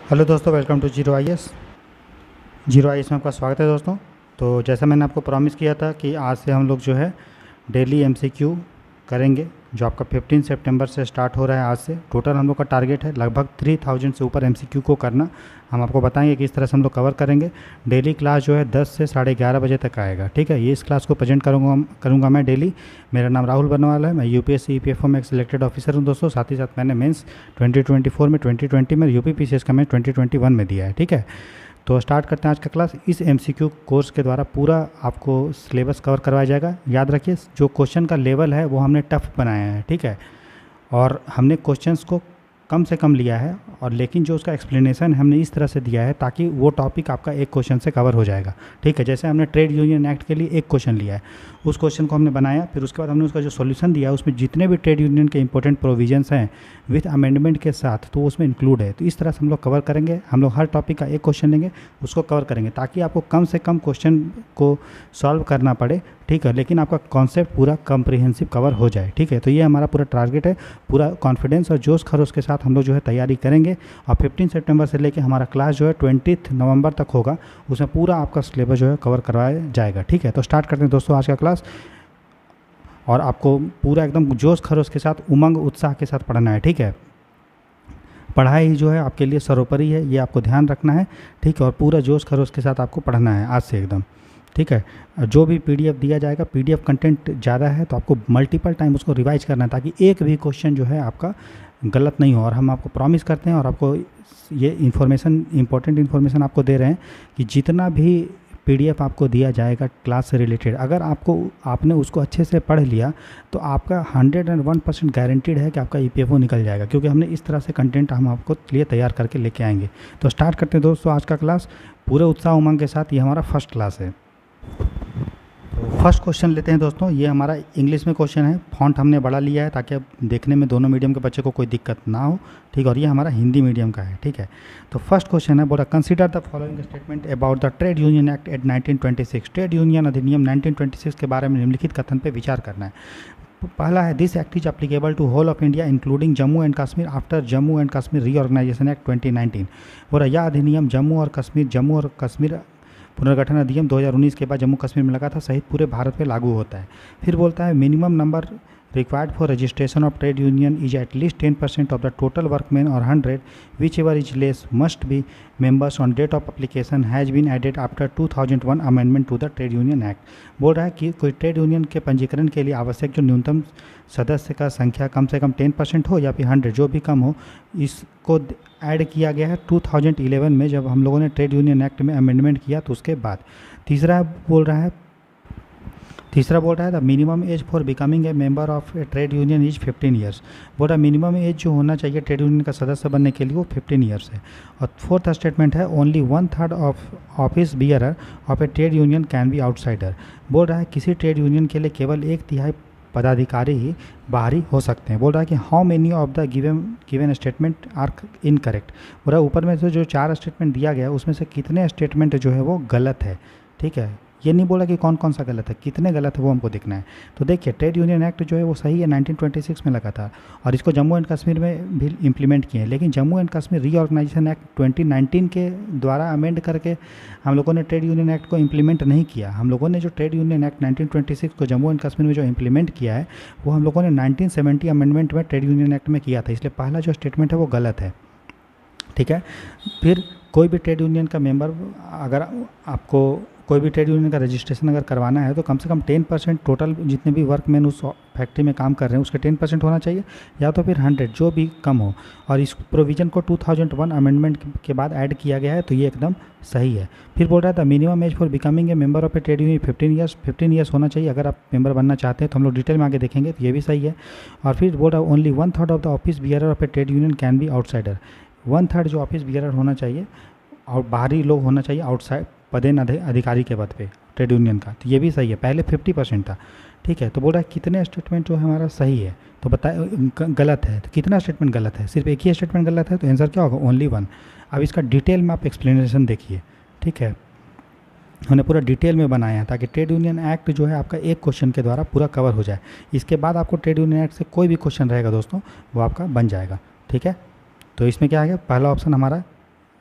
Hello दोस्तों, welcome to zero I S में आपका स्वागत है दोस्तों। तो जैसा मैंने आपको प्रॉमिस किया था कि आज से हम लोग जो है डेली एमसीक्यू करेंगे, जो आपका 15 सितंबर से स्टार्ट हो रहा है। आज से टोटल हम लोग का टारगेट है लगभग 3000 से ऊपर एमसीक्यू को करना। हम आपको बताएंगे कि इस तरह से हम लोग कवर करेंगे। डेली क्लास जो है 10 से 11:30 बजे तक आएगा, ठीक है। ये इस क्लास को प्रेजेंट करूँगा मैं डेली। मेरा नाम राहुल बनवाला है, मैं यूपीएससी ईपीएफओ में एक सिलेक्टेड ऑफिसर हूँ दोस्तों। साथ ही साथ मैंने मेंस 2024 में, 2020 में, यूपी पीसीएस का मैं 2021 में दिया है, ठीक है। तो स्टार्ट करते हैं आज का क्लास। इस एमसीक्यू कोर्स के द्वारा पूरा आपको सिलेबस कवर करवाया जाएगा। याद रखिए, जो क्वेश्चन का लेवल है वो हमने टफ बनाया है, ठीक है। और हमने क्वेश्चंस को कम से कम लिया है, और लेकिन जो उसका एक्सप्लेनेशन हमने इस तरह से दिया है ताकि वो टॉपिक आपका एक क्वेश्चन से कवर हो जाएगा, ठीक है। जैसे हमने ट्रेड यूनियन एक्ट के लिए एक क्वेश्चन लिया है, उस क्वेश्चन को हमने बनाया, फिर उसके बाद हमने उसका जो सॉल्यूशन दिया उसमें जितने भी ट्रेड यूनियन के इंपॉर्टेंट प्रोविजंस हैं विथ अमेंडमेंट के साथ, तो उसमें इंक्लूड है। तो इस तरह से हम लोग कवर करेंगे। हम लोग हर टॉपिक का एक क्वेश्चन लेंगे, उसको कवर करेंगे ताकि आपको कम से कम क्वेश्चन को सॉल्व करना पड़े, ठीक है, लेकिन आपका कॉन्सेप्ट पूरा कम्प्रिहेंसिव कवर हो जाए, ठीक है। तो ये हमारा पूरा टारगेट है। पूरा कॉन्फिडेंस और जोश खरोश के साथ हम लोग जो है तैयारी करेंगे। और 15 सितंबर से लेके हमारा क्लास जो है 20 नवंबर तक होगा, उसमें पूरा आपका सिलेबस जो है कवर करवाया जाएगा, ठीक है। तो स्टार्ट करते हैं दोस्तों आज का क्लास। और आपको पूरा एकदम जोश खरोश के साथ, उमंग उत्साह के साथ पढ़ना है, ठीक है। पढ़ाई जो है आपके लिए सर्वोपरि है, ये आपको ध्यान रखना है, ठीक है। और पूरा जोश खरोश के साथ आपको पढ़ना है आज से एकदम, ठीक है। जो भी पीडीएफ दिया जाएगा, पीडीएफ कंटेंट ज़्यादा है तो आपको मल्टीपल टाइम उसको रिवाइज करना है ताकि एक भी क्वेश्चन जो है आपका गलत नहीं हो। और हम आपको प्रॉमिस करते हैं और आपको ये इन्फॉर्मेशन, इंपॉर्टेंट इन्फॉर्मेशन आपको दे रहे हैं कि जितना भी पीडीएफ आपको दिया जाएगा क्लास से रिलेटेड, अगर आपने उसको अच्छे से पढ़ लिया तो आपका 101% गारंटीड है कि आपका ईपीएफओ निकल जाएगा, क्योंकि हमने इस तरह से कंटेंट हम आपको लिए तैयार करके लेके आएंगे। तो स्टार्ट करते हैं दोस्तों आज का क्लास पूरे उत्साह उमंग के साथ। ये हमारा फर्स्ट क्लास है। फर्स्ट क्वेश्चन लेते हैं दोस्तों। ये हमारा इंग्लिश में क्वेश्चन है। फॉन्ट हमने बड़ा लिया है ताकि अब देखने में दोनों मीडियम के बच्चे को कोई दिक्कत ना हो, ठीक। और ये हमारा हिंदी मीडियम का है, ठीक है। तो फर्स्ट क्वेश्चन है, बोला consider the following statement about the trade union act at 1926। Trade union अधिनियम 1926 के बारे में निम्नलिखित कथन पर विचार करना है। पहला है, this act is applicable to whole of India including Jammu and Kashmir after Jammu and Kashmir reorganisation act 2019। बोला यह अधिनियम जम्मू और कश्मीर पुनर्गठन अधिनियम 2019 के बाद जम्मू कश्मीर में लगा था सहित पूरे भारत में लागू होता है। फिर बोलता है, minimum number required for registration of trade union is at least 10% of the total workman और 100 whichever is less must be members on date of application has been added after 2001 amendment to the trade union act. बोल रहा है कि कोई trade union के पंजीकरण के लिए आवश्यक जो न्यूनतम सदस्य का संख्या कम से कम 10% हो या फिर 100 जो भी कम हो, इसको ऐड किया गया है 2011 में, जब हम लोगों ने ट्रेड यूनियन एक्ट में अमेंडमेंट किया तो उसके बाद। तीसरा बोल रहा है the minimum age for becoming a member of A trade union is 15 years. बोल रहा मिनिमम एज जो होना चाहिए ट्रेड यूनियन का सदस्य बनने के लिए वो 15 ईयर्स है। और फोर्थ स्टेटमेंट है, only 1/3 of office bearer of A trade union can be outsider. बोल रहा है किसी ट्रेड यूनियन के लिए केवल 1/3 पदाधिकारी ही बाहरी हो सकते हैं। बोल रहा है कि how many of the given statement are incorrect. बोल रहा है ऊपर में से जो 4 स्टेटमेंट दिया गया है उसमें से कितने स्टेटमेंट जो है वो गलत है, ठीक है। ये नहीं बोला कि कौन कौन सा गलत है, कितने गलत है वो हमको देखना है। तो देखिए, ट्रेड यूनियन एक्ट जो है वो सही है, 1926 में लगा था और इसको जम्मू एंड कश्मीर में भी इम्प्लीमेंट किए हैं। लेकिन Jammu and Kashmir reorganisation act 2019 के द्वारा अमेंड करके हम लोगों ने ट्रेड यूनियन एक्ट को इम्प्लीमेंट नहीं किया। हम लोगों ने जो ट्रेड यूनियन एक्ट 1926 को जम्मू एंड कश्मीर में जो इम्प्लीमेंट किया है वो हम लोगों ने 1970 अमेंडमेंट में ट्रेड यूनियन एक्ट में किया था, इसलिए पहला जो स्टेटमेंट है वो गलत है, ठीक है। फिर कोई भी ट्रेड यूनियन का मेंबर, अगर आपको कोई भी ट्रेड यूनियन का रजिस्ट्रेशन अगर करवाना है तो कम से कम 10% टोटल जितने भी वर्कमैन उस फैक्ट्री में काम कर रहे हैं उसके 10% होना चाहिए, या तो फिर 100 जो भी कम हो। और इस प्रोविज़न को 2001 अमेंडमेंट के बाद ऐड किया गया है, तो ये एकदम सही है। फिर बोल रहा था minimum age for becoming a member of A trade union 15 years होना चाहिए अगर आप मेंबर बनना चाहते हैं, तो हम लोग डिटेल में आगे देखेंगे, तो ये भी सही है। और फिर बोल रहा only 1/3 of the office bearer of A trade union can be outsider. 1/3 जो ऑफिस बियरर होना चाहिए और बाहरी लोग होना चाहिए आउटसाइड पदेन अधिकारी के पद पे ट्रेड यूनियन का, तो ये भी सही है। पहले 50% था, ठीक है। तो बोल रहा है कितने स्टेटमेंट जो है हमारा सही है, तो बताए गलत है। तो कितना स्टेटमेंट गलत है? सिर्फ एक ही स्टेटमेंट गलत है, तो आंसर क्या होगा? ओनली 1। अब इसका डिटेल में आप एक्सप्लेनेशन देखिए, ठीक है। हमने पूरा डिटेल में बनाया है ताकि ट्रेड यूनियन एक्ट जो है आपका एक क्वेश्चन के द्वारा पूरा कवर हो जाए। इसके बाद आपको ट्रेड यूनियन एक्ट से कोई भी क्वेश्चन रहेगा दोस्तों वो आपका बन जाएगा, ठीक है। तो इसमें क्या आ गया? पहला ऑप्शन हमारा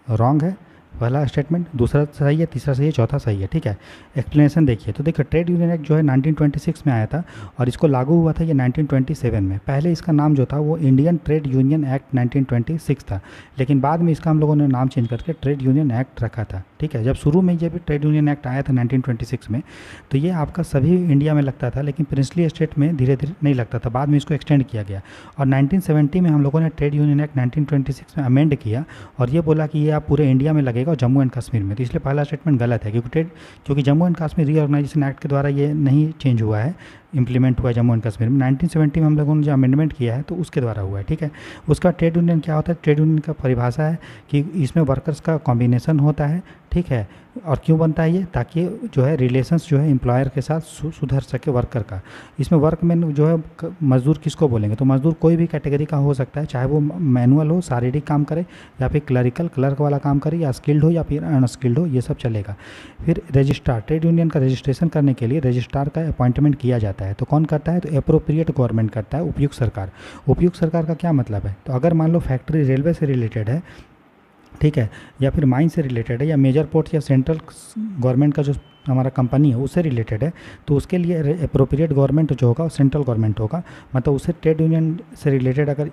रॉन्ग है पहला स्टेटमेंट, दूसरा सही है, तीसरा सही है, चौथा सही है। ठीक है, एक्सप्लेनेशन देखिए। तो देखिए ट्रेड यूनियन एक्ट जो है 1926 में आया था और इसको लागू हुआ था ये 1927 में। पहले इसका नाम जो था वो इंडियन ट्रेड यूनियन एक्ट 1926 था, लेकिन बाद में इसका हम लोगों ने नाम चेंज करके ट्रेड यूनियन एक्ट रखा था। ठीक है, जब शुरू में ये भी ट्रेड यूनियन एक्ट आया था 1926 में, तो ये आपका सभी इंडिया में लगता था, लेकिन प्रिंसली स्टेट में धीरे धीरे नहीं लगता था। बाद में इसको एक्सटेंड किया गया और 1970 में हम लोगों ने ट्रेड यूनियन एक्ट 1926 में अमेंड किया और ये बोला कि ये आप पूरे इंडिया में लगेगा और जम्मू एंड कश्मीर में। तो इसलिए पहला स्टेटमेंट गलत है, क्योंकि Jammu and Kashmir reorganisation act के द्वारा ये नहीं चेंज हुआ है, इंप्लीमेंट हुआ है जम्मू एंड कश्मीर में। 1970 में हम लोगों ने जो अमेंडमेंट किया है तो उसके द्वारा हुआ है। ठीक है, उसका ट्रेड यूनियन क्या होता है? ट्रेड यूनियन का परिभाषा है कि इसमें वर्कर्स का कॉम्बिनेशन होता है। ठीक है, और क्यों बनता है ये? ताकि जो है रिलेशंस जो है एम्प्लॉयर के साथ सुधर सके वर्कर का। इसमें वर्कमैन जो है मजदूर किसको बोलेंगे? तो मजदूर कोई भी कैटेगरी का हो सकता है, चाहे वो मैनुअल हो, शारीरिक काम करे, या फिर क्लर्क वाला काम करे, या स्किल्ड हो या फिर अनस्किल्ड हो, ये सब चलेगा। फिर रजिस्ट्रार, ट्रेड यूनियन का रजिस्ट्रेशन करने के लिए रजिस्ट्रार का अपॉइंटमेंट किया जाता है। तो कौन करता है? तो अप्रोप्रिएट गवर्नमेंट करता है, उपयुक्त सरकार। उपयुक्त सरकार का क्या मतलब है? तो अगर मान लो फैक्ट्री रेलवे से रिलेटेड है, ठीक है, या फिर माइन से रिलेटेड है, या मेजर पोर्ट या सेंट्रल गवर्नमेंट का जो हमारा कंपनी है उससे रिलेटेड है, तो उसके लिए अप्रोप्रिएट गवर्नमेंट जो होगा वो सेंट्रल गवर्नमेंट होगा। मतलब उसे ट्रेड यूनियन से रिलेटेड अगर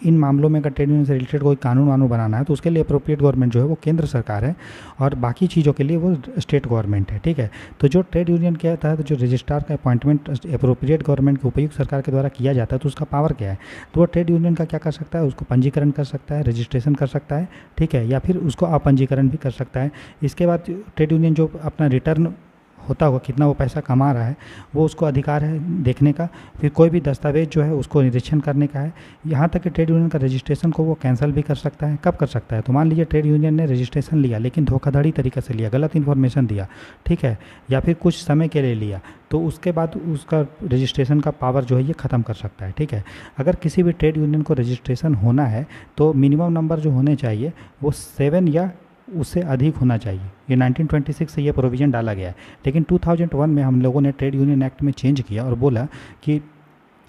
इन मामलों में अगर ट्रेड यूनियन से रिलेटेड कोई कानून बनाना है तो उसके लिए अप्रोप्रिएट गवर्नमेंट जो है वो केंद्र सरकार है और बाकी चीज़ों के लिए वो स्टेट गवर्नमेंट है। ठीक है, तो जो ट्रेड यूनियन के तहत जो रजिस्ट्रार का अपॉइंटमेंट अप्रोप्रिएट गवर्नमेंट के उपयुक्त सरकार के द्वारा किया जाता है, तो उसका पावर क्या है? तो वो ट्रेड यूनियन का क्या कर सकता है? उसको पंजीकरण कर सकता है, रजिस्ट्रेशन कर सकता है। ठीक है, या फिर उसको अपंजीकरण भी कर सकता है। इसके बाद ट्रेड यूनियन जो अपना रिटर्न होता होगा, कितना वो पैसा कमा रहा है, वो उसको अधिकार है देखने का। फिर कोई भी दस्तावेज जो है उसको निरीक्षण करने का है। यहाँ तक कि ट्रेड यूनियन का रजिस्ट्रेशन को वो कैंसिल भी कर सकता है। कब कर सकता है? तो मान लीजिए ट्रेड यूनियन ने रजिस्ट्रेशन लिया लेकिन धोखाधड़ी तरीके से लिया, गलत इन्फॉर्मेशन दिया, ठीक है, या फिर कुछ समय के लिए लिया, तो उसके बाद उसका रजिस्ट्रेशन का पावर जो है ये ख़त्म कर सकता है। ठीक है, अगर किसी भी ट्रेड यूनियन को रजिस्ट्रेशन होना है तो मिनिमम नंबर जो होने चाहिए वो 7 या उससे अधिक होना चाहिए। ये 1926 से ये प्रोविज़न डाला गया है, लेकिन 2001 में हम लोगों ने ट्रेड यूनियन एक्ट में चेंज किया और बोला कि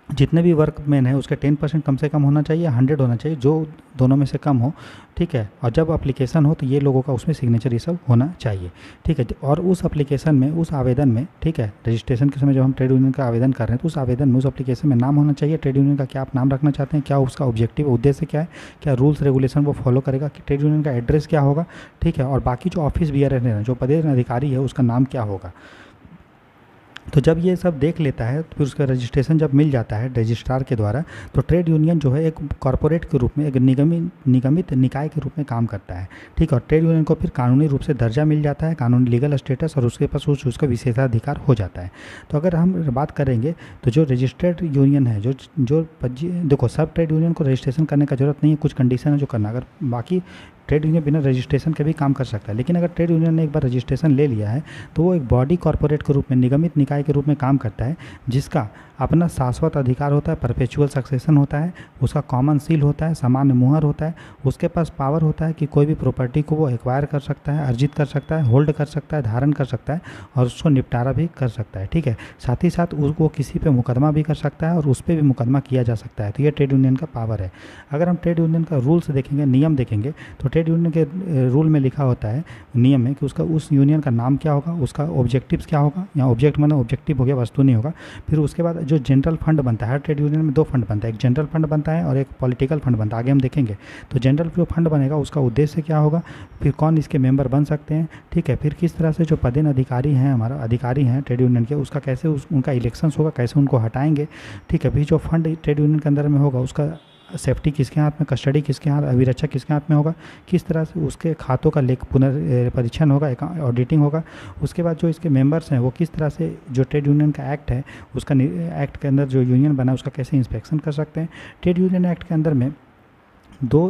जितने भी वर्कमैन है उसका 10% कम से कम होना चाहिए, 100 होना चाहिए, जो दोनों में से कम हो। ठीक है, और जब एप्लीकेशन हो तो ये लोगों का उसमें सिग्नेचर ये सब होना चाहिए। ठीक है, और उस एप्लीकेशन में, उस आवेदन में, ठीक है, रजिस्ट्रेशन के समय जब हम ट्रेड यूनियन का आवेदन कर रहे हैं तो उस आवेदन में, उस एप्लीकेशन में नाम होना चाहिए ट्रेड यूनियन का, क्या आप नाम रखना चाहते हैं, क्या उसका ऑब्जेक्टिव उद्देश्य क्या है, क्या रूल्स रेगुलेशन वो फॉलो करेगा, कि ट्रेड यूनियन का एड्रेस क्या होगा। ठीक है, और बाकी जो ऑफिस बियर है, जो पदेन अधिकारी है उसका नाम क्या होगा। तो जब ये सब देख लेता है तो फिर उसका रजिस्ट्रेशन जब मिल जाता है रजिस्ट्रार के द्वारा, तो ट्रेड यूनियन जो है एक कॉरपोरेट के रूप में, एक निगमित निकाय के रूप में काम करता है। ठीक है, और ट्रेड यूनियन को फिर कानूनी रूप से दर्जा मिल जाता है, कानूनी लीगल स्टेटस, और उसके पास उसका विशेषाधिकार हो जाता है। तो अगर हम बात करेंगे तो जो रजिस्टर्ड यूनियन है, जो देखो, सब ट्रेड यूनियन को रजिस्ट्रेशन करने का जरूरत नहीं है, कुछ कंडीशन है जो करना। अगर बाकी ट्रेड यूनियन बिना रजिस्ट्रेशन के भी काम कर सकता है, लेकिन अगर ट्रेड यूनियन ने एक बार रजिस्ट्रेशन ले लिया है तो वो एक बॉडी कॉरपोरेट के रूप में, निगमित निकाय के रूप में काम करता है, जिसका अपना शाश्वत अधिकार होता है, परपेचुअल सक्सेशन होता है, उसका कॉमन सील होता है, सामान्य मुहर होता है, उसके पास पावर होता है कि कोई भी प्रॉपर्टी को वो एक्वायर कर सकता है, अर्जित कर सकता है, होल्ड कर सकता है, धारण कर सकता है, और उसको निपटारा भी कर सकता है। ठीक है, साथ ही साथ वो किसी पे मुकदमा भी कर सकता है और उस पर भी मुकदमा किया जा सकता है। तो ये ट्रेड यूनियन का पावर है। अगर हम ट्रेड यूनियन का रूल्स देखेंगे, नियम देखेंगे, तो ट्रेड यूनियन के रूल में लिखा होता है, नियम में, कि उसका उस यूनियन का नाम क्या होगा, उसका ऑब्जेक्टिव्स क्या होगा, या ऑब्जेक्ट माने ऑब्जेक्टिव हो गया, वस्तु नहीं होगा। फिर उसके बाद जो जनरल फंड बनता है, हर ट्रेड यूनियन में 2 फंड बनता है, एक जनरल फंड बनता है और एक पॉलिटिकल फंड बनता है, आगे हम देखेंगे। तो जनरल जो फंड बनेगा उसका उद्देश्य क्या होगा, फिर कौन इसके मेंबर बन सकते हैं, ठीक है, फिर किस तरह से जो पदेन अधिकारी हैं, हमारा अधिकारी हैं ट्रेड यूनियन के, उसका कैसे उनका इलेक्शंस होगा, कैसे उनको हटाएंगे। ठीक है, फिर जो फंड ट्रेड यूनियन के अंदर में होगा उसका सेफ्टी किसके हाथ में, कस्टडी किसके हाथ, अभिरक्षा किसके हाथ में होगा, किस तरह से उसके खातों का पुनर्परीक्षण होगा, ऑडिटिंग होगा। उसके बाद जो इसके मेंबर्स हैं वो किस तरह से जो ट्रेड यूनियन का एक्ट है, उसका एक्ट के अंदर जो यूनियन बना उसका कैसे इंस्पेक्शन कर सकते हैं। ट्रेड यूनियन एक्ट के अंदर में 2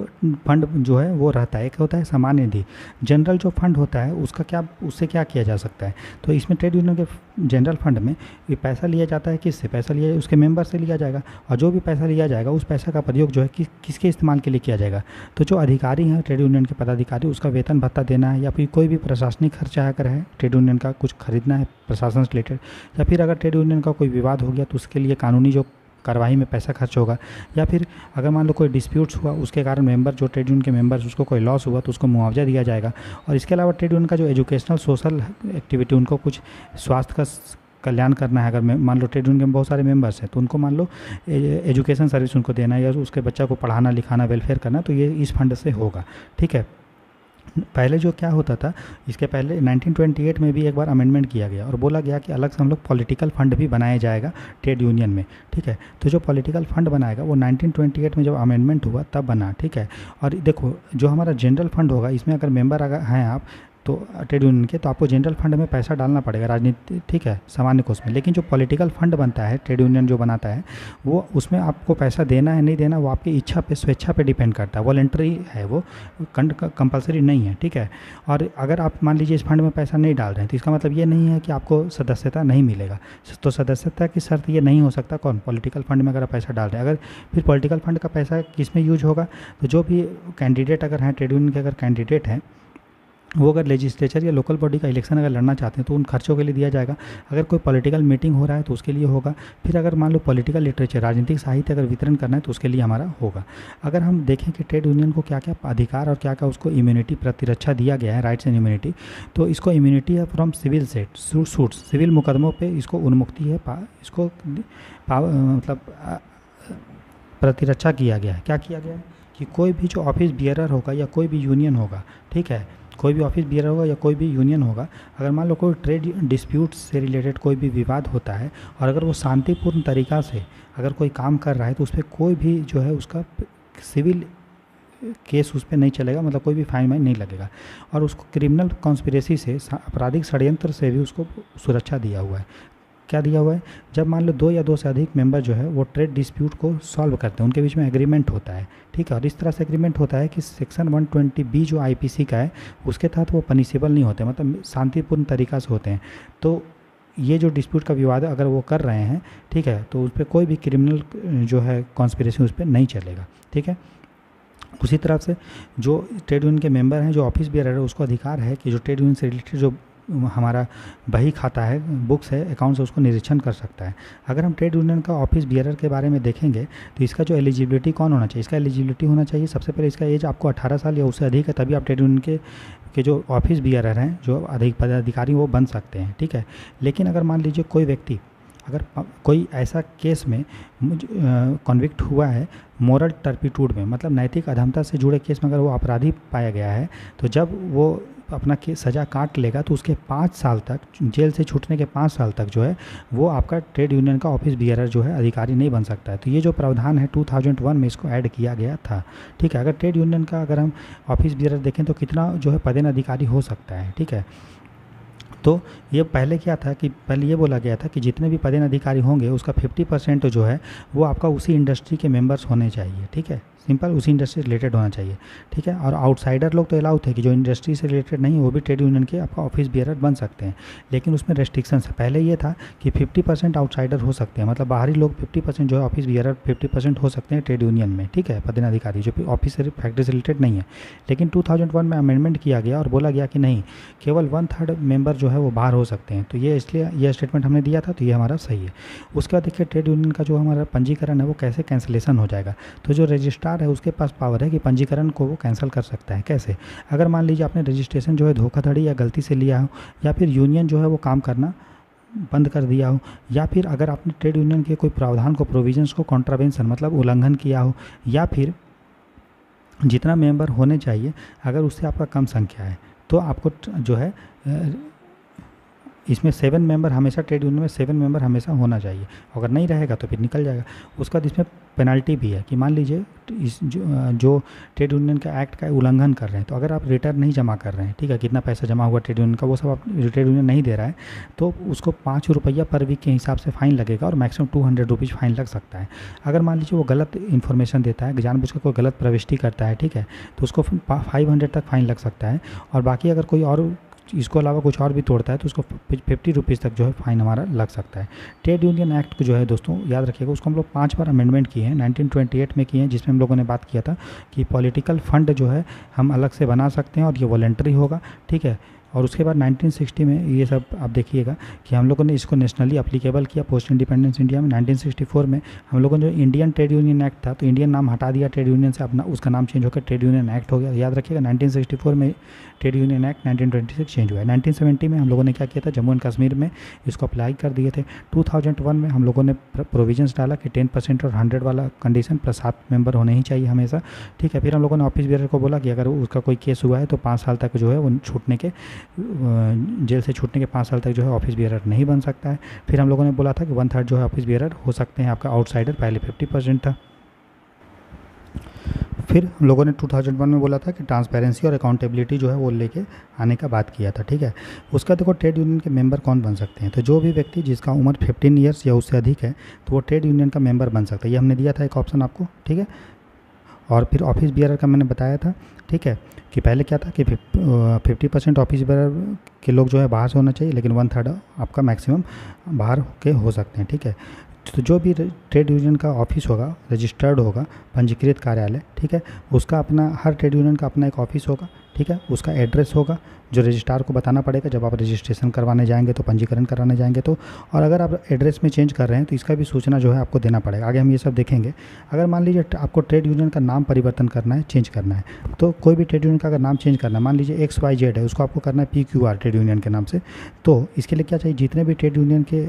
फंड जो है वो रहता है, एक होता है सामान्य निधि। जनरल जो फंड होता है उसका क्या, उससे क्या किया जा सकता है, तो इसमें ट्रेड यूनियन के जनरल फंड में ये पैसा लिया जाता है, किससे पैसा लिया, उसके मेंबर से लिया जाएगा, और जो भी पैसा लिया जाएगा उस पैसा का प्रयोग जो है किसके इस्तेमाल के लिए किया जाएगा। तो जो अधिकारी हैं ट्रेड यूनियन के पदाधिकारी, उसका वेतन भत्ता देना है, या फिर कोई भी प्रशासनिक खर्चा अगर है ट्रेड यूनियन का, कुछ खरीदना है प्रशासन से रिलेटेड, या फिर अगर ट्रेड यूनियन का कोई विवाद हो गया तो उसके लिए कानूनी जो कार्रवाई में पैसा खर्च होगा, या फिर अगर मान लो कोई डिस्प्यूट्स हुआ उसके कारण मेंबर जो ट्रेड यूनियन के मेंबर्स उसको कोई लॉस हुआ तो उसको मुआवजा दिया जाएगा। और इसके अलावा ट्रेड यूनियन का जो एजुकेशनल सोशल एक्टिविटी, उनको कुछ स्वास्थ्य का कल्याण करना है, अगर मान लो ट्रेड यूनियन के बहुत सारे मेंबर्स हैं तो उनको मान लो एजुकेशन सर्विस उनको देना है या उसके बच्चा को पढ़ाना लिखाना वेलफेयर करना, तो ये इस फंड से होगा। ठीक है। पहले जो क्या होता था, इसके पहले 1928 में भी एक बार अमेंडमेंट किया गया और बोला गया कि अलग से हम लोग पॉलिटिकल फंड भी बनाया जाएगा ट्रेड यूनियन में। ठीक है। तो जो पॉलिटिकल फंड बनाएगा वो 1928 में जब अमेंडमेंट हुआ तब बना। ठीक है। और देखो जो हमारा जनरल फंड होगा, इसमें अगर मेंबर अगर हैं आप तो ट्रेड यूनियन के, तो आपको जनरल फंड में पैसा डालना पड़ेगा राजनीति, ठीक है, सामान्य कोष में। लेकिन जो पॉलिटिकल फंड बनता है ट्रेड यूनियन जो बनाता है, वो उसमें आपको पैसा देना है नहीं देना वो आपकी इच्छा पे, स्वेच्छा पे डिपेंड करता है, वॉलंटरी है, वो कंपलसरी नहीं है। ठीक है। और अगर आप मान लीजिए इस फंड में पैसा नहीं डाल रहे हैं तो इसका मतलब ये नहीं है कि आपको सदस्यता नहीं मिलेगा। तो सदस्यता की शर्त ये नहीं हो सकता कौन, पॉलिटिकल फंड में अगर आप पैसा डाल रहे हैं। अगर फिर पॉलिटिकल फंड का पैसा किस में यूज होगा, तो जो भी कैंडिडेट अगर हैं ट्रेड यूनियन के, अगर कैंडिडेट हैं वो अगर लेजिस्लेचर या लोकल बॉडी का इलेक्शन अगर लड़ना चाहते हैं तो उन खर्चों के लिए दिया जाएगा। अगर कोई पॉलिटिकल मीटिंग हो रहा है तो उसके लिए होगा। फिर अगर मान लो पॉलिटिकल लिटरेचर, राजनीतिक साहित्य अगर वितरण करना है तो उसके लिए हमारा होगा। अगर हम देखें कि ट्रेड यूनियन को क्या क्या अधिकार और क्या क्या उसको इम्यूनिटी, प्रतिरक्षा दिया गया है, राइट्स एंड इम्यूनिटी, तो इसको इम्यूनिटी है फ्रॉम सिविल सूट्स, सिविल मुकदमों पर इसको उन्मुक्ति है, इसको मतलब प्रतिरक्षा किया गया है। क्या किया गया है कि कोई भी जो ऑफिस बियरर होगा या कोई भी यूनियन होगा, ठीक है, कोई भी ऑफिस बियर होगा या कोई भी यूनियन होगा, अगर मान लो कोई ट्रेड डिस्प्यूट से रिलेटेड कोई भी विवाद होता है और अगर वो शांतिपूर्ण तरीक़ा से अगर कोई काम कर रहा है तो उस पर कोई भी जो है उसका सिविल केस उस पर नहीं चलेगा, मतलब कोई भी फाइन वाइन नहीं लगेगा। और उसको क्रिमिनल कॉन्स्पिरेसी से, आपराधिक षड्यंत्र से भी उसको सुरक्षा दिया हुआ है। क्या दिया हुआ है, जब मान लो 2 या 2 से अधिक मेंबर जो है वो ट्रेड डिस्प्यूट को सॉल्व करते हैं, उनके बीच में एग्रीमेंट होता है। ठीक है। और इस तरह से एग्रीमेंट होता है कि सेक्शन 120B जो आईपीसी का है उसके तहत वो पनिशेबल नहीं होते, मतलब शांतिपूर्ण तरीक़ा से होते हैं। तो ये जो डिस्प्यूट का विवाद है अगर वो कर रहे हैं, ठीक है, तो उस पर कोई भी क्रिमिनल जो है कॉन्स्पिरेसी उस पर नहीं चलेगा। ठीक है। उसी तरह से जो ट्रेड यूनियन के मेंबर हैं, जो ऑफिस बियरर है, उसको अधिकार है कि जो ट्रेड यूनियन से रिलेटेड जो हमारा बही खाता है, बुक्स है, अकाउंट्स है, उसको निरीक्षण कर सकता है। अगर हम ट्रेड यूनियन का ऑफिस बियरर के बारे में देखेंगे तो इसका जो एलिजिबिलिटी कौन होना चाहिए, इसका एलिजिबिलिटी होना चाहिए सबसे पहले इसका एज आपको 18 साल या उससे अधिक है, तभी आप ट्रेड यूनियन के जो ऑफिस बियरर हैं, जो अधिक पदाधिकारी, वो बन सकते हैं। ठीक है। लेकिन अगर मान लीजिए कोई व्यक्ति अगर कोई ऐसा केस में कन्विक्ट हुआ है मोरल टर्पिट्यूड में, मतलब नैतिक अधमता से जुड़े केस में अगर वो अपराधी पाया गया है, तो जब वो अपना सज़ा काट लेगा तो उसके 5 साल तक, जेल से छूटने के 5 साल तक जो है वो आपका ट्रेड यूनियन का ऑफिस बियरर जो है अधिकारी नहीं बन सकता है। तो ये जो प्रावधान है 2001 में इसको ऐड किया गया था। ठीक है। अगर ट्रेड यूनियन का अगर हम ऑफिस बियरर देखें तो कितना जो है पदेन अधिकारी हो सकता है। ठीक है। तो ये पहले क्या था कि पहले ये बोला गया था कि जितने भी पदेन अधिकारी होंगे उसका 50% जो है वो आपका उसी इंडस्ट्री के मेंबर्स होने चाहिए। ठीक है। सिंपल, उसी इंडस्ट्री से रिलेटेड होना चाहिए। ठीक है। और आउटसाइडर लोग तो अलाउ थे कि जो इंडस्ट्री से रिलेटेड नहीं है वो भी ट्रेड यूनियन के आपका ऑफिस बियरर बन सकते हैं, लेकिन उसमें रेस्ट्रिक्शंस है। पहले ये था कि 50% आउटसाइडर हो सकते हैं, मतलब बाहरी लोग 50% जो है ऑफिस बियरर 50% हो सकते हैं ट्रेड यूनियन में। ठीक है। पदेन अधिकारी जो ऑफिस से फैक्ट्री से रिलेटेड नहीं है। लेकिन 2001 में अमेंडमेंट किया गया और बोला गया कि नहीं, केवल 1/3 मेंबर जो है वो बाहर हो सकते हैं। तो ये इसलिए यह स्टेटमेंट हमने दिया था, तो ये हमारा सही है। उसके बाद देखिए ट्रेड यूनियन का जो हमारा पंजीकरण है वो कैसे कैंसिलेशन हो जाएगा। तो जो रजिस्ट्रार है उसके पास पावर है कि पंजीकरण को वो कैंसिल कर सकता है। कैसे, अगर मान लीजिए आपने रजिस्ट्रेशन जो है धोखाधड़ी या गलती से लिया हो, या फिर यूनियन जो है वो काम करना बंद कर दिया हो, या फिर अगर आपने ट्रेड यूनियन के कोई प्रावधान को, प्रोविजंस को कॉन्ट्रावेंशन मतलब उल्लंघन किया हो, या फिर जितना मेंबर होने चाहिए अगर उससे आपका कम संख्या है, तो आपको जो है इसमें 7 मेंबर हमेशा, ट्रेड यूनियन में 7 मेंबर हमेशा होना चाहिए। अगर नहीं रहेगा तो फिर निकल जाएगा। उसके बाद इसमें पेनल्टी भी है कि मान लीजिए इस जो ट्रेड यूनियन का एक्ट का उल्लंघन कर रहे हैं, तो अगर आप रिटर्न नहीं जमा कर रहे हैं, ठीक है, कितना पैसा जमा हुआ ट्रेड यूनियन का वो सब आप ट्रेड यूनियन नहीं दे रहा है, तो उसको 5 रुपया पर वीक के हिसाब से फ़ाइन लगेगा और मैक्सिमम 200 रुपीज़ फ़ाइन लग सकता है। अगर मान लीजिए वो गलत इन्फॉर्मेशन देता है, जानबूझकर कोई गलत प्रविष्टि करता है, ठीक है, तो उसको 500 तक फ़ाइन लग सकता है। और बाकी अगर कोई और इसको अलावा कुछ और भी तोड़ता है तो उसको 50 रुपीज़ तक जो है फ़ाइन हमारा लग सकता है। ट्रेड यूनियन एक्ट को जो है दोस्तों याद रखिएगा, उसको हम लोग 5 बार अमेंडमेंट किए हैं। 1928 में किए हैं, जिसमें हम लोगों ने बात किया था कि पॉलिटिकल फ़ंड जो है हम अलग से बना सकते हैं और ये वॉलंटरी होगा। ठीक है। और उसके बाद 1960 में ये सब आप देखिएगा कि हम लोगों ने इसको नेशनली अप्लीकेबल किया पोस्ट इंडिपेंडेंस इंडिया में। 1964 में हम लोगों ने जो इंडियन ट्रेड यूनियन एक्ट था, तो इंडियन नाम हटा दिया ट्रेड यूनियन से, अपना उसका नाम चेंज होकर ट्रेड यूनियन एक्ट हो गया। याद रखिएगा 1964 में ट्रेड यूनियन एक्ट 1926 चेंज हुआ है। 1970 में हम लोगों ने क्या किया था, जम्मू एंड कश्मीर में इसको अप्लाई कर दिए थे। 2001 में हम लोगों ने प्रोविजंस डाला कि 10% और 100 वाला कंडीशन प्लस 7 मेंबर होने ही चाहिए हमेशा, ठीक है। फिर हम लोगों ने ऑफिस बेरर को बोला कि अगर उसका कोई केस हुआ है तो 5 साल तक जो है वो छूटने के, जेल से छूटने के 5 साल तक जो है ऑफिस बेरर नहीं बन सकता है। फिर हम लोगों ने बोला था कि 1/3 जो है ऑफिस बेरर हो सकते हैं आपका आउटसाइडर, पहले 50% था। फिर हम लोगों ने 2001 में बोला था कि ट्रांसपेरेंसी और अकाउंटेबिलिटी जो है वो लेके आने का बात किया था, ठीक है। उसका देखो ट्रेड यूनियन के मेंबर कौन बन सकते हैं, तो जो भी व्यक्ति जिसका उम्र 15 ईयर्स या उससे अधिक है तो वो ट्रेड यूनियन का मेंबर बन सकता है। ये हमने दिया था एक ऑप्शन आपको, ठीक है। और फिर ऑफिस बेयरर का मैंने बताया था, ठीक है, कि पहले क्या था कि 50% ऑफिस बेयरर के लोग जो है बाहर से होना चाहिए, लेकिन 1/3 आपका मैक्सिमम बाहर के हो सकते हैं, ठीक है। तो जो भी ट्रेड यूनियन का ऑफिस होगा, रजिस्टर्ड होगा, पंजीकृत कार्यालय, ठीक है, उसका अपना, हर ट्रेड यूनियन का अपना एक ऑफिस होगा, ठीक है। उसका एड्रेस होगा जो रजिस्ट्रार को बताना पड़ेगा जब आप रजिस्ट्रेशन करवाने जाएंगे, तो पंजीकरण कराने जाएंगे तो। और अगर आप एड्रेस में चेंज कर रहे हैं तो इसका भी सूचना जो है आपको देना पड़ेगा। आगे हम ये सब देखेंगे। अगर मान लीजिए आपको ट्रेड यूनियन का नाम परिवर्तन करना है, चेंज करना है, तो कोई भी ट्रेड यूनियन का अगर नाम चेंज करना है, मान लीजिए XYZ है, उसको आपको करना है PQR ट्रेड यूनियन के नाम से, तो इसके लिए क्या चाहिए, जितने भी ट्रेड यूनियन के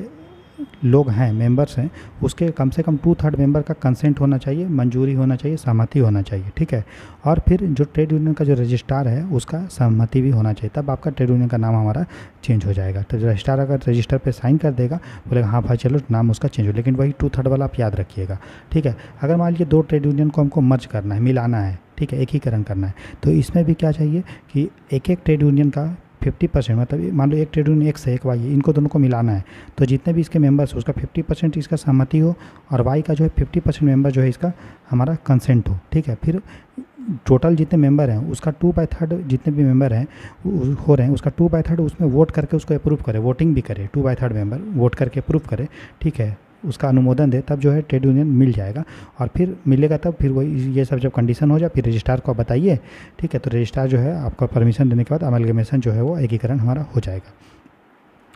लोग हैं, मेंबर्स हैं, उसके कम से कम 2/3 मेंबर का कंसेंट होना चाहिए, मंजूरी होना चाहिए, सहमति होना चाहिए, ठीक है। और फिर जो ट्रेड यूनियन का जो रजिस्ट्रार है उसका सहमति भी होना चाहिए, तब आपका ट्रेड यूनियन का नाम हमारा चेंज हो जाएगा। तो रजिस्ट्रार अगर रजिस्टर पे साइन कर देगा, बोलेगा हाँ भाई चलो नाम उसका चेंज हो, लेकिन वही 2/3 वाला आप याद रखिएगा, ठीक है। अगर मान लीजिए 2 ट्रेड यूनियन को हमको मर्ज करना है, मिलाना है, ठीक है, एकीकरण करना है, तो इसमें भी क्या चाहिए कि एक ट्रेड यूनियन का 50%, मतलब मान लो एक ट्रेड यूनियन X है, एक Y है, इनको दोनों को मिलाना है, तो जितने भी इसके मेंबर्स हो उसका 50% इसका सहमति हो, और Y का जो है 50% मेंबर जो है इसका हमारा कंसेंट हो, ठीक है। फिर टोटल जितने मेंबर हैं उसका 2/3 जितने भी मेंबर हैं हो रहे हैं उसका 2/3 उसमें वोट करके उसको अप्रूव करे, वोटिंग भी करे, 2/3 मेंबर वोट करके अप्रूव करे, ठीक है, उसका अनुमोदन दे, तब जो है ट्रेड यूनियन मिल जाएगा। और फिर मिलेगा तब फिर वही ये सब जब कंडीशन हो जाए फिर रजिस्ट्रार को बताइए, ठीक है, तो रजिस्ट्रार जो है आपका परमिशन देने के बाद अमलगमेशन जो है वो एकीकरण हमारा हो जाएगा।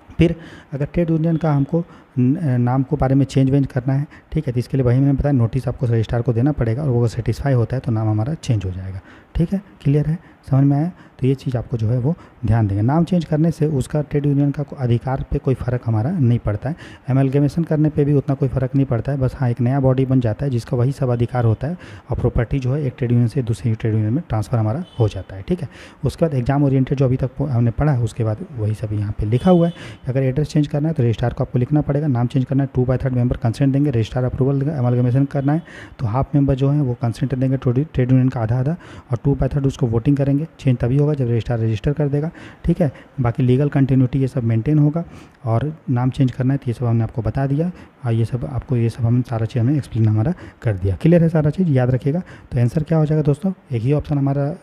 फिर अगर ट्रेड यूनियन का हमको नाम को बारे में चेंज वेंज करना है, ठीक है, तो इसके लिए वही मैंने बताया, नोटिस आपको रजिस्ट्रार को देना पड़ेगा, और वो सेटिस्फाई होता है तो नाम हमारा चेंज हो जाएगा, ठीक है। क्लियर है, समझ में आया, तो ये चीज़ आपको जो है वो ध्यान देंगे। नाम चेंज करने से उसका ट्रेड यूनियन का अधिकार पे कोई फ़र्क हमारा नहीं पड़ता है, एमलगमेशन करने पे भी उतना कोई फ़र्क नहीं पड़ता है, बस हाँ एक नया बॉडी बन जाता है जिसका वही सब अधिकार होता है, और प्रॉपर्टी जो है एक ट्रेड यूनियन से दूसरे ट्रेड यूनियन में ट्रांसफ़र हमारा हो जाता है, ठीक है। उसके बाद एग्जाम ओरिएंटेड जो अभी तक हमने पढ़ा है उसके बाद वही सब यहाँ पे लिखा हुआ है। अगर एड्रेस चेंज करना है तो रजिस्ट्रार को आपको लिखना पड़ेगा, नाम चेंज करना है 2/3 मेंबर कंसेंट देंगे, रजिस्ट्रार अप्रूवल देंगे, एमलगमेशन करना है तो हाफ मेंबर जो है वो कंसेंट देंगे ट्रेड यूनियन का आधा, और 2/3 उसको वोटिंग करेंगे। चेंज तभी होगा जब रजिस्ट्रार रजिस्टर कर देगा, ठीक है। बाकी लीगल कंटिन्यूटी ये सब मेंटेन होगा, और नाम चेंज करना है तो ये सब हमने आपको बता दिया, और ये सब आपको ये सब हम सारा चीज़ हमने एक्सप्लेन हमारा कर दिया। क्लियर है, सारा चीज़ याद रखिएगा। तो आंसर क्या हो जाएगा दोस्तों, एक ही ऑप्शन हमारा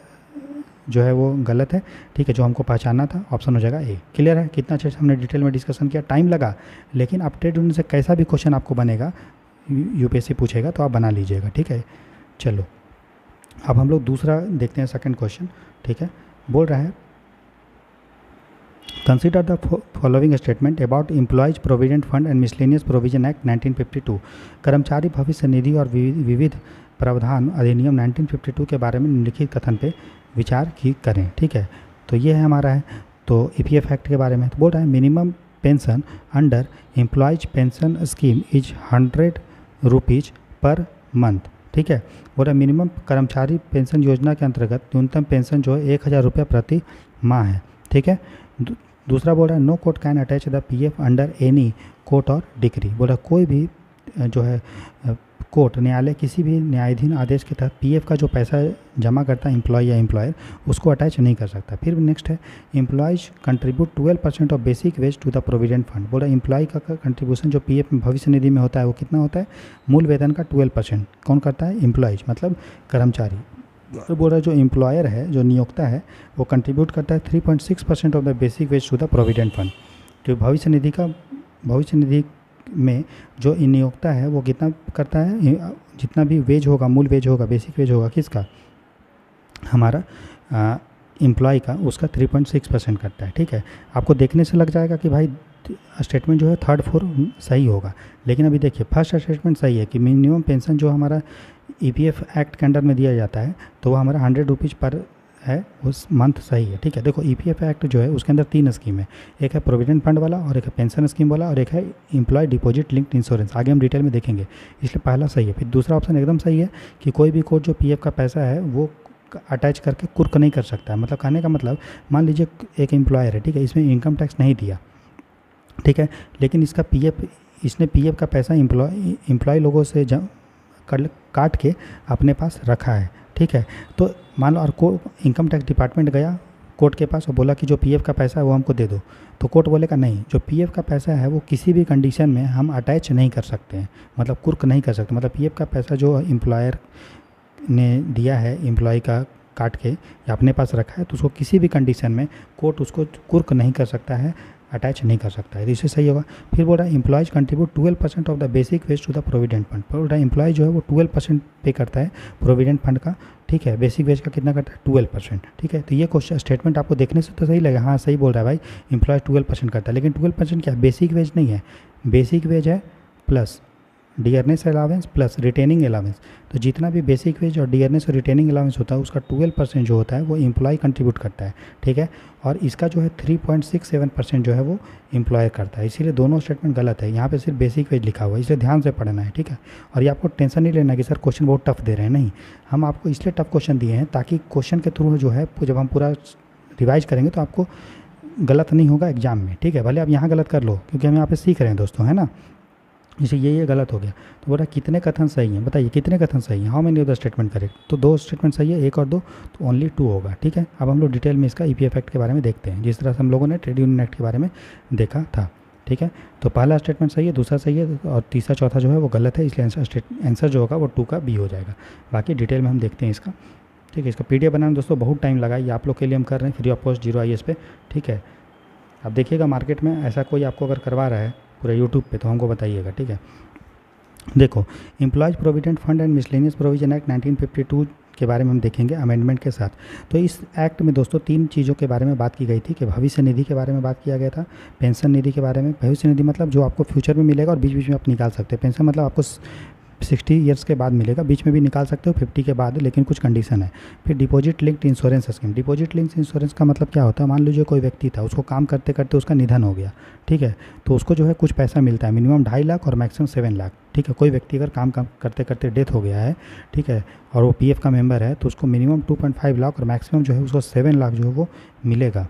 जो है वो गलत है, ठीक है, जो हमको पहचानना था ऑप्शन हो जाएगा ए। क्लियर है, कितना अच्छे से हमने डिटेल में डिस्कशन किया, टाइम लगा, लेकिन अब ट्रेड यूनियन से कैसा भी क्वेश्चन आपको बनेगा, यूपीएससी पूछेगा तो आप बना लीजिएगा, ठीक है। चलो अब हम लोग दूसरा देखते हैं, सेकंड क्वेश्चन, ठीक है। बोल रहा है consider the following statement about employees provident fund and miscellaneous provision act 1952। कर्मचारी भविष्य निधि और विविध प्रावधान अधिनियम 1952 के बारे में निम्नलिखित कथन पे विचार की करें, ठीक है। तो ये है हमारा है, तो ईपीएफ एक्ट के बारे में तो बोल रहा है minimum pension under employees pension scheme is 100 rupees per month, ठीक है। बोल रहा है मिनिमम कर्मचारी पेंशन योजना के अंतर्गत न्यूनतम पेंशन जो है 1000 रुपये प्रति माह है, ठीक है। दूसरा बोल रहा है no court can attach the PF under any court or decree. बोला कोई भी जो है कोर्ट, न्यायालय किसी भी न्यायाधीन आदेश के तहत पीएफ का जो पैसा जमा करता है एम्प्लॉय या एम्प्लॉयर उसको अटैच नहीं कर सकता। फिर नेक्स्ट है employees contribute 12% of basic wage to the provident fund. बोला एम्प्लॉय का कंट्रीब्यूशन जो पीएफ भविष्य निधि में होता है वो कितना होता है, मूल वेतन का 12%। कौन करता है, एम्प्लॉयज मतलब कर्मचारी। और बोल रहा है जो एम्प्लॉयर है, जो नियोक्ता है, वो कंट्रीब्यूट करता है 3.6% of the basic wage to the provident fund. तो भविष्य निधि में जो नियोक्ता है वो कितना करता है, जितना भी वेज होगा, मूल वेज होगा, बेसिक वेज होगा, किसका, हमारा एम्प्लॉय का उसका 3.6% कटता है। ठीक है, आपको देखने से लग जाएगा कि भाई स्टेटमेंट जो है थर्ड फोर्थ सही होगा, लेकिन अभी देखिए फर्स्ट स्टेटमेंट सही है कि मिनिमम पेंशन जो हमारा ईपीएफ एक्ट के अंडर में दिया जाता है तो वो हमारा 100 रुपीज़ पर है उस मंथ सही है। ठीक है, देखो ईपीएफ एक्ट जो है उसके अंदर 3 स्कीम है, एक है प्रोविडेंट फंड वाला और एक है पेंशन स्कीम वाला और एक है एम्प्लॉय डिपॉजिट लिंक्ड इंश्योरेंस। आगे हम डिटेल में देखेंगे, इसलिए पहला सही है। फिर दूसरा ऑप्शन एकदम सही है कि कोई भी कोर्ट जो पीएफ का पैसा है वो अटैच करके कुर्क नहीं कर सकता है। मतलब कहने का मतलब, मान लीजिए एक एम्प्लॉयर है, ठीक है, इसमें इनकम टैक्स नहीं दिया, ठीक है, लेकिन इसने पीएफ का पैसा एम्प्लॉय लोगों से काट के अपने पास रखा है। ठीक है, तो मान लो और इनकम टैक्स डिपार्टमेंट गया कोर्ट के पास और बोला कि जो पीएफ का पैसा है वो हमको दे दो, तो कोर्ट बोलेगा नहीं, जो पीएफ का पैसा है वो किसी भी कंडीशन में हम अटैच नहीं कर सकते हैं, मतलब कुर्क नहीं कर सकते। मतलब पीएफ का पैसा जो एम्प्लॉयर ने दिया है एम्प्लॉय का काट के या अपने पास रखा है, तो उसको किसी भी कंडीशन में कोर्ट उसको कुर्क नहीं कर सकता है, अटैच नहीं कर सकता है, तो इससे सही होगा। फिर बोल रहा है employees contribute 12% of the basic wage to the provident fund. बोल रहा है एम्प्लॉय जो है वो 12% पे करता है प्रोविडेंट फंड का। ठीक है, बेसिक वेज का कितना करता है? 12%। ठीक है, तो ये क्वेश्चन स्टेटमेंट आपको देखने से तो सही लगेगा, हाँ सही बोल रहा है भाई, एम्प्लॉय 12% करता है, लेकिन 12% क्या है? बेसिक वेज नहीं है, बेसिक वेज है plus dearness allowance plus retaining allowance. तो जितना भी बेसिक वेज और डियरनेस और रिटेनिंग अलावेंस होता है उसका 12% जो होता है वो एम्प्लॉय कंट्रीब्यूट करता है। ठीक है, और इसका जो है 3.67% जो है वो एम्प्लॉयर करता है, इसीलिए दोनों स्टेटमेंट गलत है। यहाँ पे सिर्फ बेसिक वेज लिखा हुआ है, इसलिए ध्यान से पढ़ना है। ठीक है, और ये आपको टेंशन नहीं लेना कि सर क्वेश्चन बहुत टफ दे रहे हैं, नहीं, हम आपको इसलिए टफ क्वेश्चन दिए हैं ताकि क्वेश्चन के थ्रू जो है जब हम पूरा रिवाइज करेंगे तो आपको गलत नहीं होगा एग्जाम में। ठीक है, भले आप यहाँ गलत कर लो क्योंकि हम यहाँ पे सीख रहे हैं दोस्तों, है ना। जैसे ये गलत हो गया, तो बोला कितने कथन सही हैं, बताइए कितने कथन सही हैं। How many of the statement correct? तो 2 स्टेटमेंट सही है, 1 और 2, तो ओनली 2 होगा। ठीक है, अब हम लोग डिटेल में इसका ईपीएफ एक्ट के बारे में देखते हैं, जिस तरह से हम लोगों ने ट्रेड यूनियन एक्ट के बारे में देखा था। ठीक है, तो पहला स्टेटमेंट सही है, दूसरा सही है और तीसरा चौथा जो है वो गलत है, इसलिए आंसर जो होगा वो 2 का बी हो जाएगा। बाकी डिटेल में हम देखते हैं इसका। ठीक है, इसका पीडीएफ बनाने में दोस्तों बहुत टाइम लगा, ये आप लोग के लिए हम कर रहे हैं free of cost zero IAS पे। ठीक है, अब देखिएगा मार्केट में ऐसा कोई आपको अगर करवा रहा है पूरे यूट्यूब पे तो हमको बताइएगा। ठीक है, देखो employees provident fund and miscellaneous provision act 1952 के बारे में हम देखेंगे अमेंडमेंट के साथ। तो इस एक्ट में दोस्तों 3 चीज़ों के बारे में बात की गई थी कि भविष्य निधि के बारे में बात किया गया था, पेंशन निधि के बारे में। भविष्य निधि मतलब जो आपको फ्यूचर में मिलेगा और बीच बीच में आप निकाल सकते हैं। पेंशन मतलब आपको 60 ईयर्स के बाद मिलेगा, बीच में भी निकाल सकते हो 50 के बाद, लेकिन कुछ कंडीशन है। फिर deposit linked insurance scheme. Deposit linked insurance का मतलब क्या होता है? मान लीजिए कोई व्यक्ति था, उसको काम करते करते उसका निधन हो गया, ठीक है, तो उसको जो है कुछ पैसा मिलता है, मिनिमम 2.5 लाख और मैक्सिमम 7 लाख। ठीक है, कोई व्यक्ति अगर काम करते करते डेथ हो गया है, ठीक है, और वो पीएफ का मेंबर है, तो उसको मिनिमम 2.5 लाख और मैक्सिमम जो है उसको 7 लाख जो है वो मिलेगा।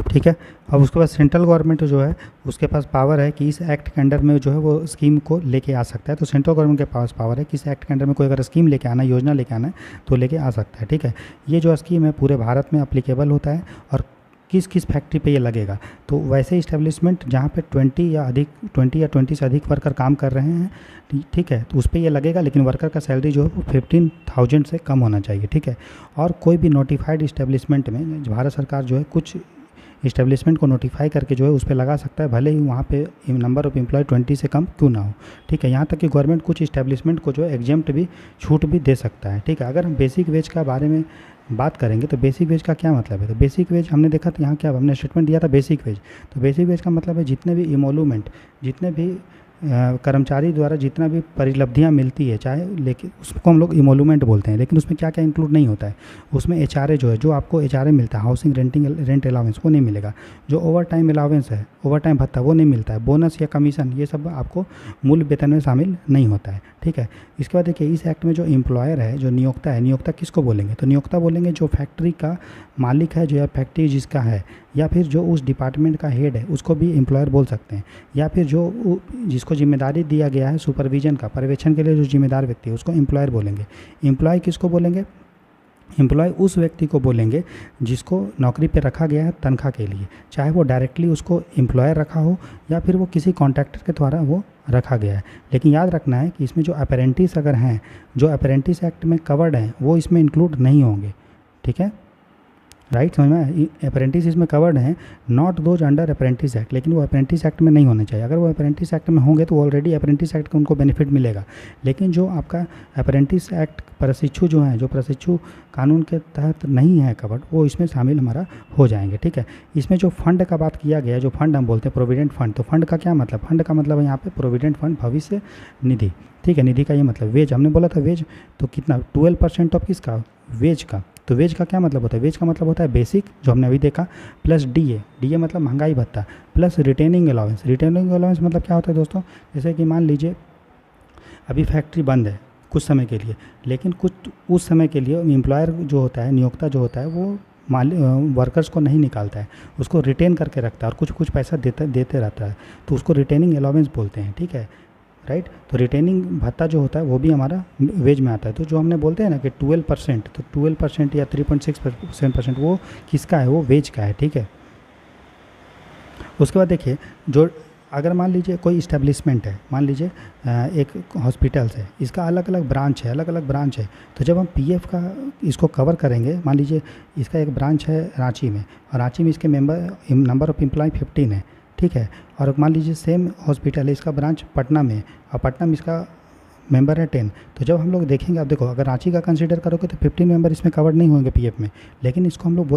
ठीक है, अब उसके बाद सेंट्रल गवर्नमेंट जो है उसके पास पावर है कि इस एक्ट के अंडर में जो है वो स्कीम को लेके आ सकता है। तो सेंट्रल गवर्नमेंट के पास पावर है कि इस एक्ट के अंडर में कोई अगर स्कीम लेके आना, योजना लेके आना है तो लेके आ सकता है। ठीक है, ये जो स्कीम है पूरे भारत में अप्लीकेबल होता है और किस किस फैक्ट्री पे ये लगेगा, तो वैसे इस्टेब्लिशमेंट जहाँ पे 20 या 20 से अधिक वर्कर काम कर रहे हैं, ठीक है, तो उस पर ये लगेगा, लेकिन वर्कर का सैलरी जो है वो 15,000 से कम होना चाहिए। ठीक है, और कोई भी नोटिफाइड इस्टेब्लिशमेंट में भारत सरकार जो है कुछ इस्टेब्लिशमेंट को नोटिफाई करके जो है उस पर लगा सकता है, भले ही वहाँ पे नंबर ऑफ़ एम्प्लॉय 20 से कम क्यों ना हो। ठीक है, यहाँ तक कि गवर्नमेंट कुछ इस्टेब्लिशमेंट को जो है एग्जेम्प्ट भी, छूट भी दे सकता है। ठीक है, अगर हम बेसिक वेज का बारे में बात करेंगे तो बेसिक वेज का क्या मतलब है? तो बेसिक वेज हमने देखा था यहाँ क्या हमने स्टेटमेंट दिया था बेसिक वेज। तो बेसिक वेज का मतलब है जितने भी इमोलूमेंट, जितने भी कर्मचारी द्वारा जितना भी परिलब्धियाँ मिलती है, चाहे, लेकिन उसको हम लोग इमोलूमेंट बोलते हैं, लेकिन उसमें क्या क्या इंक्लूड नहीं होता है। उसमें HRA जो है, जो आपको HRA मिलता है, हाउसिंग रेंट अलाउंस, वो नहीं मिलेगा। जो ओवर टाइम अलाउंस है, ओवर टाइम भत्ता, वो नहीं मिलता है। बोनस या कमीशन ये सब आपको मूल वेतन में शामिल नहीं होता है। ठीक है, इसके बाद देखिए इस एक्ट में जो एम्प्लॉयर है, जो नियोक्ता है, नियोक्ता किसको बोलेंगे? तो नियोक्ता बोलेंगे जो फैक्ट्री का मालिक है, जो या फैक्ट्री जिसका है, या फिर जो उस डिपार्टमेंट का हेड है उसको भी एम्प्लॉयर बोल सकते हैं, या फिर जो जिसको जिम्मेदारी दिया गया है सुपरविजन का, पर्यवेक्षण के लिए जो जिम्मेदार व्यक्ति है उसको एम्प्लॉयर बोलेंगे। एम्प्लॉय किसको बोलेंगे? एम्प्लॉय उस व्यक्ति को बोलेंगे जिसको नौकरी पे रखा गया है तनख्वाह के लिए, चाहे वो डायरेक्टली उसको एम्प्लॉयर रखा हो या फिर वो किसी कॉन्ट्रैक्टर के द्वारा वो रखा गया है। लेकिन याद रखना है कि इसमें जो अप्रेंटिस अगर हैं, जो अप्रेंटिस एक्ट में कवर्ड हैं, वो इसमें इंक्लूड नहीं होंगे। ठीक है, राइट, समझ में? अप्रेंटिस इसमें कवर्ड हैं, not those under apprentice act, लेकिन वो अप्रेंटिस एक्ट में नहीं होने चाहिए। अगर वो अप्रेंटिस एक्ट में होंगे तो ऑलरेडी अप्रेंटिस एक्ट का उनको बेनिफिट मिलेगा, लेकिन जो आपका अप्रेंटिस एक्ट प्रशिक्षु जो हैं, जो प्रशिक्षु कानून के तहत नहीं है कवर्ड, वो इसमें शामिल हमारा हो जाएंगे। ठीक है, इसमें जो फंड का बात किया गया है, जो फंड हम बोलते हैं प्रोविडेंट फंड, तो फंड का क्या मतलब? फंड का मतलब है यहाँ पे प्रोविडेंट फंड, भविष्य निधि। ठीक है, निधि का ये मतलब वेज, हमने बोला था वेज, तो कितना 12% ऑफ किसका? वेज का। तो वेज का क्या मतलब होता है? वेज का मतलब होता है बेसिक, जो हमने अभी देखा, प्लस डीए, डीए मतलब महंगाई भत्ता, plus retaining allowance. Retaining allowance मतलब क्या होता है दोस्तों? जैसे कि मान लीजिए अभी फैक्ट्री बंद है कुछ समय के लिए, लेकिन कुछ उस समय के लिए एम्प्लॉयर जो होता है, नियोक्ता जो होता है, वो वर्कर्स को नहीं निकालता है, उसको रिटेन करके रखता है और कुछ कुछ पैसा देते रहता है, तो उसको रिटेनिंग अलाउंस बोलते हैं। ठीक है, राइट। तो रिटेनिंग भत्ता जो होता है वो भी हमारा वेज में आता है। तो जो हमने बोलते हैं ना कि 12%, तो 12% या 3.6% वो किसका है? वो वेज का है। ठीक है, उसके बाद देखिए, जो अगर मान लीजिए कोई इस्टेब्लिशमेंट है, मान लीजिए एक हॉस्पिटल्स है, इसका अलग अलग ब्रांच है, अलग अलग ब्रांच है, तो जब हम पीएफ का इसको कवर करेंगे, मान लीजिए इसका एक ब्रांच है रांची में, और रांची में इसके नंबर ऑफ़ एम्प्लॉय 15 है। ठीक है, और मान लीजिए सेम हॉस्पिटल है, इसका ब्रांच पटना में, और पटना में इसका मेंबर है 10। तो जब हम लोग देखेंगे, आप देखो, अगर रांची का कंसीडर करोगे तो 15 मेंबर इसमें कवर नहीं होंगे पीएफ में, लेकिन इसको हम लोग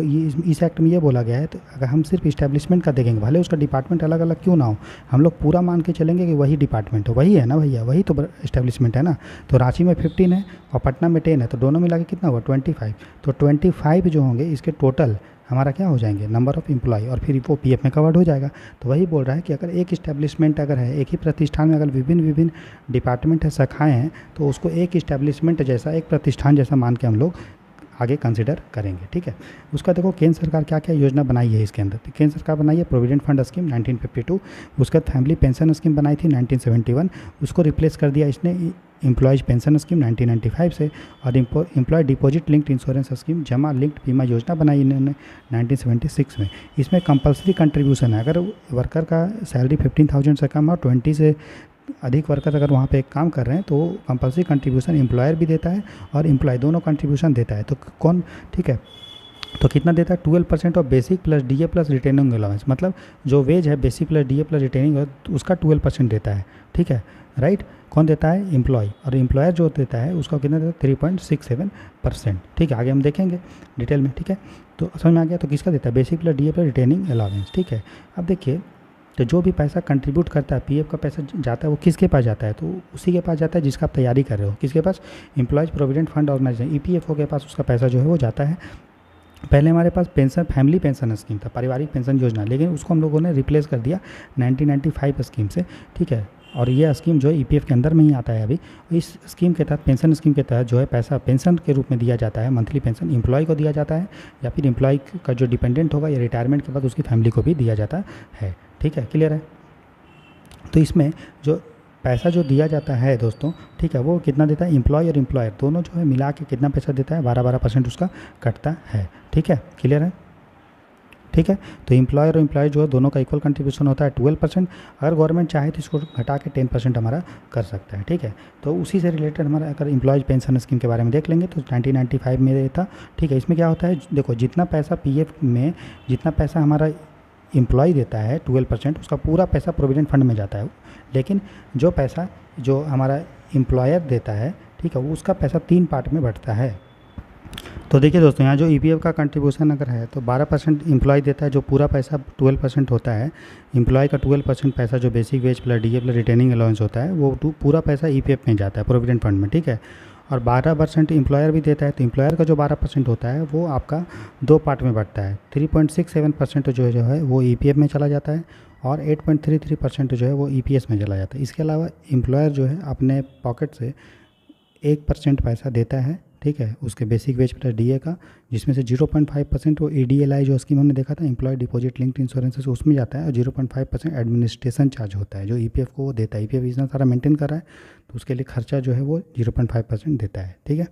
इस एक्ट में ये बोला गया है, तो अगर हम सिर्फ इस्टेब्लिशमेंट का देखेंगे, भले उसका डिपार्टमेंट अलग अलग क्यों ना हो, हम लोग पूरा मान के चलेंगे कि वही डिपार्टमेंट हो, वही है ना भैया, वही तो इस्टेब्लिशमेंट है ना। तो रांची में 15 है और पटना में 10 है, तो दोनों मिला के कितना हुआ? 25। तो 25 जो होंगे इसके टोटल हमारा क्या हो जाएंगे? नंबर ऑफ़ एम्प्लॉय, और फिर वो पीएफ में कवर्ड हो जाएगा। तो वही बोल रहा है कि अगर एक इस्टेब्लिशमेंट अगर है, एक ही प्रतिष्ठान में अगर विभिन्न विभिन्न डिपार्टमेंट है, शाखाएँ हैं, तो उसको एक इस्टेब्लिशमेंट जैसा, एक प्रतिष्ठान जैसा मान के हम लोग आगे कंसिडर करेंगे। ठीक है, उसका देखो केंद्र सरकार क्या क्या योजना बनाई है इसके अंदर। तो केंद्र सरकार बनाई है प्रोविडेंट फंड स्कीम 1952, उसके बाद फैमिली पेंशन स्कीम बनाई थी 1971, उसको रिप्लेस कर दिया इसने एम्प्लॉयज़ पेंशन स्कीम 1995 से, और employee deposit linked insurance scheme, जमा लिंक्ड बीमा योजना बनाई इन्होंने 1976 में। इसमें कंपलसरी कंट्रीब्यूशन है, अगर वर्कर का सैलरी 15,000 से कम और 20 से अधिक वर्कर अगर वहाँ पे काम कर रहे हैं, तो कंपलसरी कंट्रीब्यूशन एम्प्लॉयर भी देता है और एम्प्लॉय दोनों कंट्रीब्यूशन देता है। तो कौन? ठीक है, तो कितना देता है? 12% of basic plus DA plus retaining allowance, मतलब जो वेज है basic plus DA plus retaining, उसका 12% देता है। ठीक है, राइट। कौन देता है? एम्प्लॉय, और एम्प्लॉयर जो देता है उसका कितना देता है? 3.67%। ठीक है, आगे हम देखेंगे डिटेल में। ठीक है, तो समझ में आ गया? तो किसका देता है? Basic plus DA plus retaining allowance. ठीक है, अब देखिए, तो जो भी पैसा कंट्रीब्यूट करता है, पीएफ का पैसा जाता है, वो किसके पास जाता है? तो उसी के पास जाता है जिसका आप तैयारी कर रहे हो। किसके पास? Employees provident fund organisation, EPFO के पास उसका पैसा जो है वो जाता है। पहले हमारे पास पेंशन, फैमिली पेंशन स्कीम था, पारिवारिक पेंशन योजना, लेकिन उसको हम लोगों ने रिप्लेस कर दिया 1995 स्कीम से। ठीक है, और ये स्कीम जो है ईपीएफ के अंदर में ही आता है अभी। इस स्कीम के तहत, पेंशन स्कीम के तहत जो है पैसा पेंशन के रूप में दिया जाता है, मंथली पेंशन एम्प्लॉय को दिया जाता है, या फिर एम्प्लॉय का जो डिपेंडेंट होगा या रिटायरमेंट के बाद उसकी फैमिली को भी दिया जाता है। ठीक है, क्लियर है? तो इसमें जो पैसा जो दिया जाता है दोस्तों, ठीक है, वो कितना देता है? एम्प्लॉय और एम्प्लॉयर दोनों जो है मिला के कितना पैसा देता है? 12% उसका कटता है। ठीक है, क्लियर है? ठीक है, तो एम्प्लॉयर और एम्प्लॉय जो है दोनों का इक्वल कंट्रीब्यूशन होता है 12%। अगर गवर्नमेंट चाहे तो इसको घटा के 10% हमारा कर सकता है। ठीक है, तो उसी से रिलेटेड हमारा अगर एम्प्लॉयज़ पेंशन स्कीम के बारे में देख लेंगे तो 1995 में ये था। ठीक है, इसमें क्या होता है? देखो, जितना पैसा पीएफ में, जितना पैसा हमारा एम्प्लॉय देता है 12%, उसका पूरा पैसा प्रोविडेंट फंड में जाता है, लेकिन जो पैसा जो हमारा एम्प्लॉयर देता है, ठीक है, वो उसका पैसा 3 पार्ट में बंटता है। तो देखिए दोस्तों, यहाँ जो ईपीएफ का कंट्रीब्यूशन अगर है तो 12% एम्प्लॉय देता है, जो पूरा पैसा 12% होता है। एम्प्लॉय का 12% पैसा जो basic veg plus DA plus retaining allowance होता है, वो पूरा पैसा ईपीएफ में जाता है, प्रोविडेंट फंड में। ठीक है, और 12% एम्प्लॉयर भी देता है, तो एम्प्लॉयर का जो 12% होता है वो आपका 2 पार्ट में बंटता है। 3.67% जो है वो ईपीएफ में चला जाता है, और 8.33% जो है वो ईपीएस में चला जाता है। इसके अलावा एम्प्लॉयर जो है अपने पॉकेट से 1% पैसा देता है, ठीक है, उसके बेसिक वेज प्लस डीए का, जिसमें से 0.5% वो ईडीएलआई जो स्कीम हमने देखा था, एम्प्लॉय डिपॉजिट लिंक्ड इंश्योरेंस, उसमें जाता है, और 0.5% एडमिनिस्ट्रेशन चार्ज होता है जो ईपीएफ को वो देता है। ईपीएफ इतना सारा मेंटेन कर रहा है, तो उसके लिए खर्चा जो है वो 0.5% देता है। ठीक है,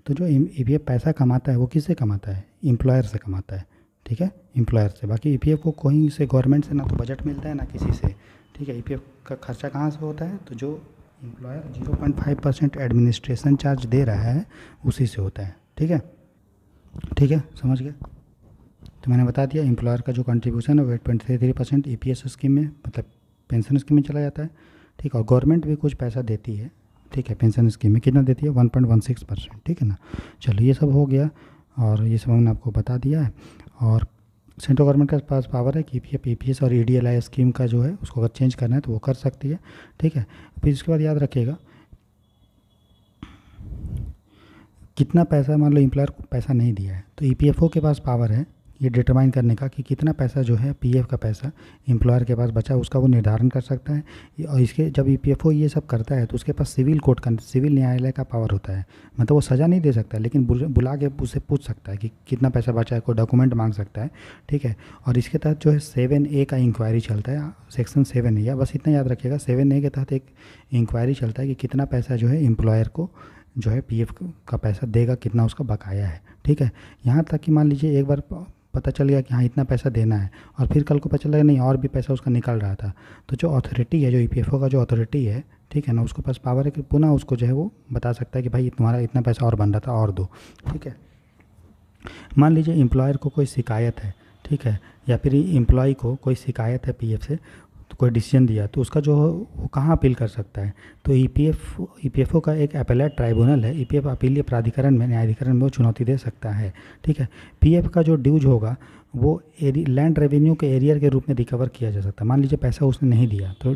तो जो ईपीएफ पैसा कमाता है वो किससे कमाता है? एम्प्लॉयर से कमाता है। ठीक है, एम्प्लॉयर से। बाकी ईपीएफ को कहीं से, गवर्नमेंट से ना तो बजट मिलता है ना किसी से। ठीक है, ईपीएफ का खर्चा कहाँ से होता है? तो जो एम्प्लॉयर 0.5% एडमिनिस्ट्रेशन चार्ज दे रहा है उसी से होता है। ठीक है, ठीक है, समझ गए? तो मैंने बता दिया एम्प्लॉयर का जो कंट्रीब्यूशन है वो 8.33% EPS स्कीम में मतलब पेंशन स्कीम में चला जाता है। ठीक है, और गवर्नमेंट भी कुछ पैसा देती है। ठीक है, पेंशन स्कीम में कितना देती है 1.16%। ठीक है ना। चलो ये सब हो गया और ये सब हमने आपको बता दिया है। और सेंट्रल गवर्नमेंट के पास पावर है कि EPS और EDLI स्कीम का जो है उसको अगर चेंज करना है तो वो कर सकती है। ठीक है, फिर इसके बाद याद रखिएगा कितना पैसा, मान लो एम्प्लॉयर को पैसा नहीं दिया है तो EPFO के पास पावर है ये डिटरमाइन करने का कि कितना पैसा जो है PF का पैसा एम्प्लॉयर के पास बचा उसका वो निर्धारण कर सकता है। और इसके जब EPFO ये सब करता है तो उसके पास सिविल कोर्ट का, सिविल न्यायालय का पावर होता है। मतलब वो सज़ा नहीं दे सकता लेकिन बुला के उससे पूछ सकता है कि कितना पैसा बचा है, कोई डॉक्यूमेंट मांग सकता है। ठीक है, और इसके तहत जो है 7A का इंक्वायरी चलता है। सेक्शन 7A, या बस इतना याद रखिएगा 7A के तहत एक इंक्वायरी चलता है कि कितना पैसा जो है एम्प्लॉयर को जो है PF का पैसा देगा, कितना उसका बकाया है। ठीक है, यहाँ तक कि मान लीजिए एक बार पता चल गया कि हाँ इतना पैसा देना है और फिर कल को पता चला नहीं और भी पैसा उसका निकल रहा था, तो जो अथॉरिटी है, जो EPFO का जो अथॉरिटी है, ठीक है ना, उसके पास पावर है कि पुनः उसको जो है वो बता सकता है कि भाई तुम्हारा इतना पैसा और बन रहा था और दो। ठीक है, मान लीजिए एम्प्लॉयर को कोई शिकायत है, ठीक है, या फिर एम्प्लॉय को कोई शिकायत है PF से, तो कोई डिसीजन दिया तो उसका जो वो कहाँ अपील कर सकता है, तो EPFO का एक अपीलेट ट्राइब्यूनल है, EPF अपीलीय प्राधिकरण में, न्यायाधिकरण में वो चुनौती दे सकता है। ठीक है, PF का जो ड्यूज होगा वो लैंड रेवेन्यू के एरियर के रूप में रिकवर किया जा सकता है। मान लीजिए पैसा उसने नहीं दिया तो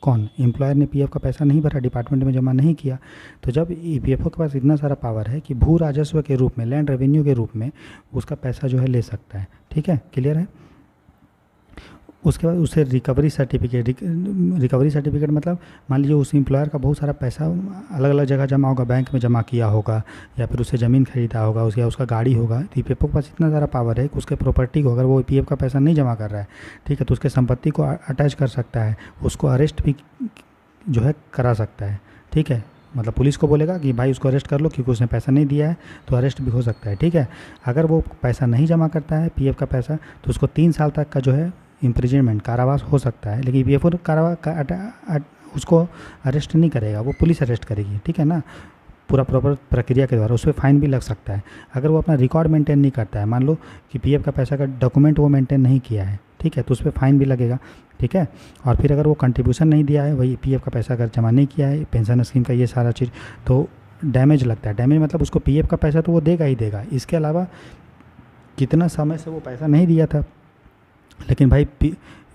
कौन, एम्प्लॉयर ने PF का पैसा नहीं भरा, डिपार्टमेंट में जमा नहीं किया, तो जब EPFO के पास इतना सारा पावर है कि भू राजस्व के रूप में, लैंड रेवेन्यू के रूप में उसका पैसा जो है ले सकता है। ठीक है, क्लियर है। उसके बाद उसे रिकवरी सर्टिफिकेट मतलब मान लीजिए उस एम्प्लॉयर का बहुत सारा पैसा अलग अलग जगह जमा होगा, बैंक में जमा किया होगा या फिर उसे ज़मीन खरीदा होगा, उसका गाड़ी होगा, तो EPFO के पास इतना सारा पावर है कि उसके प्रॉपर्टी को, अगर वो PF का पैसा नहीं जमा कर रहा है, ठीक है, तो उसके संपत्ति को अटैच कर सकता है, उसको अरेस्ट भी जो है करा सकता है। ठीक है, मतलब पुलिस को बोलेगा कि भाई उसको अरेस्ट कर लो क्योंकि उसने पैसा नहीं दिया है, तो अरेस्ट भी हो सकता है। ठीक है, अगर वो पैसा नहीं जमा करता है PF का पैसा तो उसको 3 साल तक का जो है इम्प्रिजनमेंट, कारावास हो सकता है, लेकिन EPFO उसको अरेस्ट नहीं करेगा, वो पुलिस अरेस्ट करेगी। ठीक है ना, पूरा प्रॉपर प्रक्रिया के द्वारा, उस पर फाइन भी लग सकता है। अगर वो अपना रिकॉर्ड मेंटेन नहीं करता है, मान लो कि PF का पैसा का डॉक्यूमेंट वो मेंटेन नहीं किया है, ठीक है, तो उस पर फाइन भी लगेगा। ठीक है, और फिर अगर वो कंट्रीब्यूशन नहीं दिया है, वही PF का पैसा अगर जमा नहीं किया है, पेंशन स्कीम का ये सारा चीज़, तो डैमेज लगता है। डैमेज मतलब उसको PF का पैसा तो वो देगा ही देगा, इसके अलावा कितना समय से वो पैसा नहीं दिया था, लेकिन भाई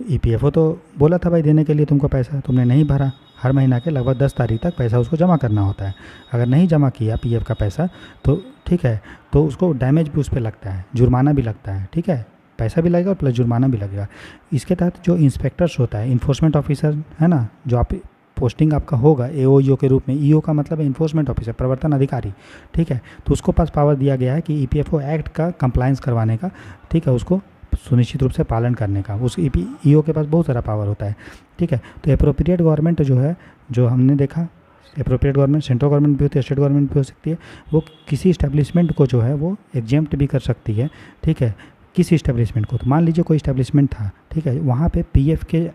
EPFO तो बोला था भाई देने के लिए तुमको पैसा, तुमने नहीं भरा, हर महीना के लगभग 10 तारीख तक पैसा उसको जमा करना होता है। अगर नहीं जमा किया PF का पैसा तो ठीक है, तो उसको डैमेज भी उस पर लगता है, जुर्माना भी लगता है। ठीक है, पैसा भी लगेगा और प्लस जुर्माना भी लगेगा। इसके तहत जो इंस्पेक्टर्स होता है, इन्फोर्समेंट ऑफिसर है ना, जो आप पोस्टिंग आपका होगा AO के रूप में, EO का मतलब है इन्फोर्समेंट ऑफिसर, प्रवर्तन अधिकारी। ठीक है, तो उसको पास पावर दिया गया है कि EPFO एक्ट का कंप्लायंस करवाने का, ठीक है, उसको सुनिश्चित रूप से पालन करने का, उस EO के पास बहुत सारा पावर होता है। ठीक है, तो एप्रोप्रिएट गवर्नमेंट जो है, जो हमने देखा, एप्रोप्रिएट गवर्नमेंट सेंट्रल गवर्नमेंट भी होती है, स्टेट गवर्नमेंट भी हो सकती है, वो किसी इस्टेब्लिशमेंट को जो है वो एग्जेम्प्ट भी कर सकती है। ठीक है, किसी इस्टेब्लिशमेंट को, तो मान लीजिए कोई इस्टेब्लिशमेंट था, ठीक है, वहाँ पे PF के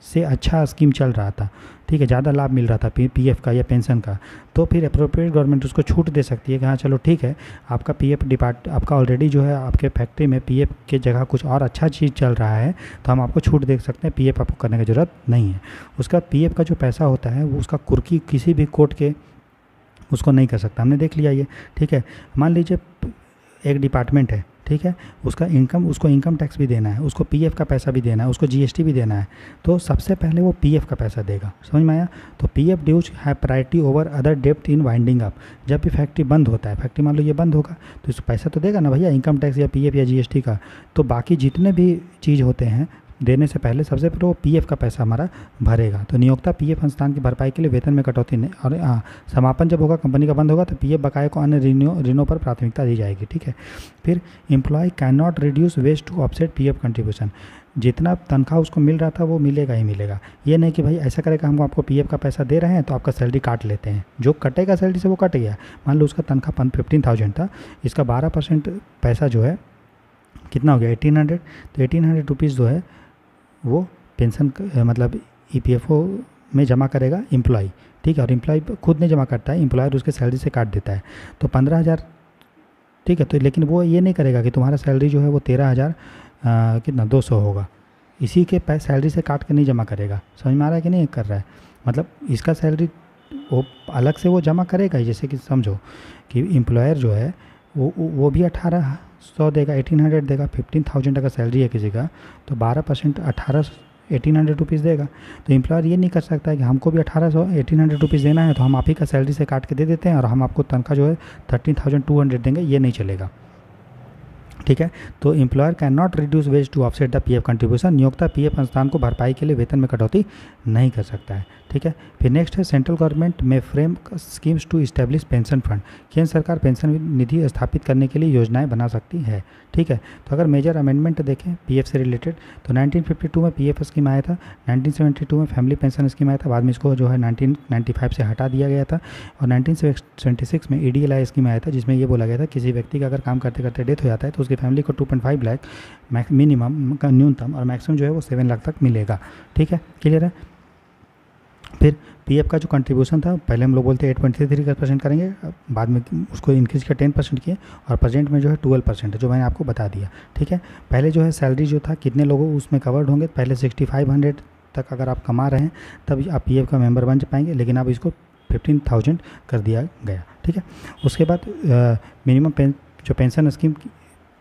से अच्छा स्कीम चल रहा था, ठीक है, ज़्यादा लाभ मिल रहा था PF का या पेंशन का, तो फिर अप्रोप्रिएट गवर्नमेंट उसको छूट दे सकती है कि हाँ चलो ठीक है, आपका आपका ऑलरेडी जो है आपके फैक्ट्री में PF के जगह कुछ और अच्छा चीज़ चल रहा है, तो हम आपको छूट दे सकते हैं, PF आपको करने की ज़रूरत नहीं है। उसका PF का जो पैसा होता है वो उसका कुर्की किसी भी कोर्ट के उसको नहीं कर सकता, हमने देख लिया ये। ठीक है, मान लीजिए एक डिपार्टमेंट है, ठीक है, उसको इनकम टैक्स भी देना है, उसको PF का पैसा भी देना है, उसको GST भी देना है, तो सबसे पहले वो PF का पैसा देगा। समझ में आया। तो PF dues have priority over other डेप्ट इन वाइंडिंग अप। जब भी फैक्ट्री बंद होता है, फैक्ट्री मान लो ये बंद होगा तो इस पैसा तो देगा ना भैया, इनकम टैक्स या PF या GST का, तो बाकी जितने भी चीज़ होते हैं देने से पहले सबसे पहले वो PF का पैसा हमारा भरेगा। तो नियोक्ता PF अनुदान की भरपाई के लिए वेतन में कटौती नहीं, और हाँ, समापन जब होगा, कंपनी का बंद होगा, तो PF बकाये को अन्य ऋणों पर प्राथमिकता दी जाएगी। ठीक है, फिर employer cannot reduce wages to offset PF contribution. जितना तनख्वाह उसको मिल रहा था वो मिलेगा ही मिलेगा। ये नहीं कि भाई ऐसा करेगा, हम आपको PF का पैसा दे रहे हैं तो आपका सैलरी काट लेते हैं, जो कटेगा सैलरी से वो कट गया। मान लो उसका तनख्वाह 15,000 था, इसका 12% पैसा जो है कितना हो गया 1800, तो 1800 रुपीज़ जो है वो पेंशन मतलब EPFO में जमा करेगा एम्प्लॉय। ठीक है, और एम्प्लॉय खुद नहीं जमा करता है, एम्प्लॉयर उसके सैलरी से काट देता है, तो 15,000 ठीक है। तो लेकिन वो ये नहीं करेगा कि तुम्हारा सैलरी जो है वो 13,000 कितना 200 होगा, इसी के सैलरी से काट के नहीं जमा करेगा। समझ में आ रहा है कि नहीं कर रहा है? मतलब इसका सैलरी वो अलग से वो जमा करेगा ही। जैसे कि समझो कि एम्प्लॉयर जो है वो भी 1800 देगा, 1800 देगा। 15,000 अगर सैलरी है किसी का तो 12% 1800 रुपीज़ देगा। तो एम्प्लॉयर ये नहीं कर सकता है कि हमको भी 1800 रुपीज़ देना है तो हम आप ही का सैलरी से काट के दे देते हैं और हम आपको तनख्वाह जो है 13,200 देंगे, ये नहीं चलेगा। ठीक है। तो employer cannot reduce wage to offset the PF contribution, नियोक्ता पीएफ अनुदान को भरपाई के लिए वेतन में कटौती नहीं कर सकता है। ठीक है। फिर नेक्स्ट है central government may frame schemes to establish pension fund, केंद्र सरकार पेंशन निधि स्थापित करने के लिए योजनाएं बना सकती है। ठीक है। तो अगर मेजर अमेंडमेंट देखें पीएफ से रिलेटेड तो 1952 में पीएफ स्कीम आया था, 1972 में फैमिली पेंशन स्कीम आया था, बाद में इसको जो है 1995 से हटा दिया गया था, और 1976 में ईडीएलआई स्कीम आया था जिसमें ये बोला गया था किसी व्यक्ति का अगर काम करते करते डेथ हो जाता है तो उसकी फैमिली को 2.5 लाख मिनिमम का न्यूनतम और मैक्सिमम जो है वो 7 लाख तक मिलेगा। ठीक है, क्लियर है। फिर पीएफ का जो कंट्रीब्यूशन था पहले हम लोग बोलते 8.33% करेंगे, बाद में उसको इंक्रीज किया 10% किए और प्रेजेंट में जो है 12% है, जो मैंने आपको बता दिया। ठीक है। पहले जो है सैलरी जो था कितने लोगों उसमें कवर्ड होंगे, पहले 6500 तक अगर आप कमा रहे हैं तब आप पीएफ का मेंबर बन पाएंगे, लेकिन अब इसको 15,000 कर दिया गया। ठीक है। उसके बाद मिनिमम जो पेंशन स्कीम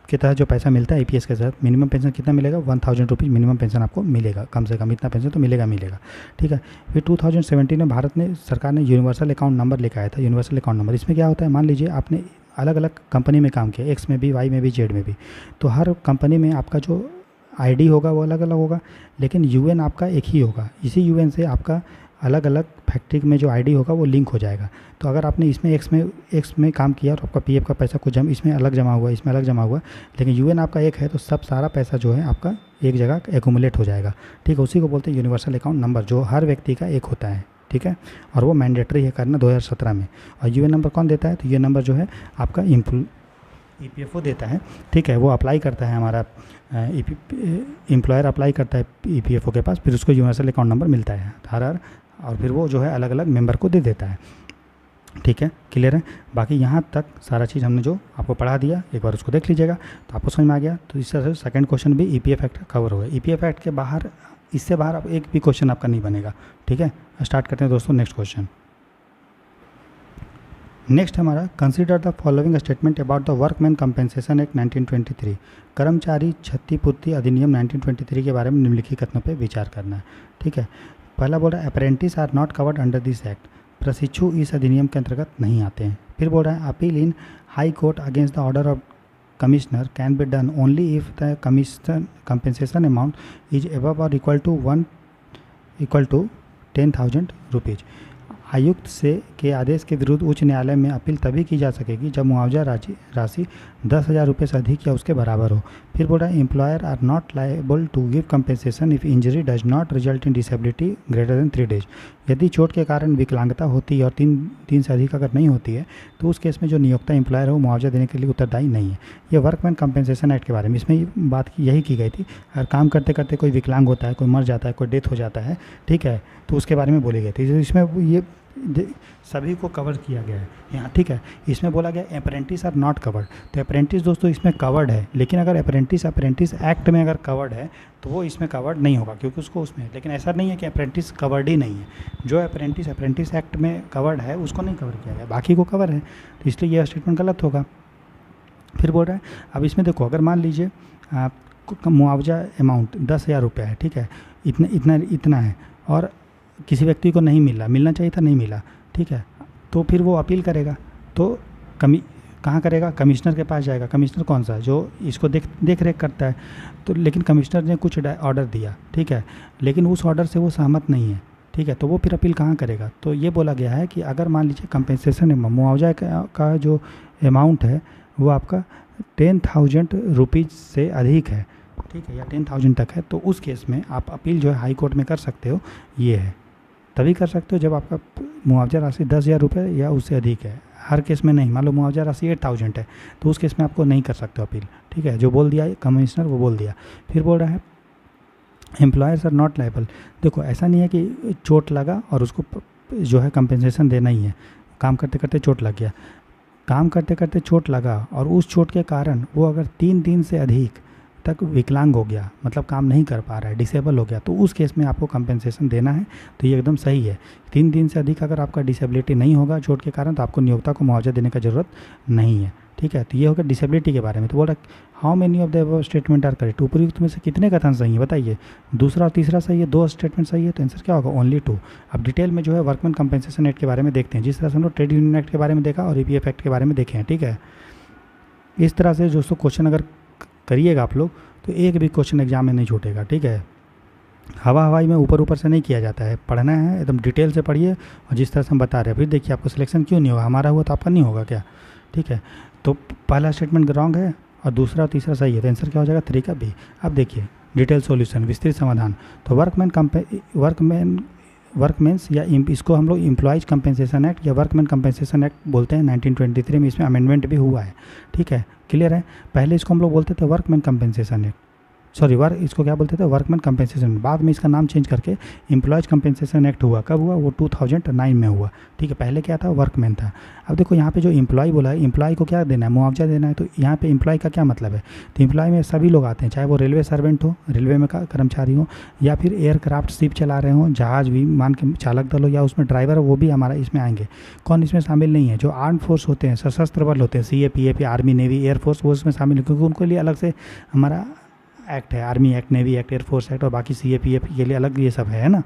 के तहत जो पैसा मिलता है ईपीएस के तहत मिनिमम पेंशन कितना मिलेगा, 1000 रुपीज़ मिनिमम पेंशन आपको मिलेगा, कम से कम इतना पेंशन तो मिलेगा। ठीक है। फिर 2017 में भारत ने सरकार ने यूनिवर्सल अकाउंट नंबर लेकर आया था, यूनिवर्सल अकाउंट नंबर। इसमें क्या होता है, मान लीजिए आपने अलग अलग कंपनी में काम किया, एक्स में भी, वाई में भी, जेड में भी, तो हर कंपनी में आपका जो आईडी होगा वो अलग अलग होगा, लेकिन यूएन आपका एक ही होगा। इसी यूएन से आपका अलग अलग फैक्ट्री में जो आईडी होगा वो लिंक हो जाएगा। तो अगर आपने इसमें एक्स में काम किया तो आपका पीएफ का पैसा कुछ इसमें अलग जमा हुआ, इसमें अलग जमा हुआ, लेकिन यूएन आपका एक है तो सब सारा पैसा जो है आपका एक जगह एक्यूमुलेट हो जाएगा। ठीक है। उसी को बोलते हैं यूनिवर्सल अकाउंट नंबर, जो हर व्यक्ति का एक होता है। ठीक है। और वो मैंडेटरी है करना 2017 में। और यूएन नंबर कौन देता है, तो ये नंबर जो है आपका ईपीएफओ देता है। ठीक है। वो अप्लाई करता है, हमारा एम्प्लॉयर अप्लाई करता है ईपीएफओ के पास, फिर उसको यूनिवर्सल अकाउंट नंबर मिलता है हर और फिर वो जो है अलग अलग मेंबर को दे देता है। ठीक है, क्लियर है। बाकी यहाँ तक सारा चीज़ हमने जो आपको पढ़ा दिया, एक बार उसको देख लीजिएगा तो आपको समझ में आ गया। तो इस तरह से सेकंड क्वेश्चन भी ईपीएफ एक्ट कवर हो गया। ईपीएफ एक्ट के बाहर, इससे बाहर अब एक भी क्वेश्चन आपका नहीं बनेगा। ठीक है। स्टार्ट करते हैं दोस्तों नेक्स्ट क्वेश्चन। नेक्स्ट हमारा consider the following statement about the workman compensation act 1923, कर्मचारी क्षतिपूर्ति अधिनियम 1923 के बारे में निम्नलिखित कथनों पर विचार करना है। ठीक है। पहला बोल रहा है apprentice are not covered under this act, प्रशिक्षु इस अधिनियम के अंतर्गत नहीं आते हैं। फिर बोल रहा है appeal in high court against the order of commissioner can be done only if the compensation amount is above और इक्वल टू 10,000 रुपीज़। आयुक्त से के आदेश के विरुद्ध उच्च न्यायालय में अपील तभी की जा सकेगी जब मुआवजा राशि 10,000 रुपये से अधिक या उसके बराबर हो। फिर बोल रहा है employer are not liable to give compensation if injury does not result in disability greater than 3 days. यदि चोट के कारण विकलांगता होती है और तीन से अधिक अगर नहीं होती है तो उस केस में जो नियोक्ता एम्प्लॉयर है वो मुआवजा देने के लिए उत्तरदायी नहीं है। ये वर्कमैन कंपेंसेशन एक्ट के बारे में, इसमें बात यही की गई थी। अगर काम करते करते कोई विकलांग होता है, कोई मर जाता है, कोई डेथ हो जाता है, ठीक है, तो उसके बारे में बोली गई थी। इसमें ये सभी को कवर किया गया है यहाँ। ठीक है। इसमें बोला गया अप्रेंटिस आर नॉट कवर्ड, तो अप्रेंटिस दोस्तों इसमें कवर्ड है, लेकिन अगर अप्रेंटिस एक्ट में अगर कवर्ड है तो वो इसमें कवर्ड नहीं होगा क्योंकि उसको उसमें, लेकिन ऐसा नहीं है कि अप्रेंटिस कवर्ड ही नहीं है। जो अप्रेंटिस एक्ट में कवर्ड है उसको नहीं कवर किया गया, बाकी को कवर है, तो इसलिए यह स्टेटमेंट गलत होगा। फिर बोल रहा है अब इसमें देखो, अगर मान लीजिए मुआवजा अमाउंट 10,000 रुपये है, ठीक है, इतना है और किसी व्यक्ति को नहीं मिलना चाहिए था, नहीं मिला, ठीक है, तो फिर वो अपील करेगा तो कहाँ करेगा, कमिश्नर के पास जाएगा। कमिश्नर कौन सा, जो इसको देख रेख करता है। तो लेकिन कमिश्नर ने कुछ ऑर्डर दिया, ठीक है, लेकिन उस ऑर्डर से वो सहमत नहीं है, ठीक है, तो वो फिर अपील कहाँ करेगा। तो ये बोला गया है कि अगर मान लीजिए कंपेंसेशन मुआवजा का जो अमाउंट है वो आपका 10,000 रुपीज़ से अधिक है, ठीक है, या 10,000 तक है, तो उस केस में आप अपील जो है हाई कोर्ट में कर सकते हो। ये है, तभी कर सकते हो जब आपका मुआवजा राशि 10,000 रुपये या उससे अधिक है। हर केस में नहीं। मान लो मुआवजा राशि 8,000 है तो उस केस में आपको नहीं कर सकते अपील, ठीक है, जो बोल दिया कमिश्नर वो बोल दिया। फिर बोल रहा है एम्प्लॉयर्स आर नॉट लायबल। देखो ऐसा नहीं है कि चोट लगा और उसको जो है कंपेंसेशन देना ही है, काम करते करते चोट लग गया, काम करते करते चोट लगा और उस चोट के कारण वो अगर 3 दिन से अधिक तक विकलांग हो गया, मतलब काम नहीं कर पा रहा है, डिसेबल हो गया, तो उस केस में आपको कंपेंसेशन देना है। तो ये एकदम सही है। 3 दिन से अधिक अगर आपका डिसेबिलिटी नहीं होगा चोट के कारण, तो आपको नियोक्ता को मुआवजा देने का ज़रूरत नहीं है। ठीक है, तो ये होगा डिसेबिलिटी के बारे में। तो बोल रहा how many of the above statement are correct, उपयुक्त में से कितने कथन सही है बताइए। दूसरा और तीसरा सही है, 2 स्टेटमेंट सही है, तो आंसर क्या होगा, ओनली 2। अब डिटेल में जो है वर्कमैन कंपेंसेशन एक्ट के बारे में देखते हैं, जिस तरह से हम लोग ट्रेड यूनियन एक्ट के बारे में देखा और ईपीएफ एक्ट के बारे में देखे हैं। ठीक है, इस तरह से दोस्तों क्वेश्चन अगर करिएगा आप लोग तो एक भी क्वेश्चन एग्जाम में नहीं छूटेगा। ठीक है, हवाई में ऊपर ऊपर से नहीं किया जाता है, पढ़ना है एकदम डिटेल से पढ़िए और जिस तरह से हम बता रहे हैं। फिर देखिए आपको सिलेक्शन क्यों नहीं होगा, हमारा हुआ तो आपका नहीं होगा क्या। ठीक है, तो पहला स्टेटमेंट रॉन्ग है और दूसरा और तीसरा सही है, तो आंसर क्या हो जाएगा 3 का बी। अब देखिए डिटेल सॉल्यूशन, विस्तृत समाधान। तो वर्कमेंस या इसको हम लोग एम्प्लॉयज़ कंपेंसेशन एक्ट या वर्कमैन कंपेंसेशन एक्ट बोलते हैं। 1923 में इसमें अमेंडमेंट भी हुआ है। ठीक है, क्लियर है। पहले इसको हम लोग बोलते थे वर्कमैन कंपेंसेशन एक्ट, इसको क्या बोलते थे, वर्कमैन कंपेंसेशन। बाद में इसका नाम चेंज करके एम्प्लॉयज़ कंपेंसेशन एक्ट हुआ। कब हुआ, वो 2009 में हुआ। ठीक है, पहले क्या था, वर्कमैन था। अब देखो यहाँ पे जो एम्प्लॉय बोला है, एम्प्लॉय को क्या देना है, मुआवजा देना है। तो यहाँ पे एम्प्लॉय का क्या मतलब है, तो एम्प्लॉय में सभी लोग आते हैं, चाहे वो रेलवे सर्वेंट हो, रेलवे में कर्मचारी हो, या फिर एयरक्राफ्ट शिप चला रहे हों, जहाज विमान के चालक दल हो, या उसमें ड्राइवर हो, वो भी हमारा इसमें आएंगे। कौन इसमें शामिल नहीं है, जो आर्म फोर्स होते हैं, सशस्त्र बल होते हैं, CA, PAF, army, navy, air force, वो इसमें शामिल है, क्योंकि उनके लिए अलग से हमारा एक्ट है, army act, navy act, air force act, और बाकी CA, PAF के लिए अलग ये सब है ना।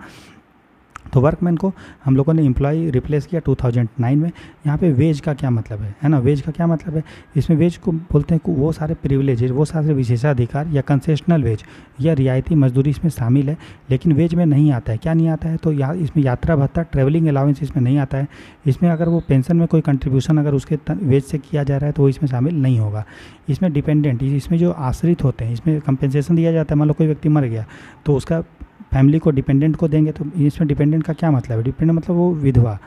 तो वर्कमैन को हम लोगों ने एम्प्लॉय रिप्लेस किया 2009 में। यहाँ पे वेज का क्या मतलब है ना, वेज का क्या मतलब है, इसमें वेज को बोलते हैं वो सारे प्रिविलेजेज, वो सारे विशेषाधिकार या कंसेशनल वेज या रियायती मजदूरी इसमें शामिल है। लेकिन वेज में नहीं आता है, क्या नहीं आता है, तो इसमें यात्रा भत्ता, ट्रैवलिंग अलाउंस इसमें नहीं आता है। इसमें अगर वो पेंशन में कोई कंट्रीब्यूशन अगर उसके वेज से किया जा रहा है तो वो इसमें शामिल नहीं होगा। इसमें डिपेंडेंट, इसमें जो आश्रित होते हैं, इसमें कंपेंसेशन दिया जाता है। मान लो कोई व्यक्ति मर गया तो उसका फैमिली को, डिपेंडेंट को देंगे। तो इसमें डिपेंडेंट का क्या मतलब है, डिपेंडेंट मतलब वो विधवा,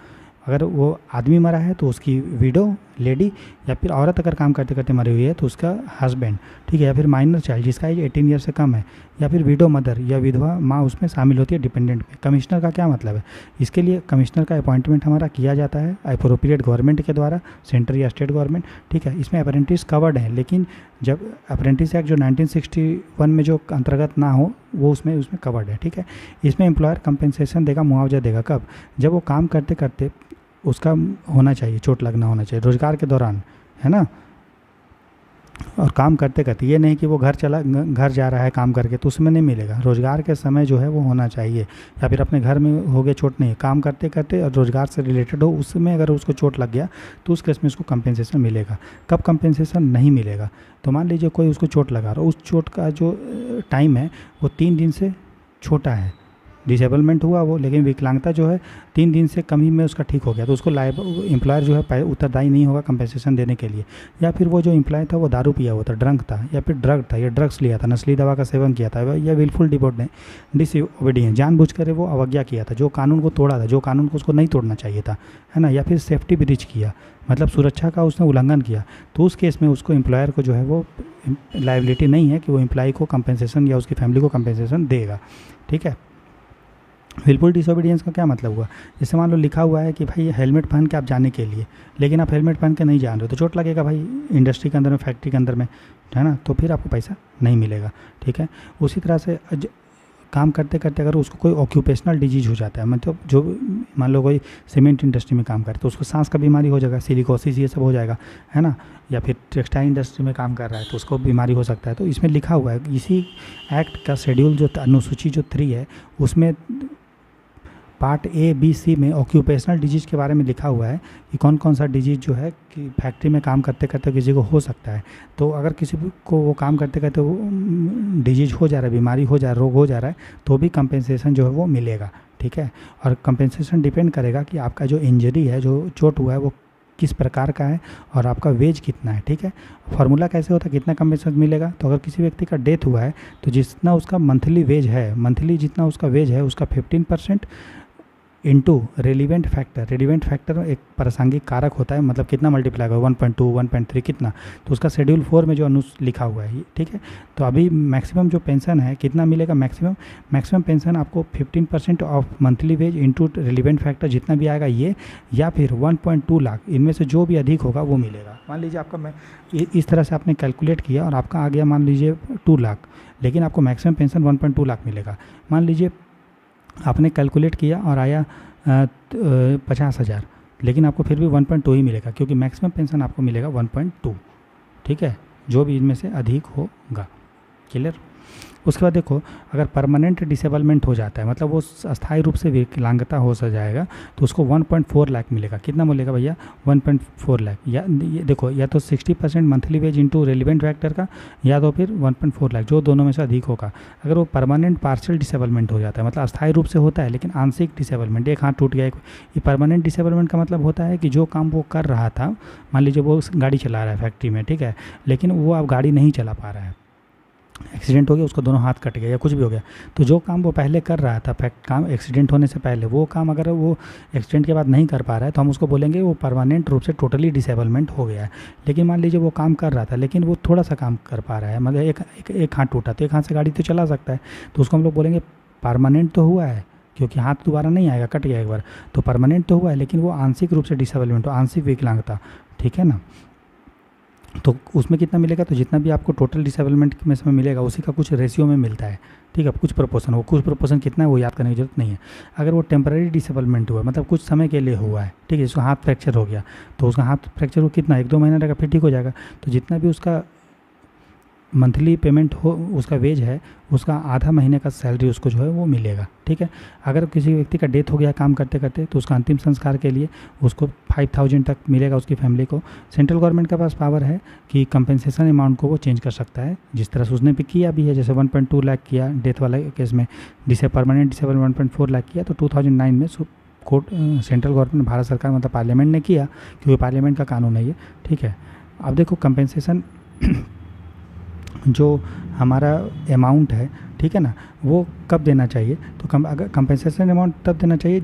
अगर वो आदमी मरा है तो उसकी विडो, लेडी, या फिर औरत अगर काम करते करते मरी हुई है तो उसका हस्बैंड। ठीक है, या फिर माइनर चाइल्ड जिसका एज 18 ईयर से कम है, या फिर विडो मदर या विधवा माँ उसमें शामिल होती है डिपेंडेंट में। कमिश्नर का क्या मतलब है, इसके लिए कमिश्नर का अपॉइंटमेंट हमारा किया जाता है अप्रोप्रिएट गवर्नमेंट के द्वारा, सेंट्रल या स्टेट गवर्नमेंट। ठीक है, इसमें अप्रेंटिस कवर्ड है, लेकिन जब अप्रेंटिस एक्ट जो 1961 में जो अंतर्गत ना हो वो उसमें कवर्ड है। ठीक है, इसमें एम्प्लॉयर कंपेंसेशन देगा, मुआवजा देगा कब, जब वो काम करते करते उसका होना चाहिए, चोट लगना होना चाहिए रोजगार के दौरान, है ना। और काम करते करते, ये नहीं कि वो घर जा रहा है काम करके तो उसमें नहीं मिलेगा। रोजगार के समय जो है वो होना चाहिए, या फिर अपने घर में हो गया चोट, नहीं, काम करते करते और रोजगार से रिलेटेड हो, उसमें अगर उसको चोट लग गया तो उस केस में उसको कंपेंसेशन मिलेगा। कब कंपेंसेशन नहीं मिलेगा, तो मान लीजिए कोई उसको चोट लगा और उस चोट का जो टाइम है वो 3 दिन से छोटा है, डिसेबलमेंट हुआ वो, लेकिन विकलांगता जो है 3 दिन से कम ही में उसका ठीक हो गया, तो उसको एम्प्लॉयर जो है उत्तरदायी नहीं होगा कंपेंसेशन देने के लिए। या फिर वो जो एम्प्लॉय था वो दारू पिया हुआ था, ड्रंक था, या फिर ड्रग था, या ड्रग्स लिया था, नस्ली दवा का सेवन किया था, या विलफुल डिसओबीडिएंस, जानबूझकर वो अवज्ञा किया था, जो कानून को तोड़ा था, जो कानून को उसको नहीं तोड़ना चाहिए था, है ना। या फिर सेफ्टी ब्रीच किया, मतलब सुरक्षा का उसने उल्लंघन किया, तो उस केस में उसको एम्प्लॉयर को जो है वो लायबिलिटी नहीं है कि वो एम्प्लॉय को कंपेंसेशन या उसकी फैमिली को कंपेंसेशन देगा। ठीक है, विलफुल डिसोबीडियंस का क्या मतलब हुआ, जैसे मान लो लिखा हुआ है कि भाई हेलमेट पहन के आप जाने के लिए, लेकिन आप हेलमेट पहन के नहीं जान रहे हो तो चोट लगेगा भाई, इंडस्ट्री के अंदर में, फैक्ट्री के अंदर में, है ना, तो फिर आपको पैसा नहीं मिलेगा। ठीक है, उसी तरह से काम करते करते अगर उसको कोई ऑक्यूपेशनल डिजीज हो जाता है, मतलब जो मान लो कोई सीमेंट इंडस्ट्री में काम करे तो उसको सांस का बीमारी हो जाएगा, सिलिकोसिस ये सब हो जाएगा, है ना, या फिर टेक्सटाइल इंडस्ट्री में काम कर रहा है तो उसको बीमारी हो सकता है। तो इसमें लिखा हुआ है, इसी एक्ट का शेड्यूल जो अनुसूची जो 3 है उसमें पार्ट A, B, C में ऑक्यूपेशनल डिजीज के बारे में लिखा हुआ है कि कौन कौन सा डिजीज जो है कि फैक्ट्री में काम करते करते किसी को हो सकता है। तो अगर किसी को वो काम करते करते वो डिजीज हो जा रहा है, बीमारी हो जा रहा है, रोग हो जा रहा है, तो भी कंपेंसेशन जो है वो मिलेगा। ठीक है, और कंपेंसेशन डिपेंड करेगा कि आपका जो इंजरी है, जो चोट हुआ है वो किस प्रकार का है और आपका वेज कितना है। ठीक है, फार्मूला कैसे होता है, कितना कंपेंसेशन मिलेगा, तो अगर किसी व्यक्ति का डेथ हुआ है तो जितना उसका मंथली वेज है, मंथली जितना उसका वेज है उसका 15% into relevant factor. Relevant factor एक प्रासंगिक कारक होता है, मतलब कितना मल्टीप्लाई होगा 1.2 1.3 कितना, तो उसका शेड्यूल 4 में जो लिखा हुआ है, ठीक है। तो अभी मैक्सिमम जो पेंशन है कितना मिलेगा, मैक्सिमम पेंशन आपको 15% of monthly wage into relevant factor जितना भी आएगा ये, या फिर 1.2 लाख, इनमें से जो भी अधिक होगा वो मिलेगा। मान लीजिए आपका इस तरह से आपने कैलकुलेट किया और आपका आ गया मान लीजिए 2 लाख, लेकिन आपको मैक्सिमम पेंशन 1.2 लाख मिलेगा। मान लीजिए आपने कैलकुलेट किया और आया 50,000, लेकिन आपको फिर भी 1.2 ही मिलेगा, क्योंकि मैक्सिमम पेंशन आपको मिलेगा 1.2, ठीक है, जो भी इनमें से अधिक होगा। क्लियर। उसके बाद देखो, अगर परमानेंट डिसेबलमेंट हो जाता है, मतलब वो अस्थायी रूप से विकलांगता हो जाएगा, तो उसको 1.4 लाख मिलेगा। कितना मिलेगा भैया, 1.4 लाख। या ये देखो, या तो 60% monthly wage into relevant factor का, या तो फिर 1.4 लाख, जो दोनों में से अधिक होगा। अगर वो परमानेंट पार्शियल डिसेबलमेंट हो जाता है, मतलब अस्थायी रूप से होता है लेकिन आंशिक डिसेबलमेंट, एक हाथ टूट गया, ये परमानेंट डिसेबलमेंट का मतलब होता है कि जो काम वो कर रहा था, मान लीजिए वो गाड़ी चला रहा है फैक्ट्री में, ठीक है, लेकिन वो अब गाड़ी नहीं चला पा रहा है, एक्सीडेंट हो गया, उसको दोनों हाथ कट गया या कुछ भी हो गया, तो जो काम वो पहले कर रहा था काम एक्सीडेंट होने से पहले, वो काम अगर वो एक्सीडेंट के बाद नहीं कर पा रहा है तो हम उसको बोलेंगे वो परमानेंट रूप से टोटली डिसेबलमेंट हो गया है। लेकिन मान लीजिए वो काम कर रहा था लेकिन वो थोड़ा सा काम कर पा रहा है, मतलब एक हाथ टूटा तो एक हाथ से गाड़ी तो चला सकता है, तो उसको हम लोग बोलेंगे परमानेंट तो हुआ है, क्योंकि हाथ दोबारा नहीं आएगा, कट गया एक बार, तो परमानेंट तो हुआ है लेकिन वो आंशिक रूप से डिसेबलमेंट हो, आंशिक विकलांगता, ठीक है ना। तो उसमें कितना मिलेगा, तो जितना भी आपको टोटल डिसेबलमेंट में समय मिलेगा उसी का कुछ रेशियो में मिलता है, ठीक है, कुछ प्रोपोर्शन। वो कुछ प्रोपोर्शन कितना है वो याद करने की जरूरत नहीं है। अगर वो टेम्पररी डिसेबलमेंट हुआ, मतलब कुछ समय के लिए हुआ है, ठीक है, उसका हाथ फ्रैक्चर हो गया, तो उसका हाथ फ्रैक्चर हो कितना, 1-2 महीना रहेगा, फिर ठीक हो जाएगा। तो जितना भी उसका मंथली पेमेंट हो, उसका वेज है, उसका आधा महीने का सैलरी उसको जो है वो मिलेगा, ठीक है। अगर किसी व्यक्ति का डेथ हो गया काम करते करते, तो उसका अंतिम संस्कार के लिए उसको 5,000 तक मिलेगा उसकी फैमिली को। सेंट्रल गवर्नमेंट के पास पावर है कि कंपेंसेशन अमाउंट को वो चेंज कर सकता है, जिस तरह से उसने भी किया भी है, जैसे 1.2 लाख किया डेथ वाले केस में, परमानेंट डिसेबल 1.4 लाख किया, तो 2009 में कोर्ट सेंट्रल गवर्नमेंट, भारत सरकार मतलब पार्लियामेंट ने किया, क्योंकि पार्लियामेंट का कानून है ये, ठीक है। अब देखो कंपेंसेशन जो हमारा अमाउंट है, ठीक है ना, वो कब देना चाहिए, तो अगर कंपेंसेशन अमाउंट तब देना चाहिए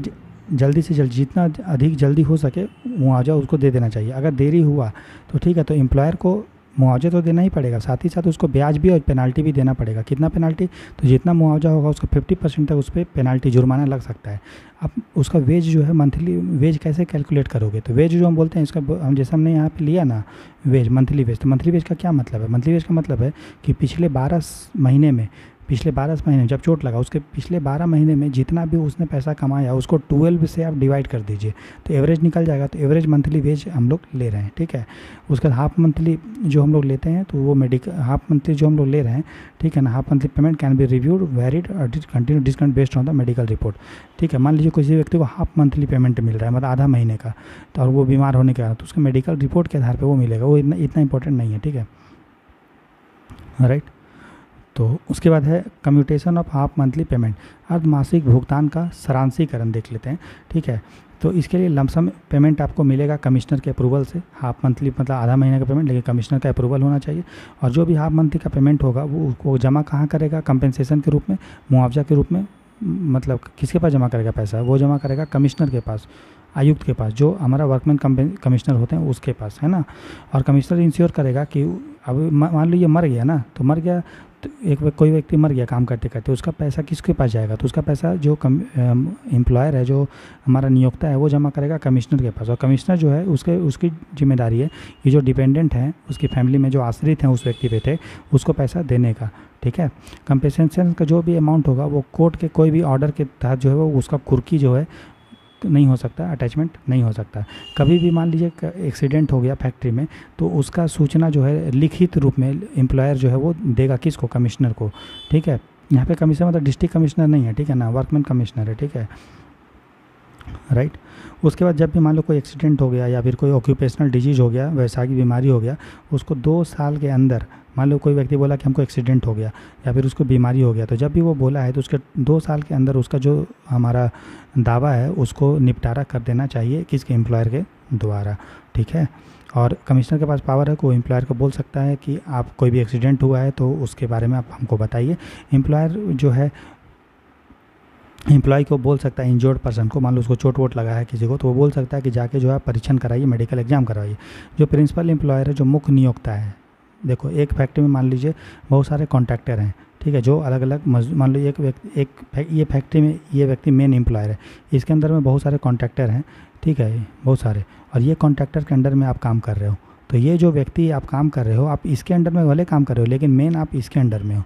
जल्दी से जल्दी, जितना अधिक जल्दी हो सके मुआवजा उसको दे देना चाहिए। अगर देरी हुआ तो ठीक है, तो एम्प्लॉयर को मुआवजा तो देना ही पड़ेगा, साथ ही साथ उसको ब्याज भी और पेनाल्टी भी देना पड़ेगा। कितना पेनाल्टी, तो जितना मुआवजा होगा उसका 50% तक उस पर पेनाल्टी जुर्माना लग सकता है। अब उसका वेज जो है, मंथली वेज कैसे कैलकुलेट करोगे, तो वेज जो हम बोलते हैं इसका, हम जैसे हमने यहाँ पे लिया ना वेज, मंथली वेज, तो मंथली वेज का क्या मतलब है, मंथली वेज का मतलब है कि पिछले 12 महीने में जब चोट लगा उसके पिछले 12 महीने में जितना भी उसने पैसा कमाया उसको 12 से आप डिवाइड कर दीजिए, तो एवरेज निकल जाएगा। तो एवरेज मंथली वेज हम लोग ले रहे हैं, ठीक है। उसके बाद हाफ मंथली जो हम लोग लेते हैं, तो वो हाफ मंथली जो हम लोग ले रहे हैं, ठीक है ना, half monthly payment can be reviewed, varied और continue discount based on the medical report, ठीक है। मान लीजिए किसी व्यक्ति को हाफ मंथली पेमेंट मिल रहा है, मतलब आधा महीने का, तो और वो बीमार होने के कारण, तो उसके मेडिकल रिपोर्ट के आधार पर वो मिलेगा, वो इतना इंपॉर्टेंट नहीं है, ठीक है, राइट। तो उसके बाद है commutation of half monthly payment, अर्धमासिक भुगतान का सारांशीकरण देख लेते हैं, ठीक है। तो इसके लिए लमसम पेमेंट आपको मिलेगा कमिश्नर के अप्रूवल से, हाफ मंथली मतलब आधा महीने का पेमेंट, लेकिन कमिश्नर का अप्रूवल होना चाहिए। और जो भी हाफ मंथली का पेमेंट होगा वो जमा कहाँ करेगा, कंपेंसेशन के रूप में, मुआवजा के रूप में, मतलब किसके पास जमा करेगा पैसा, वो जमा करेगा कमिश्नर के पास, आयुक्त के पास, जो हमारा वर्कमैन कमिश्नर होते हैं उसके पास, है ना। और कमिश्नर इंश्योर करेगा कि अब मान लीजिए मर गया ना, तो मर गया, तो कोई व्यक्ति मर गया काम करते करते, उसका पैसा किसके पास जाएगा, तो उसका पैसा जो एम्प्लॉयर है, जो हमारा नियोक्ता है, वो जमा करेगा कमिश्नर के पास। और कमिश्नर जो है उसकी जिम्मेदारी है कि जो डिपेंडेंट हैं उसकी फैमिली में जो आश्रित हैं उस व्यक्ति पे थे, उसको पैसा देने का, ठीक है। कंपेंसेशन का जो भी अमाउंट होगा वो कोर्ट के कोई भी ऑर्डर के तहत जो है वो उसका कुर्की जो है नहीं हो सकता, अटैचमेंट नहीं हो सकता। कभी भी मान लीजिए एक्सीडेंट हो गया फैक्ट्री में, तो उसका सूचना जो है लिखित रूप में एम्प्लॉयर जो है वो देगा किसको, कमिश्नर को, ठीक है। यहाँ पे कमिश्नर मतलब डिस्ट्रिक्ट कमिश्नर नहीं है, ठीक है ना, वर्कमैन कमिश्नर है, ठीक है, राइट। उसके बाद जब भी मान लो कोई एक्सीडेंट हो गया या फिर कोई ऑक्यूपेशनल डिजीज़ हो गया, वैसाखी बीमारी हो गया, उसको 2 साल के अंदर, मान लो कोई व्यक्ति बोला कि हमको एक्सीडेंट हो गया या फिर उसको बीमारी हो गया, तो जब भी वो बोला है तो उसके 2 साल के अंदर उसका जो हमारा दावा है उसको निपटारा कर देना चाहिए किसके, एम्प्लॉयर के द्वारा, ठीक है। और कमिश्नर के पास पावर है कि वो एम्प्लॉयर को बोल सकता है कि आप कोई भी एक्सीडेंट हुआ है तो उसके बारे में आप हमको बताइए। एम्प्लॉयर जो है एम्प्लॉय को बोल सकता है, इंजर्ड पर्सन को, मान लो उसको चोट वोट लगा है किसी को, तो वो बोल सकता है कि जाके जो है परीक्षण कराइए, मेडिकल एग्जाम करवाइए। जो प्रिंसिपल एम्प्लॉयर है, जो मुख्य नियोक्ता है, देखो एक फैक्ट्री में मान लीजिए बहुत सारे कॉन्ट्रैक्टर हैं, ठीक है, जो अलग अलग मान लो ये फैक्ट्री में ये व्यक्ति मेन एम्प्लॉयर है, इसके अंदर में बहुत सारे कॉन्ट्रैक्टर हैं, ठीक है, बहुत सारे, और ये कॉन्ट्रैक्टर के अंडर में आप काम कर रहे हो। तो ये जो व्यक्ति आप काम कर रहे हो, आप इसके अंडर में भले काम कर रहे हो, लेकिन मेन आप इसके अंडर में हो।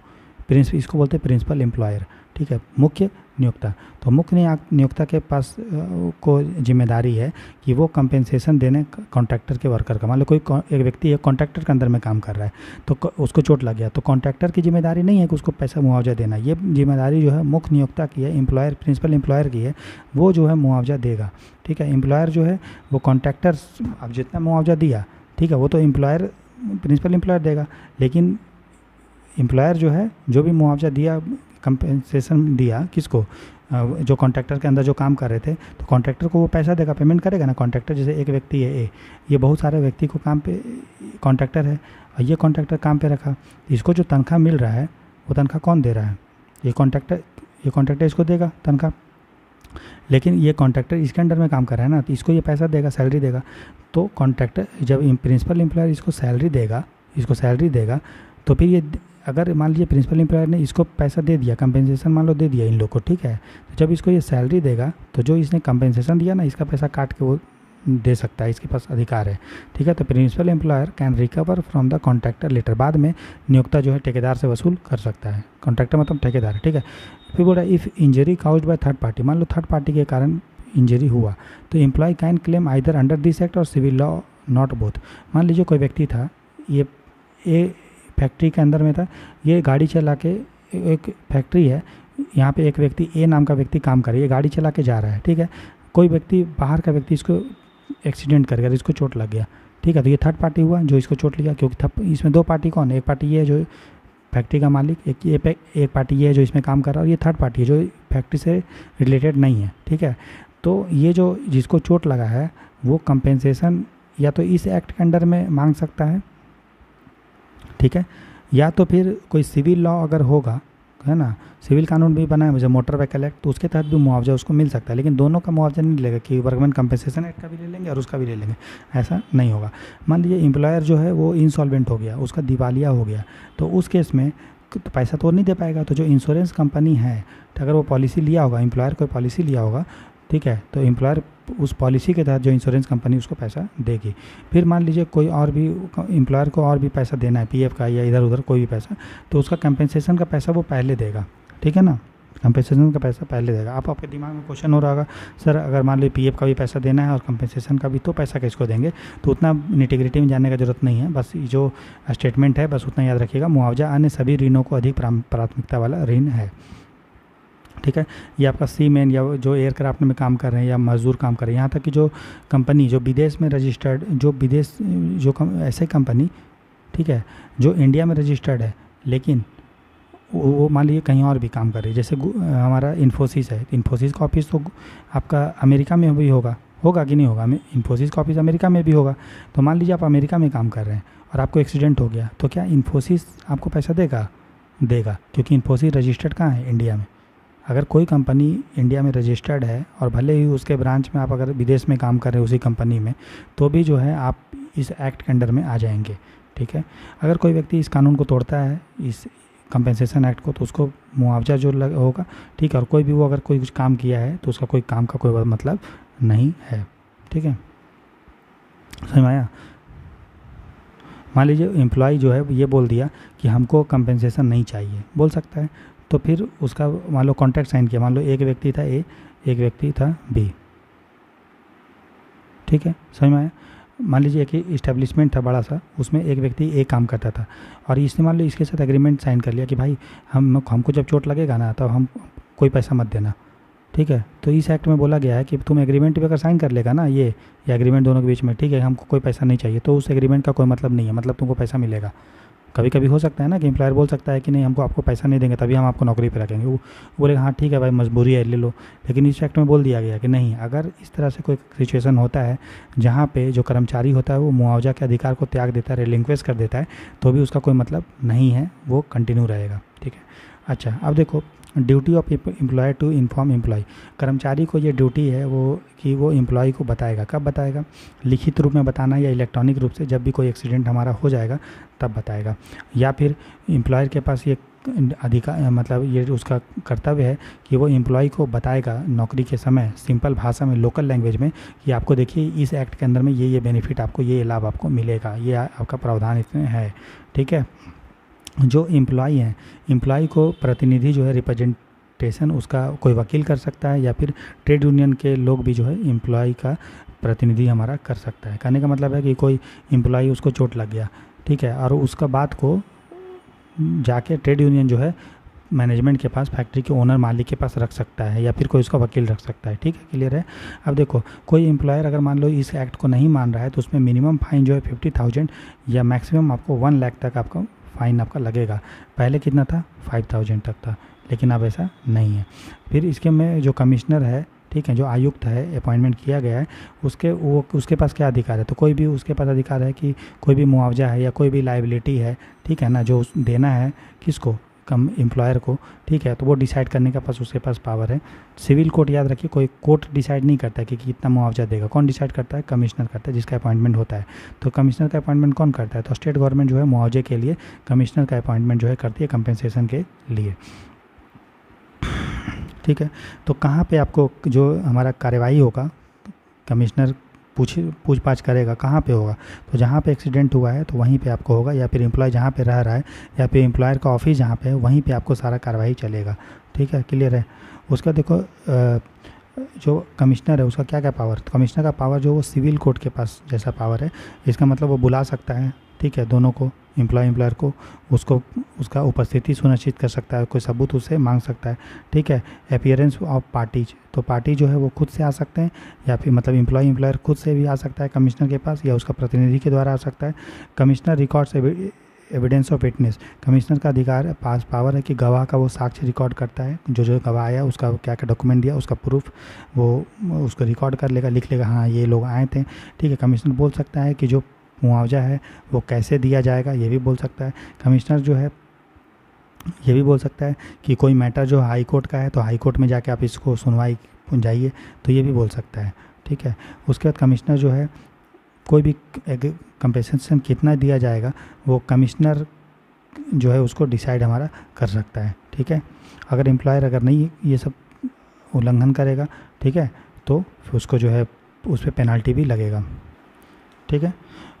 इसको बोलते हैं प्रिंसिपल एम्प्लॉयर, ठीक है, मुख्य नियोक्ता। तो मुख्य नियोक्ता के पास को जिम्मेदारी है कि वो कंपेंसेशन देने कॉन्ट्रैक्टर के वर्कर का। मान लो कोई एक व्यक्ति एक कॉन्ट्रैक्टर के अंदर में काम कर रहा है, तो उसको चोट लग गया, तो कॉन्ट्रैक्टर की जिम्मेदारी नहीं है कि उसको पैसा मुआवजा देना, ये जिम्मेदारी जो है मुख्य नियोक्ता की है, एम्प्लॉयर प्रिंसिपल एम्प्लॉयर की है, वो जो है मुआवजा देगा, ठीक है। एम्प्लॉयर जो है वो कॉन्ट्रैक्टर अब जितना मुआवजा दिया, ठीक है, वो तो एम्प्लॉयर प्रिंसिपल एम्प्लॉयर देगा, लेकिन एम्प्लॉयर जो है जो भी मुआवजा दिया, कंपेंसेशन दिया किसको, जो कॉन्ट्रैक्टर के अंदर जो काम कर रहे थे, तो कॉन्ट्रैक्टर को वो पैसा देगा, पेमेंट करेगा ना। कॉन्ट्रैक्टर जैसे एक व्यक्ति है ए, ये बहुत सारे व्यक्ति को काम पे कॉन्ट्रैक्टर है, और ये कॉन्ट्रैक्टर काम पे रखा, इसको जो तनख्वाह मिल रहा है वो तनख्वाह कौन दे रहा है, ये कॉन्ट्रैक्टर इसको देगा तनख्वाह, लेकिन ये कॉन्ट्रैक्टर इसके अंडर में काम कर रहा है ना, तो इसको ये पैसा देगा, सैलरी देगा। तो कॉन्ट्रैक्टर जब प्रिंसिपल एम्प्लॉयर इसको सैलरी देगा, तो फिर ये अगर मान लीजिए प्रिंसिपल एम्प्लॉयर ने इसको पैसा दे दिया, कंपेंसेशन मान लो दे दिया इन लोग को, ठीक है, तो जब इसको ये सैलरी देगा, तो जो इसने कंपेंसेशन दिया ना, इसका पैसा काट के वो दे सकता है, इसके पास अधिकार है, ठीक है। तो principal employer can recover from the contractor later, बाद में नियोक्ता जो है ठेकेदार से वसूल कर सकता है। कॉन्ट्रैक्टर मतलब ठेकेदार, ठीक है। फिर बोल रहा है if injury caused by third party, मान लो थर्ड पार्टी के कारण इंजरी हुआ, तो employee can claim either under this act or civil law, not both. मान लीजिए कोई व्यक्ति था, ये फैक्ट्री के अंदर में था, ये गाड़ी चला के, एक फैक्ट्री है, यहाँ पे एक व्यक्ति ए नाम का व्यक्ति काम कर रहा है, ये गाड़ी चला के जा रहा है, ठीक है, कोई व्यक्ति बाहर का व्यक्ति इसको एक्सीडेंट कर गया, इसको चोट लग गया, ठीक है, तो ये थर्ड पार्टी हुआ जो इसको चोट लगा, क्योंकि इसमें दो पार्टी कौन है, एक पार्टी ये है जो फैक्ट्री का मालिक, एक पार्टी ये है जो इसमें काम कर रहा है, और ये थर्ड पार्टी है जो फैक्ट्री से रिलेटेड नहीं है, ठीक है। तो ये जो जिसको चोट लगा है वो कंपेंसेशन या तो इस एक्ट के अंडर में मांग सकता है, ठीक है, या तो फिर कोई सिविल लॉ अगर होगा, है ना, सिविल कानून भी बना है जैसे मोटर व्हीकल एक्ट, तो उसके तहत भी मुआवजा उसको मिल सकता है, लेकिन दोनों का मुआवजा नहीं लेगा कि वर्कमैन कंपेंसेशन एक्ट का भी ले लेंगे और उसका भी ले लेंगे, ऐसा नहीं होगा। मान लीजिए एम्प्लॉयर जो है वो इंसॉल्वेंट हो गया, उसका दिवालिया हो गया, तो उस केस में तो पैसा तो नहीं दे पाएगा, तो जो इंश्योरेंस कंपनी है, तो अगर वो पॉलिसी लिया होगा, एम्प्लॉयर कोई पॉलिसी लिया होगा, ठीक है, तो एम्प्लॉयर उस पॉलिसी के तहत जो इंश्योरेंस कंपनी उसको पैसा देगी। फिर मान लीजिए कोई और भी एम्प्लॉयर को और भी पैसा देना है, पीएफ का या इधर उधर कोई भी पैसा, तो उसका कंपेंसेशन का पैसा वो पहले देगा, ठीक है ना, कंपेंसेशन का पैसा पहले देगा। आपके दिमाग में क्वेश्चन हो रहा होगा, सर अगर मान लीजिए पीएफ का भी पैसा देना है और कंपेंसेशन का भी, तो पैसा किसको देंगे, तो उतना निटिग्रिटी में जानने का जरूरत नहीं है, बस जो स्टेटमेंट है बस उतना याद रखिएगा, मुआवजा अन्य सभी ऋणों को अधिक प्राथमिकता वाला ऋण है, ठीक है। ये आपका सीमेन या जो एयरक्राफ्ट में काम कर रहे हैं या मजदूर काम कर रहे हैं, यहाँ तक कि जो कंपनी जो विदेश में रजिस्टर्ड, ऐसे कंपनी, ठीक है, जो इंडिया में रजिस्टर्ड है लेकिन वो मान लीजिए कहीं और भी काम कर रही है, जैसे हमारा इन्फोसिस है, इन्फोसिस का ऑफिस तो आपका अमेरिका में भी होगा कि नहीं होगा, इन्फोसिस का ऑफिस अमेरिका में भी होगा। तो मान लीजिए आप अमेरिका में काम कर रहे हैं और आपको एक्सीडेंट हो गया, तो क्या इन्फोसिस आपको पैसा देगा, क्योंकि इन्फोसिस रजिस्टर्ड कहाँ है, इंडिया में। अगर कोई कंपनी इंडिया में रजिस्टर्ड है और भले ही उसके ब्रांच में आप अगर विदेश में काम कर रहे हैं उसी कंपनी में, तो भी जो है आप इस एक्ट के अंडर में आ जाएंगे, ठीक है। अगर कोई व्यक्ति इस कानून को तोड़ता है, इस कंपेंसेशन एक्ट को, तो उसको मुआवजा जो होगा, ठीक है, और कोई भी वो अगर कोई कुछ काम किया है तो उसका कोई काम का कोई मतलब नहीं है, ठीक है, समझ में आया। मान लीजिए एम्प्लॉय जो है ये बोल दिया कि हमको कंपेंसेशन नहीं चाहिए, बोल सकता है, तो फिर उसका मान लो कॉन्ट्रैक्ट साइन किया, मान लो एक व्यक्ति था ए, एक व्यक्ति था बी, ठीक है, समझ में आया। मान लीजिए एक इस्टेब्लिशमेंट था बड़ा सा, उसमें एक व्यक्ति ए काम करता था और इसने मान लो इसके साथ एग्रीमेंट साइन कर लिया कि भाई हमको जब चोट लगेगा ना तो हम कोई पैसा मत देना, ठीक है। तो इस एक्ट में बोला गया है कि तुम एग्रीमेंट भी अगर साइन कर लेगा ना, ये एग्रीमेंट दोनों के बीच में, ठीक है, हमको कोई पैसा नहीं चाहिए, तो उस एग्रीमेंट का कोई मतलब नहीं है, मतलब तुमको पैसा मिलेगा। कभी कभी हो सकता है ना कि एम्प्लॉयर बोल सकता है कि नहीं हमको आपको पैसा नहीं देंगे तभी हम आपको नौकरी पे रखेंगे, वो बोलेगा हाँ ठीक है भाई मजबूरी है ले लो, लेकिन इस एक्ट में बोल दिया गया कि नहीं, अगर इस तरह से कोई सिचुएशन होता है जहाँ पे जो कर्मचारी होता है वो मुआवजा के अधिकार को त्याग देता है, रिलिंक्वेश कर देता है, तो भी उसका कोई मतलब नहीं है, वो कंटिन्यू रहेगा, ठीक है। अच्छा अब देखो duty of employer to inform employee, कर्मचारी को ये ड्यूटी है वो कि वो एम्प्लॉय को बताएगा। कब बताएगा? लिखित रूप में बताना या इलेक्ट्रॉनिक रूप से, जब भी कोई एक्सीडेंट हमारा हो जाएगा तब बताएगा। या फिर एम्प्लॉयर के पास ये अधिकार, मतलब ये उसका कर्तव्य है कि वो एम्प्लॉय को बताएगा नौकरी के समय सिंपल भाषा में, लोकल लैंग्वेज में, कि आपको देखिए इस एक्ट के अंदर में ये बेनिफिट आपको, ये लाभ आपको मिलेगा, ये आपका प्रावधान इसमें है। ठीक है। जो एम्प्लॉय हैं, एम्प्लॉय को प्रतिनिधि जो है रिप्रेजेंटेशन उसका कोई वकील कर सकता है, या फिर ट्रेड यूनियन के लोग भी जो है एम्प्लॉय का प्रतिनिधि हमारा कर सकता है। कहने का मतलब है कि कोई एम्प्लॉय उसको चोट लग गया, ठीक है, और उसका बात को जाके ट्रेड यूनियन जो है मैनेजमेंट के पास, फैक्ट्री के ओनर मालिक के पास रख सकता है, या फिर कोई उसका वकील रख सकता है। ठीक है, क्लियर है। अब देखो, कोई एम्प्लॉयर अगर मान लो इस एक्ट को नहीं मान रहा है तो उसमें मिनिमम फाइन जो है 50,000 या मैक्सिमम आपको 1 लाख तक आपका फ़ाइन आपका लगेगा। पहले कितना था? 5,000 तक था, लेकिन अब ऐसा नहीं है। फिर इसके में जो कमिश्नर है, ठीक है, जो आयुक्त है अपॉइंटमेंट किया गया है, उसके पास क्या अधिकार है? तो कोई भी उसके पास अधिकार है कि कोई भी मुआवजा है या कोई भी लायबिलिटी है, ठीक है ना, जो देना है किसको? कम एम्प्लॉयर को, ठीक है, तो वो डिसाइड करने का पास उसके पास पावर है। सिविल कोर्ट याद रखिए, कोई कोर्ट डिसाइड नहीं करता है कि कितना मुआवजा देगा। कौन डिसाइड करता है? कमिश्नर करता है, जिसका अपॉइंटमेंट होता है। तो कमिश्नर का अपॉइंटमेंट कौन करता है? तो स्टेट गवर्नमेंट जो है मुआवजे के लिए कमिश्नर का अपॉइंटमेंट जो है करती है, कंपेंसेशन के लिए। ठीक है। तो कहाँ पे आपको जो हमारा कार्यवाही होगा, कमिश्नर पूछ पाछ करेगा, कहाँ पे होगा? तो जहाँ पे एक्सीडेंट हुआ है तो वहीं पे आपको होगा, या फिर एम्प्लॉय जहाँ पे रह रहा है, या फिर एम्प्लॉयर का ऑफिस जहाँ पे है वहीं पे आपको सारा कार्रवाई चलेगा। ठीक है, क्लियर है। उसका देखो जो कमिश्नर है उसका क्या क्या पावर? तो कमिश्नर का पावर जो वो सिविल कोर्ट के पास जैसा पावर है, इसका मतलब वो बुला सकता है, ठीक है, दोनों को, एम्प्लॉयर को, उसको उसका उपस्थिति सुनिश्चित कर सकता है, कोई सबूत उससे मांग सकता है। ठीक है। अपीयरेंस ऑफ पार्टीज, तो पार्टी जो है वो खुद से आ सकते हैं, या फिर मतलब एम्प्लॉयर खुद से भी आ सकता है कमिश्नर के पास, या उसका प्रतिनिधि के द्वारा आ सकता है। Commissioner records evidence of witness, commissioner का अधिकार पास पावर है कि गवाह का वो साक्ष्य रिकॉर्ड करता है, जो गवाह आया उसका क्या क्या डॉक्यूमेंट दिया, उसका प्रूफ वो उसको रिकॉर्ड कर लेगा, लिख लेगा, हाँ ये लोग आए थे। ठीक है। कमिश्नर बोल सकता है कि जो मुआवजा है वो कैसे दिया जाएगा, ये भी बोल सकता है। कमिश्नर जो है ये भी बोल सकता है कि कोई मैटर जो हाई कोर्ट का है तो हाई कोर्ट में जाके आप इसको सुनवाई जाइए, तो ये भी बोल सकता है। ठीक है। उसके बाद कमिश्नर जो है कोई भी कंपेंसेशन कितना दिया जाएगा वो कमिश्नर जो है उसको डिसाइड हमारा कर सकता है। ठीक है। अगर एम्प्लॉयर अगर नहीं ये सब उल्लंघन करेगा, ठीक है, तो फिर उसको जो है उस पर पेनल्टी भी लगेगा। ठीक है।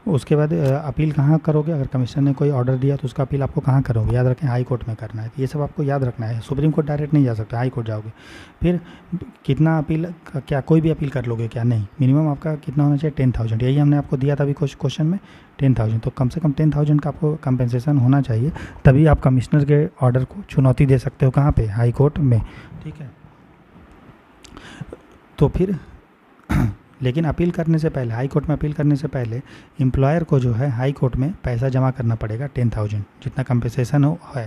उसके बाद अपील कहाँ करोगे? अगर कमिश्नर ने कोई ऑर्डर दिया तो उसका अपील आपको कहाँ करोगे? याद रखें, हाई कोर्ट में करना है। ये सब आपको याद रखना है। सुप्रीम कोर्ट डायरेक्ट नहीं जा सकता, हाई कोर्ट जाओगे। फिर कितना अपील, क्या कोई भी अपील कर लोगे क्या? नहीं, मिनिमम आपका कितना होना चाहिए? 10,000। यही हमने आपको दिया था अभी क्वेश्चन में, 10,000। तो कम से कम 10,000 का आपको कंपेंसेशन होना चाहिए, तभी आप कमिश्नर के ऑर्डर को चुनौती दे सकते हो। कहाँ पर? हाई कोर्ट में। ठीक है। तो फिर लेकिन अपील करने से पहले, हाई कोर्ट में अपील करने से पहले एम्प्लॉयर को जो है हाई कोर्ट में पैसा जमा करना पड़ेगा 10,000, जितना कंपेंसेशन है,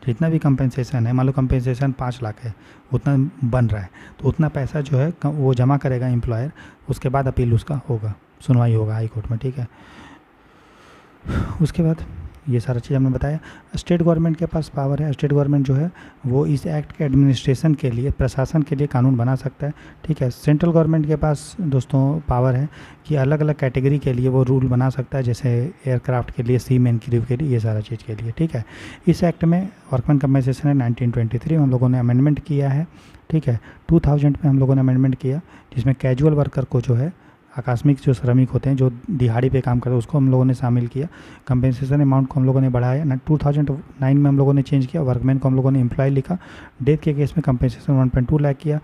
जितना भी कंपेंसेशन है। मान लो कंपेंसेशन 5 लाख है, उतना बन रहा है, तो उतना पैसा जो है वो जमा करेगा एम्प्लॉयर। उसके बाद अपील उसका होगा, सुनवाई होगा हाई कोर्ट में। ठीक है। उसके बाद ये सारा चीज़ हमने बताया। स्टेट गवर्नमेंट के पास पावर है, स्टेट गवर्नमेंट जो है वो इस एक्ट के एडमिनिस्ट्रेशन के लिए, प्रशासन के लिए कानून बना सकता है। ठीक है। सेंट्रल गवर्नमेंट के पास दोस्तों पावर है कि अलग अलग कैटेगरी के लिए वो रूल बना सकता है, जैसे एयरक्राफ्ट के लिए, सीमैन क्रू के लिए, ये सारा चीज़ के लिए। ठीक है। इस एक्ट में वर्कमैन कंपनसेशन है 1923 में हम लोगों ने अमेंडमेंट किया है। ठीक है। 2000 में हम लोगों ने अमेंडमेंट किया, जिसमें कैजुअल वर्कर को जो है, आकस्मिक जो श्रमिक होते हैं जो दिहाड़ी पे काम करते हैं, उसको हम लोगों ने शामिल किया। कंपेंसेशन अमाउंट को हम लोगों ने बढ़ाया। 2009 में हम लोगों ने चेंज किया। वर्कमैन को हम लोगों ने एम्प्लॉय लिखा। डेथ के केस में कंपेंसेशन 1.2 लाख किया,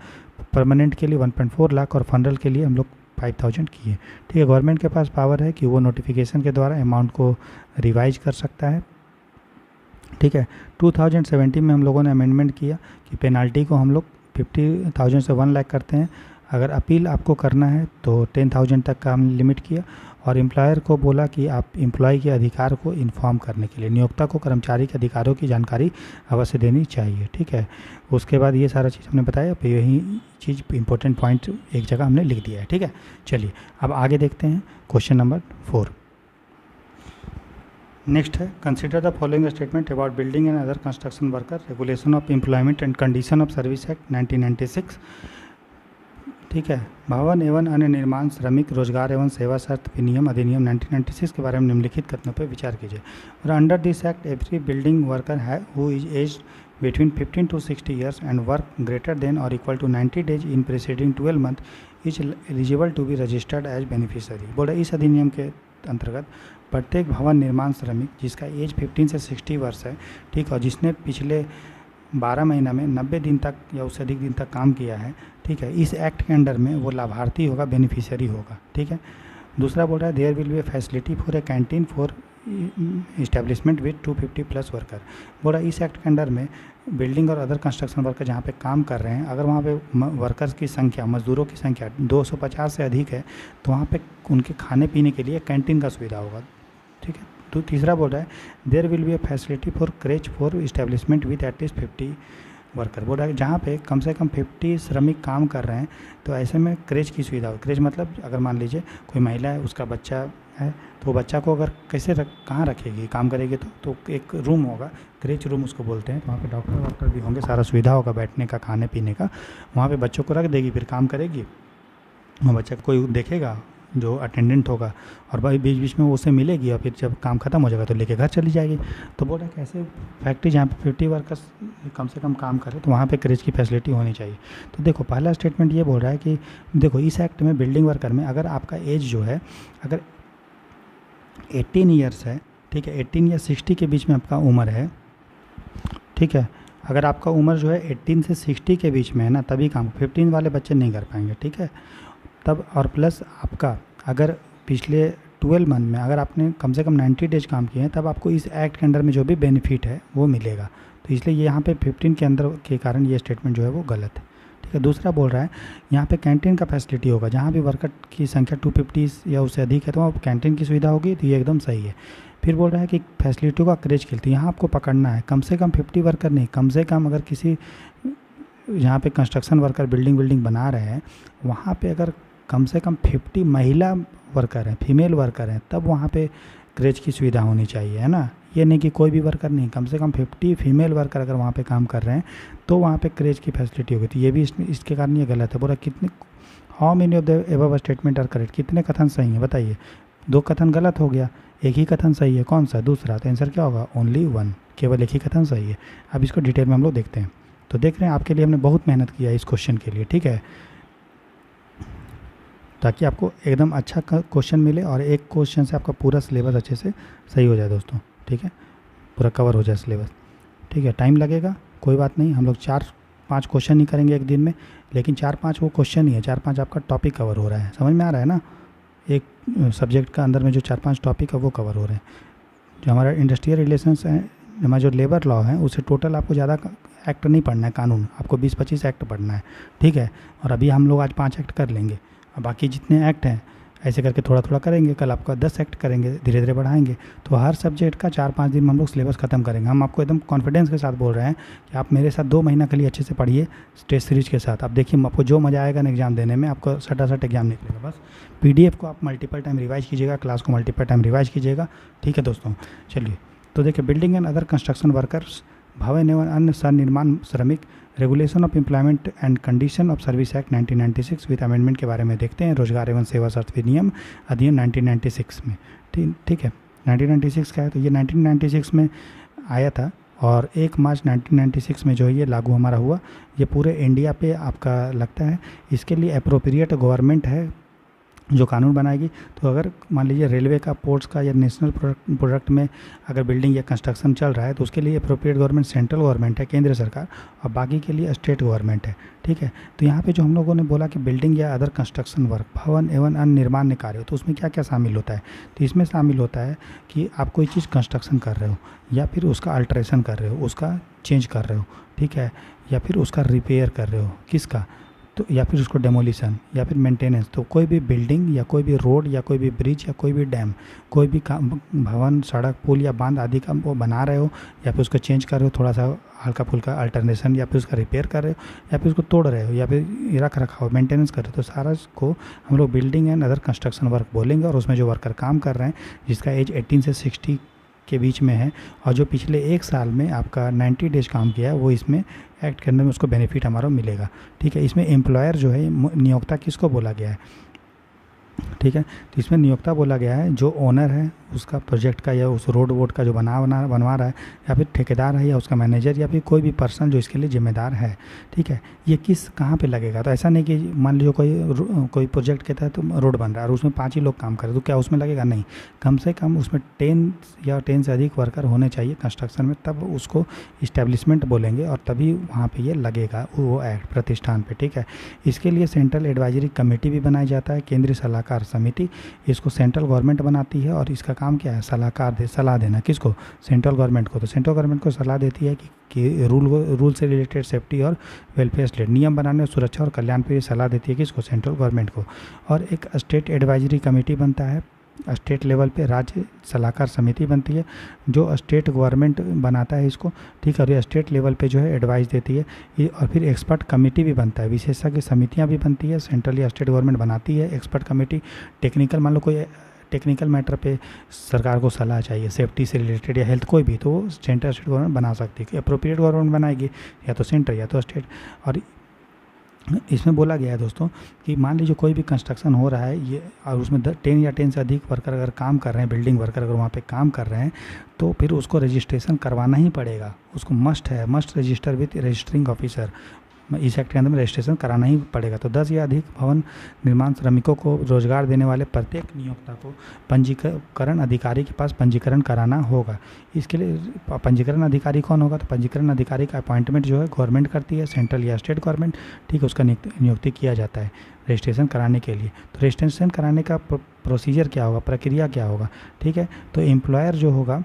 परमानेंट के लिए 1.4 लाख और फनरल के लिए हम लोग 5,000 किए। ठीक है। गवर्नमेंट के पास पावर है कि वो नोटिफिकेशन के द्वारा अमाउंट को रिवाइज कर सकता है। ठीक है। 2017 में हम लोगों ने अमेंडमेंट किया कि पेनाल्टी को हम लोग 50,000 से 1 लाख करते हैं। अगर अपील आपको करना है तो 10,000 तक का हम लिमिट किया, और एम्प्लॉयर को बोला कि आप एम्प्लॉय के अधिकार को इन्फॉर्म करने के लिए, नियोक्ता को कर्मचारी के अधिकारों की जानकारी अवश्य देनी चाहिए। ठीक है। उसके बाद ये सारा चीज़ हमने बताया, फिर यही चीज़ इंपॉर्टेंट पॉइंट एक जगह हमने लिख दिया है। ठीक है। चलिए अब आगे देखते हैं क्वेश्चन नंबर 4। नेक्स्ट है consider the following statement about building and other construction worker regulation of employment and condition of service act 1996। ठीक है, भवन एवं अन्य निर्माण श्रमिक रोजगार एवं सेवा शर्त विनियम अधिनियम 1996 के बारे में निम्नलिखित कथनों पर विचार कीजिए। और under this act every building worker है who is age between 15 to 60 years and work greater than or equal to 90 days in preceding 12 month is eligible to be registered as beneficiary। बोला इस अधिनियम के अंतर्गत प्रत्येक भवन निर्माण श्रमिक जिसका एज 15 से 60 वर्ष है, ठीक, और जिसने पिछले 12 महीना में 90 दिन तक या उससे अधिक दिन तक काम किया है, ठीक है, इस एक्ट के अंडर में वो लाभार्थी होगा, बेनिफिशियरी होगा। ठीक है, दूसरा बोल रहा है there will be a facility for a canteen for establishment with 250 plus worker. बोला इस एक्ट के अंडर में बिल्डिंग और अदर कंस्ट्रक्शन वर्कर जहाँ पे काम कर रहे हैं, अगर वहाँ पे वर्कर्स की संख्या, मजदूरों की संख्या 250 से अधिक है तो वहाँ पे उनके खाने पीने के लिए कैंटीन का सुविधा होगा। ठीक है, तो तीसरा बोल रहा है there will be a facility for creche for establishment with at least 50 worker. बोल रहा है जहाँ पे कम से कम 50 श्रमिक काम कर रहे हैं तो ऐसे में क्रेच की सुविधा हो। क्रेच मतलब अगर मान लीजिए कोई महिला है, उसका बच्चा है, तो बच्चा को अगर कैसे कहाँ रखेगी, काम करेगी तो एक रूम होगा, क्रेच रूम उसको बोलते हैं। वहाँ पे डॉक्टर भी होंगे, सारा सुविधा होगा बैठने का, खाने पीने का। वहाँ पे बच्चों को रख देगी, फिर काम करेगी, और बच्चा कोई देखेगा जो अटेंडेंट होगा, और भाई बीच बीच में वो उससे मिलेगी, और फिर जब काम खत्म हो जाएगा तो लेके घर चली जाएगी। तो बोल रहा है कि ऐसे फैक्ट्री जहाँ पे 50 वर्कर्स कम से कम काम करे तो वहाँ पे क्रेच की फैसिलिटी होनी चाहिए। तो देखो पहला स्टेटमेंट ये बोल रहा है कि देखो इस एक्ट में बिल्डिंग वर्कर में अगर आपका एज जो है अगर 18 ईयर्स है, ठीक है, 18 या 60 के बीच में आपका उम्र है, ठीक है, अगर आपका उम्र जो है 18 से 60 के बीच में है ना, तभी काम, 15 वाले बच्चे नहीं कर पाएंगे। ठीक है, तब और प्लस आपका अगर पिछले 12 मंथ में अगर आपने कम से कम 90 डेज काम किए हैं तब आपको इस एक्ट के अंडर में जो भी बेनिफिट है वो मिलेगा। तो इसलिए यहाँ पे 15 के अंदर के कारण ये स्टेटमेंट जो है वो गलत है। ठीक है, दूसरा बोल रहा है यहाँ पे कैंटीन का फैसिलिटी होगा, जहाँ भी वर्कर की संख्या 250 या उससे अधिक है तो वहाँ कैंटीन की सुविधा होगी, तो ये एकदम सही है। फिर बोल रहा है कि फैसिलिटी का क्रेज खेलती है, यहाँ आपको पकड़ना है कम से कम 50 वर्कर नहीं, कम से कम अगर किसी जहाँ पे कंस्ट्रक्शन वर्कर बिल्डिंग बना रहे हैं वहाँ पे अगर कम से कम 50 महिला वर्कर हैं, फीमेल वर्कर हैं, तब वहाँ पे क्रेज की सुविधा होनी चाहिए, है ना। ये नहीं कि कोई भी वर्कर नहीं, कम से कम 50 फीमेल वर्कर अगर वहाँ पे काम कर रहे हैं तो वहाँ पे क्रेज की फैसिलिटी होगी। तो ये भी इसके कारण ये गलत है। बोला कितने how many of the above statement are correct, कितने कथन सही हैं बताइए। 2 कथन गलत हो गया, एक ही कथन सही है, कौन सा, दूसरा। तो आंसर क्या होगा, ओनली 1, केवल एक ही कथन सही है। अब इसको डिटेल में हम लोग देखते हैं। तो देख रहे हैं आपके लिए हमने बहुत मेहनत किया है इस क्वेश्चन के लिए, ठीक है, ताकि आपको एकदम अच्छा क्वेश्चन मिले और एक क्वेश्चन से आपका पूरा सिलेबस अच्छे से सही हो जाए दोस्तों। ठीक है, पूरा कवर हो जाए सिलेबस। ठीक है, टाइम लगेगा, कोई बात नहीं, हम लोग 4-5 क्वेश्चन ही करेंगे एक दिन में, लेकिन 4-5 वो क्वेश्चन ही है, 4-5 आपका टॉपिक कवर हो रहा है। समझ में आ रहा है ना, एक सब्जेक्ट का अंदर में जो 4-5 टॉपिक है वो कवर हो रहे हैं। जो हमारा इंडस्ट्रियल रिलेशंस है, हमारा जो लेबर लॉ है, उससे टोटल आपको ज़्यादा एक्ट नहीं पढ़ना है, कानून आपको 20-25 एक्ट पढ़ना है। ठीक है, और अभी हम लोग आज 5 एक्ट कर लेंगे, और बाकी जितने एक्ट हैं ऐसे करके थोड़ा थोड़ा करेंगे। कल आपका 10 एक्ट करेंगे, धीरे धीरे बढ़ाएंगे। तो हर सब्जेक्ट का 4-5 दिन में हम लोग सिलेबस ख़त्म करेंगे। हम आपको एकदम कॉन्फिडेंस के साथ बोल रहे हैं कि आप मेरे साथ 2 महीना के लिए अच्छे से पढ़िए टेस्ट सीरीज के साथ। आप देखिए आपको जो मज़ा आएगा ना एग्जाम देने में, आपको सटासट एग्जाम निकलेगा। बस PDF को आप मल्टीपल टाइम रिवाइज कीजिएगा, क्लास को मल्टीपल टाइम रिवाइज कीजिएगा। ठीक है दोस्तों, चलिए तो देखिए building and other construction workers, भवन एवं अन्य सनिर्माण श्रमिक, regulation of employment and condition of service act 1996 with amendment के बारे में देखते हैं। रोजगार एवं सेवा शर्त विनियम अधिनियम 1996 में, ठीक है, 1996 का है, तो ये 1996 में आया था और 1 मार्च 1996 में जो है ये लागू हमारा हुआ। ये पूरे इंडिया पे आपका लगता है। इसके लिए अप्रोप्रिएट गवर्नमेंट है जो कानून बनाएगी। तो अगर मान लीजिए रेलवे का, पोर्ट्स का या नेशनल प्रोडक्ट में अगर बिल्डिंग या कंस्ट्रक्शन चल रहा है तो उसके लिए अप्रोप्रिएट गवर्नमेंट सेंट्रल गवर्नमेंट है, केंद्र सरकार, और बाकी के लिए स्टेट गवर्नमेंट है। ठीक है, तो यहाँ पे जो हम लोगों ने बोला कि बिल्डिंग या अदर कंस्ट्रक्शन वर्क, भवन एवं अन्य निर्माण कार्य, तो उसमें क्या क्या शामिल होता है। तो इसमें शामिल होता है कि आप कोई चीज़ कंस्ट्रक्शन कर रहे हो या फिर उसका अल्ट्रेशन कर रहे हो, उसका चेंज कर रहे हो, ठीक है, या फिर उसका रिपेयर कर रहे हो, किसका, तो या फिर उसको डेमोलिशन या फिर मेंटेनेंस। तो कोई भी बिल्डिंग या कोई भी रोड या कोई भी ब्रिज या कोई भी डैम, कोई भी भवन, सड़क, पुल या बांध आदि का वो बना रहे हो या फिर उसको चेंज कर रहे हो, थोड़ा सा हल्का फुल्का अल्टरनेशन, या फिर उसका रिपेयर कर रहे हो या फिर उसको तोड़ रहे हो या फिर रख रखाव मेंटेनेंस कर रहे हो, तो सारा को हम लोग building and other construction work बोलेंगे। और उसमें जो वर्कर काम कर रहे हैं जिसका एज 18 से 60 के बीच में है और जो पिछले 1 साल में आपका 90 डेज काम किया है वो इसमें एक्ट के अंदर में उसको बेनिफिट हमारा मिलेगा। ठीक है, इसमें एम्प्लॉयर जो है नियोक्ता किसको बोला गया है, ठीक है, तो इसमें नियोक्ता बोला गया है जो ओनर है उसका प्रोजेक्ट का या उस रोड वोड का जो बनवा रहा है, या फिर ठेकेदार है या उसका मैनेजर या फिर कोई भी पर्सन जो इसके लिए जिम्मेदार है। ठीक है, ये किस कहाँ पे लगेगा, तो ऐसा नहीं कि मान लीजिए कोई प्रोजेक्ट के तहत रोड बन रहा है और उसमें 5 ही लोग काम कर रहे हैं तो क्या उसमें लगेगा, नहीं, कम से कम उसमें 10 या 10 से अधिक वर्कर होने चाहिए कंस्ट्रक्शन में, तब उसको इस्टेब्लिशमेंट बोलेंगे और तभी वहाँ पर ये लगेगा वो एक्ट प्रतिष्ठान पर। ठीक है, इसके लिए सेंट्रल एडवाइजरी कमेटी भी बनाया जाता है, केंद्रीय सलाहकार समिति, इसको सेंट्रल गवर्नमेंट बनाती है और इसका काम क्या है, सलाह देना किसको, सेंट्रल गवर्नमेंट को। तो सेंट्रल गवर्नमेंट को सलाह देती है कि रूल से रिलेटेड सेफ्टी और वेलफेयर से नियम बनाने और सुरक्षा और कल्याण पर ये सलाह देती है किसको, सेंट्रल गवर्नमेंट को। और एक स्टेट एडवाइजरी कमेटी बनता है, स्टेट लेवल पे राज्य सलाहकार समिति बनती है जो स्टेट गवर्नमेंट बनाता है इसको। ठीक है, और ये स्टेट लेवल पे जो है एडवाइस देती है ये, और फिर एक्सपर्ट कमेटी भी बनता है, विशेषज्ञ समितियां भी बनती है, सेंट्रल या स्टेट गवर्नमेंट बनाती है एक्सपर्ट कमेटी। टेक्निकल मान लो कोई टेक्निकल मैटर पे सरकार को सलाह चाहिए सेफ्टी से रिलेटेड या हेल्थ कोई भी, तो वो सेंट्रल स्टेट गवर्नमेंट बना सकती है, अप्रोप्रिएट गवर्नमेंट बनाएगी या तो सेंटर या तो स्टेट। और इसमें बोला गया है दोस्तों कि मान लीजिए कोई भी कंस्ट्रक्शन हो रहा है ये और उसमें 10 या 10 से अधिक वर्कर अगर काम कर रहे हैं, बिल्डिंग वर्कर अगर वहाँ पे काम कर रहे हैं तो फिर उसको रजिस्ट्रेशन करवाना ही पड़ेगा, उसको must register with registering officer, इस एक्ट के अंदर में रजिस्ट्रेशन कराना ही पड़ेगा। तो 10 या अधिक भवन निर्माण श्रमिकों को रोजगार देने वाले प्रत्येक नियोक्ता को पंजीकरण अधिकारी के पास पंजीकरण कराना होगा। इसके लिए पंजीकरण अधिकारी कौन होगा, तो पंजीकरण अधिकारी का अपॉइंटमेंट जो है गवर्नमेंट करती है, सेंट्रल या स्टेट गवर्नमेंट। ठीक है, उसका नियुक्ति किया जाता है रजिस्ट्रेशन कराने के लिए। तो रजिस्ट्रेशन कराने का प्रोसीजर क्या होगा, प्रक्रिया क्या होगा। ठीक है, तो एम्प्लॉयर जो होगा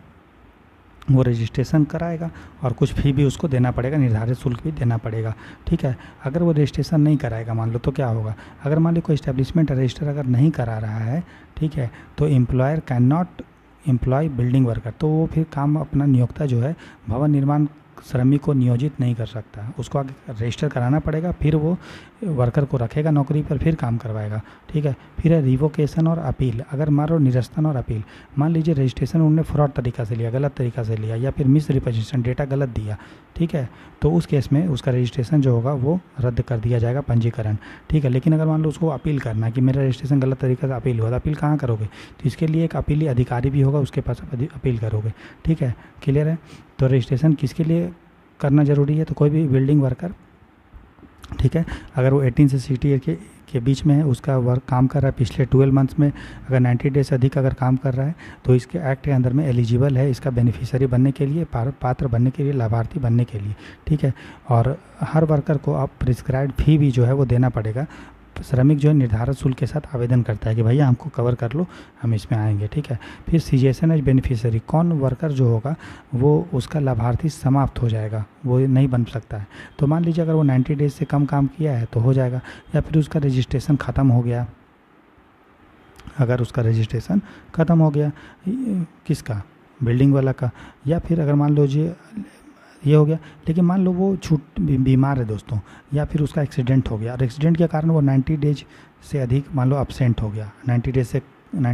वो रजिस्ट्रेशन कराएगा और कुछ फी भी उसको देना पड़ेगा, निर्धारित शुल्क भी देना पड़ेगा। ठीक है, अगर वो रजिस्ट्रेशन नहीं कराएगा मान लो तो क्या होगा, अगर मान लो कोई इस्टेब्लिशमेंट रजिस्टर अगर नहीं करा रहा है, ठीक है, तो employer cannot employ building worker, तो वो फिर काम अपना नियोक्ता जो है भवन निर्माण श्रमिक को नियोजित नहीं कर सकता, उसको आगे रजिस्टर कराना पड़ेगा, फिर वो वर्कर को रखेगा नौकरी पर, फिर काम करवाएगा। ठीक है, फिर है रिवोकेशन और अपील, अगर मान लो निरस्तन और अपील, मान लीजिए रजिस्ट्रेशन उन्होंने फ्रॉड तरीका से लिया, गलत तरीका से लिया या फिर मिस रिप्रेजेंटेशन डेटा गलत दिया, ठीक है, तो उस केस में उसका रजिस्ट्रेशन जो होगा वो रद्द कर दिया जाएगा, पंजीकरण। ठीक है, लेकिन अगर मान लो उसको अपील करना है कि मेरा रजिस्ट्रेशन गलत तरीके से अपील हुआ, तो अपील कहाँ करोगे, तो इसके लिए एक अपीली अधिकारी भी होगा, उसके पास अपील करोगे। ठीक है, क्लियर है। तो रजिस्ट्रेशन किसके लिए करना ज़रूरी है, तो कोई भी बिल्डिंग वर्कर, ठीक है, अगर वो 18 से 60 ईयर के बीच में है, उसका वर्क काम कर रहा है पिछले 12 मंथ्स में, अगर 90 डेज से अधिक अगर काम कर रहा है तो इसके एक्ट के अंदर में एलिजिबल है इसका बेनिफिशियरी बनने के लिए, पात्र बनने के लिए, लाभार्थी बनने के लिए। ठीक है, और हर वर्कर को अब प्रिस्क्राइब्ड फी भी जो है वो देना पड़ेगा। श्रमिक जो है निर्धारित शुल्क के साथ आवेदन करता है कि भैया हमको कवर कर लो, हम इसमें आएंगे। ठीक है, फिर सीजेशन एज बेनिफिशियरी, कौन वर्कर जो होगा वो उसका लाभार्थी समाप्त हो जाएगा, वो नहीं बन सकता है। तो मान लीजिए अगर वो 90 डेज से कम काम किया है तो हो जाएगा, या फिर उसका रजिस्ट्रेशन ख़त्म हो गया, अगर उसका रजिस्ट्रेशन ख़त्म हो गया किसका, बिल्डिंग वाला का, या फिर अगर मान लीजिए ये हो गया, लेकिन मान लो वो बीमार है दोस्तों, या फिर उसका एक्सीडेंट हो गया और एक्सीडेंट के कारण वो 90 डेज से अधिक मान लो अब्सेंट हो गया, 90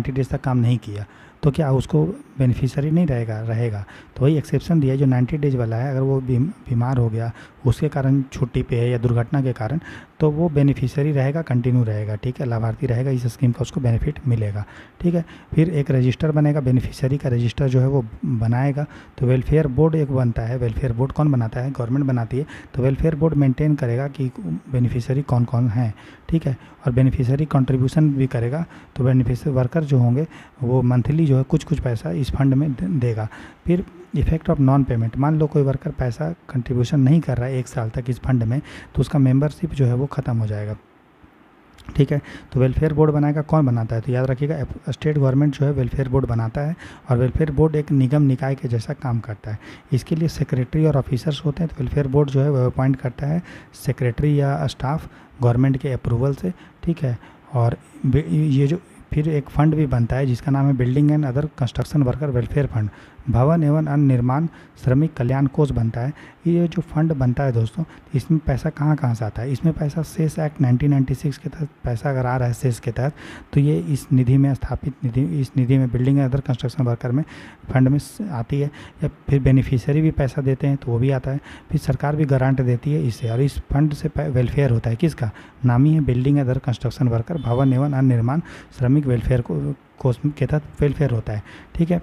डेज तक काम नहीं किया, तो क्या उसको बेनिफिशियरी नहीं रहेगा। तो वही एक्सेप्शन दिया है जो 90 डेज वाला है, अगर वो बीमार हो गया उसके कारण छुट्टी पे है या दुर्घटना के कारण, तो वो बेनिफिशियरी रहेगा, कंटिन्यू रहेगा। ठीक है, लाभार्थी रहेगा, इस स्कीम का उसको बेनिफिट मिलेगा। ठीक है, फिर एक रजिस्टर बनेगा, बेनिफिशियरी का रजिस्टर जो है वो बनाएगा। तो वेलफेयर बोर्ड एक बनता है, वेलफेयर बोर्ड कौन बनाता है, गवर्नमेंट बनाती है। तो वेलफेयर बोर्ड मेंटेन करेगा कि बेनिफिशियरी कौन कौन है। ठीक है, और बेनिफिशियरी कंट्रीब्यूशन भी करेगा, तो बेनिफिशियरी वर्कर जो होंगे वो मंथली जो है कुछ पैसा इस फंड में देगा। फिर इफेक्ट ऑफ नॉन पेमेंट, मान लो कोई वर्कर पैसा कंट्रीब्यूशन नहीं कर रहा है 1 साल तक इस फंड में, तो उसका मेंबरशिप जो है वो ख़त्म हो जाएगा। ठीक है, तो वेलफेयर बोर्ड बनाएगा, कौन बनाता है, तो याद रखिएगा स्टेट गवर्नमेंट जो है वेलफेयर बोर्ड बनाता है, और वेलफेयर बोर्ड एक निगम निकाय के जैसा काम करता है। इसके लिए सेक्रेटरी और ऑफिसर्स होते हैं, तो वेलफेयर बोर्ड जो है वो अपॉइंट करता है सेक्रेटरी या स्टाफ गवर्नमेंट के अप्रूवल से। ठीक है, और ये जो फिर एक फ़ंड भी बनता है जिसका नाम है building and other construction worker welfare fund, भवन एवं अन्य निर्माण श्रमिक कल्याण कोष बनता है। ये जो फंड बनता है दोस्तों, इसमें पैसा कहाँ कहाँ से आता है? इसमें पैसा सेस एक्ट 1996 के तहत पैसा अगर आ रहा है सेस के तहत, तो ये इस निधि में स्थापित निधि, इस निधि में building and other construction worker में फंड में आती है। या फिर बेनिफिशियरी भी पैसा देते हैं तो वो भी आता है। फिर सरकार भी गारंट देती है इससे, और इस फंड से वेलफेयर होता है किसका? नामी है building and other construction worker, भवन एवं अन्य निर्माण श्रमिक वेलफेयर कोष के तहत वेलफेयर होता है। ठीक है,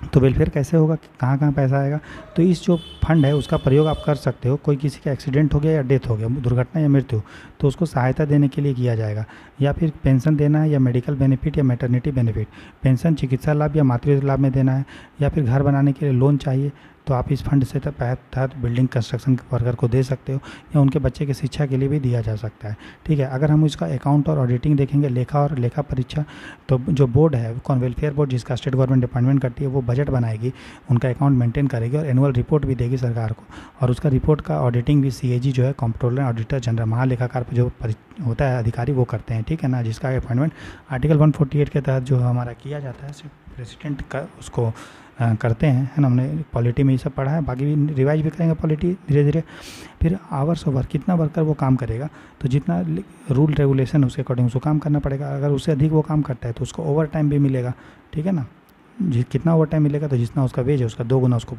तो वेलफेयर कैसे होगा, कहाँ कहाँ पैसा आएगा? तो इस जो फंड है उसका प्रयोग आप कर सकते हो। कोई किसी का एक्सीडेंट हो गया या डेथ हो गया, दुर्घटना या मृत्यु, तो उसको सहायता देने के लिए किया जाएगा। या फिर पेंशन देना है, या मेडिकल बेनिफिट या मैटरनिटी बेनिफिट, पेंशन चिकित्सा लाभ या मातृत्व लाभ में देना है, या फिर घर बनाने के लिए लोन चाहिए, तो आप इस फंड से तहत बिल्डिंग कंस्ट्रक्शन वर्कर को दे सकते हो, या उनके बच्चे की शिक्षा के लिए भी दिया जा सकता है। ठीक है, अगर हम इसका अकाउंट और ऑडिटिंग देखेंगे, लेखा और लेखा परीक्षा, तो जो बोर्ड है कौन, वेलफेयर बोर्ड, जिसका स्टेट गवर्नमेंट अपॉइंटमेंट करती है, वो बजट बनाएगी, उनका अकाउंट मेंटेन करेगी और एनुअल रिपोर्ट भी देगी सरकार को। और उसका रिपोर्ट का ऑडिटिंग भी सीएजी जो है, कंट्रोलर ऑडिटर जनरल, महालेखाकार जो होता है अधिकारी, वो करते हैं। ठीक है ना, जिसका अपॉइंटमेंट आर्टिकल 148 के तहत जो हमारा किया जाता है, प्रेसिडेंट का उसको करते हैं, है ना। हमने पॉलिटी में ये सब पढ़ा है, बाकी भी रिवाइज भी करेंगे पॉलिटी धीरे धीरे। फिर आवर्स ओवर, कितना वर्कर वो काम करेगा, तो जितना रूल रेगुलेशन उसके अकॉर्डिंग उसको काम करना पड़ेगा। अगर उससे अधिक वो काम करता है तो उसको ओवर टाइम भी मिलेगा। ठीक है ना, कितना ओवर टाइम मिलेगा, तो जितना उसका वेज है उसका 2 गुना उसको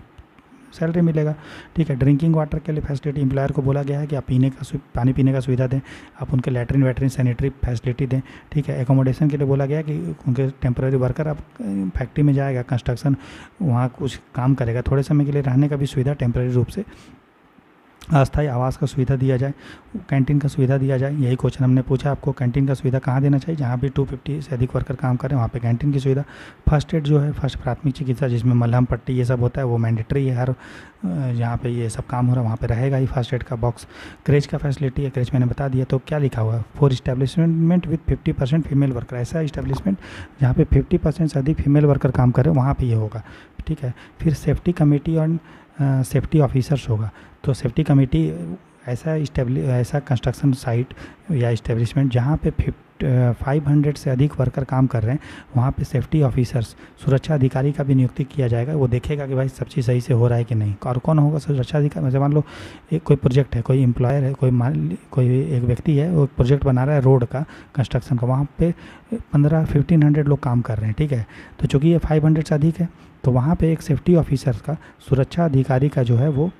सैलरी मिलेगा। ठीक है, ड्रिंकिंग वाटर के लिए फैसिलिटी एम्प्लॉयर को बोला गया है कि आप पानी पीने का सुविधा दें, आप उनके लैट्रिन वैट्रिन सैनिटरी फैसिलिटी दें। ठीक है, एकोमोडेशन के लिए बोला गया है कि उनके टेम्पररी वर्कर आप फैक्ट्री में जाएगा, कंस्ट्रक्शन वहाँ कुछ काम करेगा, थोड़े समय के लिए रहने का भी सुविधा टेम्पररी रूप से, अस्थायी आवास का सुविधा दिया जाए, कैंटीन का सुविधा दिया जाए। यही क्वेश्चन हमने पूछा आपको, कैंटीन का सुविधा कहाँ देना चाहिए? जहाँ भी 250 से अधिक वर्कर काम करें वहाँ पे कैंटीन की सुविधा। फर्स्ट एड जो है, फर्स्ट प्राथमिक चिकित्सा, जिसमें मलहम पट्टी ये सब होता है, वो मैंडेटरी है, हर जहाँ पे ये सब काम हो रहा है वहाँ पे रहेगा ही फर्स्ट एड का बॉक्स। क्रेच का फैसिलिटी है, क्रेच मैंने बता दिया। तो क्या लिखा हुआ है, for establishment with 50% female worker, ऐसा इस्टेब्लिशमेंट जहाँ पे 50% से अधिक फीमेल वर्कर काम करें वहाँ पे ये होगा। ठीक है, फिर सेफ्टी कमेटी और सेफ्टी ऑफिसर्स होगा। तो सेफ्टी कमेटी ऐसा कंस्ट्रक्शन साइट या इस्टेब्लिशमेंट जहाँ पे 500 से अधिक वर्कर काम कर रहे हैं, वहाँ पे सेफ्टी ऑफिसर्स, सुरक्षा अधिकारी का भी नियुक्ति किया जाएगा। वो देखेगा कि भाई सब चीज़ सही से हो रहा है कि नहीं। और कौन होगा सुरक्षा अधिकारी? जैसे मान लो एक कोई प्रोजेक्ट है, कोई एम्प्लॉयर है, कोई एक व्यक्ति है, वो प्रोजेक्ट बना रहा है रोड का, कंस्ट्रक्शन का, वहाँ पे 1500 लोग काम कर रहे हैं। ठीक है, तो चूँकि ये 500 से अधिक है, तो वहाँ पे एक सेफ्टी ऑफिसर का, सुरक्षा अधिकारी का जो है वो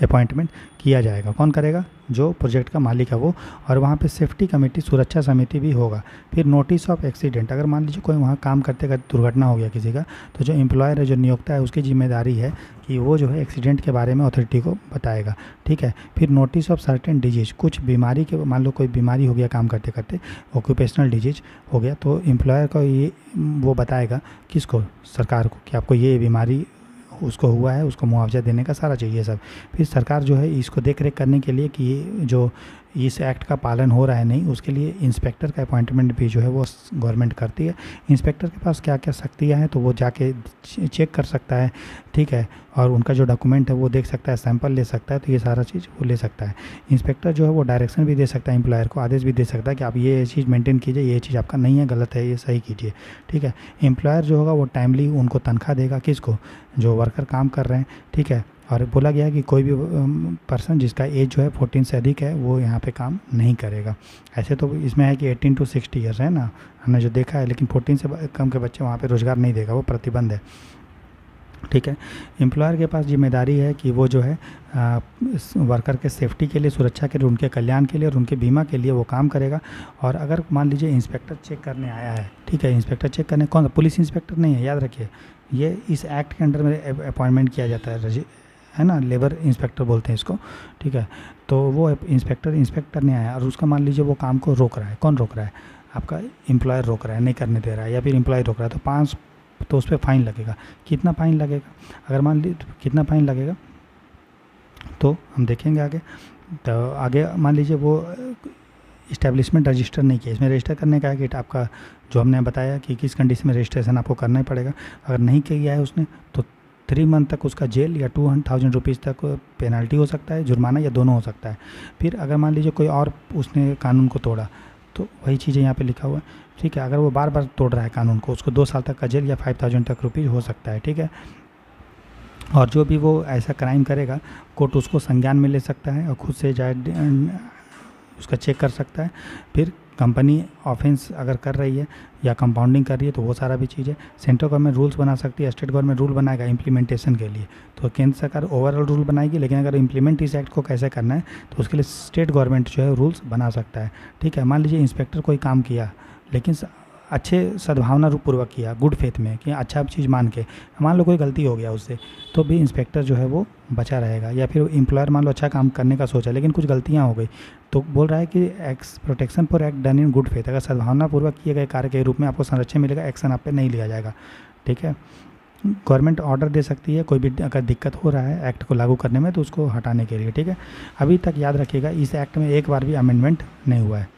अपॉइंटमेंट किया जाएगा। कौन करेगा? जो प्रोजेक्ट का मालिक है वो। और वहाँ पे सेफ्टी कमेटी, सुरक्षा समिति भी होगा। फिर नोटिस ऑफ एक्सीडेंट, अगर मान लीजिए कोई वहाँ काम करते करते दुर्घटना हो गया किसी का, तो जो एम्प्लॉयर है, जो नियोक्ता है, उसकी जिम्मेदारी है कि वो जो है एक्सीडेंट के बारे में अथॉरिटी को बताएगा। ठीक है, फिर नोटिस ऑफ सर्टेन डिजीज, कुछ बीमारी के, मान लो कोई बीमारी हो गया काम करते करते, ऑक्यूपेशनल डिजीज हो गया, तो एम्प्लॉयर को ये वो बताएगा किसको? सरकार को, कि आपको ये बीमारी उसको हुआ है, उसको मुआवजा देने का सारा चाहिए सब। फिर सरकार जो है इसको देख रेख करने के लिए कि ये जो इस एक्ट का पालन हो रहा है नहीं, उसके लिए इंस्पेक्टर का अपॉइंटमेंट भी जो है वो गवर्नमेंट करती है। इंस्पेक्टर के पास क्या क्या शक्तियाँ हैं, तो वो जाके चेक कर सकता है। ठीक है, और उनका जो डॉक्यूमेंट है वो देख सकता है, सैंपल ले सकता है, तो ये सारा चीज़ वो ले सकता है। इंस्पेक्टर जो है वो डायरेक्शन भी दे सकता है, एम्प्लॉयर को आदेश भी दे सकता है कि आप ये चीज़ मेंटेन कीजिए, ये चीज़ आपका नहीं है, गलत है, ये सही कीजिए। ठीक है, एम्प्लॉयर जो होगा वो टाइमली उनको तनख्वाह देगा, किसको? जो वर्कर काम कर रहे हैं। ठीक है, और बोला गया है कि कोई भी पर्सन जिसका एज जो है 14 से अधिक है वो यहाँ पे काम नहीं करेगा। ऐसे तो इसमें है कि 18 to 60 ईयर्स है ना, हमने जो देखा है, लेकिन 14 से कम के बच्चे वहाँ पे रोज़गार नहीं देगा, वो प्रतिबंध है। ठीक है, एम्प्लॉयर के पास जिम्मेदारी है कि वो जो है वर्कर के सेफ्टी के लिए, सुरक्षा के लिए, उनके कल्याण के लिए और उनके बीमा के लिए वो काम करेगा। और अगर मान लीजिए इंस्पेक्टर चेक करने आया है, ठीक है, इंस्पेक्टर चेक करने, कौन? पुलिस इंस्पेक्टर नहीं है, याद रखिए, ये इस एक्ट के अंडर में अपॉइंटमेंट किया जाता है ना, लेबर इंस्पेक्टर बोलते हैं इसको। ठीक है, तो वो इंस्पेक्टर नहीं आया और उसका मान लीजिए वो काम को रोक रहा है। कौन रोक रहा है? आपका एम्प्लॉयर रोक रहा है, नहीं करने दे रहा है, या फिर एम्प्लॉय रोक रहा है, तो उस पर फ़ाइन लगेगा। कितना फ़ाइन लगेगा? अगर मान लीजिए कितना फ़ाइन लगेगा तो हम देखेंगे आगे। तो आगे मान लीजिए वो इस्टेब्लिशमेंट रजिस्टर नहीं किया, इसमें रजिस्टर करने का है कि आपका जो हमने बताया कि किस कंडीशन में रजिस्ट्रेशन आपको करना ही पड़ेगा। अगर नहीं किया है उसने तो 3 मंथ तक उसका जेल या 200,000 रुपीज़ तक पेनल्टी हो सकता है, जुर्माना, या दोनों हो सकता है। फिर अगर मान लीजिए कोई और उसने कानून को तोड़ा, तो वही चीज़ें यहाँ पे लिखा हुआ है, ठीक है। अगर वो बार बार तोड़ रहा है कानून को, उसको 2 साल तक का जेल या 5,000 तक रुपीज़ हो सकता है, ठीक है। और जो भी वो ऐसा क्राइम करेगा, कोर्ट उसको संज्ञान में ले सकता है और खुद से जाए उसका चेक कर सकता है। फिर कंपनी ऑफेंस अगर कर रही है या कंपाउंडिंग कर रही है तो वो सारा भी चीज़ है। सेंट्रल गवर्नमेंट रूल्स बना सकती है, स्टेट गवर्नमेंट रूल बनाएगा इम्प्लीमेंटेशन के लिए, तो केंद्र सरकार ओवरऑल रूल बनाएगी, लेकिन अगर इम्प्लीमेंट इस एक्ट को कैसे करना है तो उसके लिए स्टेट गवर्नमेंट जो है रूल्स बना सकता है, ठीक है। मान लीजिए इंस्पेक्टर कोई काम किया, लेकिन अच्छे सद्भावना पूर्वक किया, गुड फेथ में कि अच्छा चीज़ मान के, मान लो कोई गलती हो गया उससे, तो भी इंस्पेक्टर जो है वो बचा रहेगा। या फिर एम्प्लॉयर मान लो अच्छा काम करने का सोचा, लेकिन कुछ गलतियां हो गई, तो बोल रहा है कि x protection for act done in good faith, अगर सद्भावना पूर्वक किए गए कार्य के रूप में आपको संरक्षण मिलेगा, एक्शन आप पे नहीं लिया जाएगा, ठीक है। गवर्नमेंट ऑर्डर दे सकती है कोई भी अगर दिक्कत हो रहा है एक्ट को लागू करने में तो उसको हटाने के लिए, ठीक है। अभी तक याद रखिएगा इस एक्ट में एक बार भी अमेंडमेंट नहीं हुआ है,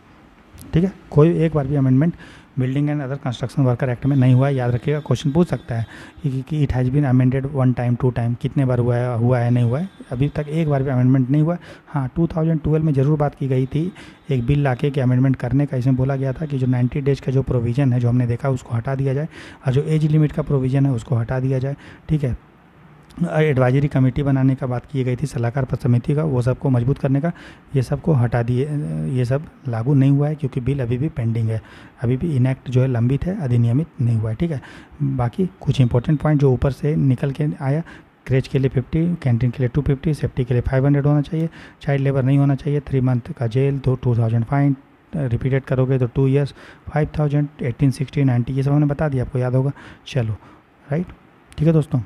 ठीक है। कोई एक बार भी amendment building and other construction worker act में नहीं हुआ है, याद रखिएगा। क्वेश्चन पूछ सकता है कि it has been amended 1 time 2 time, कितने बार हुआ है नहीं हुआ है, अभी तक एक बार भी अमेंडमेंट नहीं हुआ है। हाँ, 2012 में ज़रूर बात की गई थी एक बिल लाके कि अमेंडमेंट करने का। इसमें बोला गया था कि जो 90 डेज का जो प्रोविज़न है जो हमने देखा उसको हटा दिया जाए, और जो एज लिमिट का प्रोविज़न है उसको हटा दिया जाए, ठीक है। एडवाइजरी कमेटी बनाने का बात की गई थी, सलाहकार समिति का, वो सबको मजबूत करने का, ये सब को हटा दिए, ये सब लागू नहीं हुआ है क्योंकि बिल अभी भी पेंडिंग है, अभी भी इनएक्ट जो है लंबित है, अधिनियमित नहीं हुआ है, ठीक है। बाकी कुछ इंपॉर्टेंट पॉइंट जो ऊपर से निकल के आया, क्रेच के लिए 50, कैंटीन के लिए 250, सेफ्टी के लिए 500 होना चाहिए, चाइल्ड लेबर नहीं होना चाहिए, 3 मंथ का जेल, 2000 फाइन, रिपीटेड करोगे तो 2 ईयर्स, 5000, 18, 60, 90, ये सब हमने बता दिया, आपको याद होगा। चलो राइट, ठीक है दोस्तों।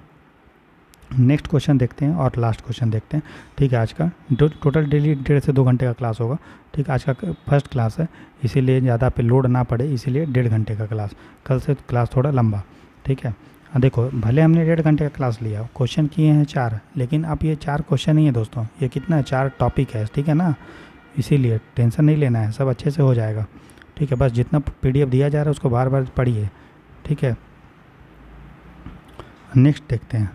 नेक्स्ट क्वेश्चन देखते हैं और लास्ट क्वेश्चन देखते हैं, ठीक है। आज का टोटल डेली 1.5 से 2 घंटे का क्लास होगा, ठीक है। आज का फर्स्ट क्लास है, इसीलिए ज़्यादा पे लोड ना पड़े, इसीलिए 1.5 घंटे का क्लास, कल से क्लास थोड़ा लंबा, ठीक है। देखो भले हमने 1.5 घंटे का क्लास लिया, क्वेश्चन किए हैं 4, लेकिन अब ये 4 क्वेश्चन नहीं है दोस्तों, ये कितना है, 4 टॉपिक है, ठीक है ना। इसीलिए टेंशन नहीं लेना है, सब अच्छे से हो जाएगा, ठीक है। बस जितना PDF दिया जा रहा है उसको बार बार पढ़िए, ठीक है। नेक्स्ट देखते हैं,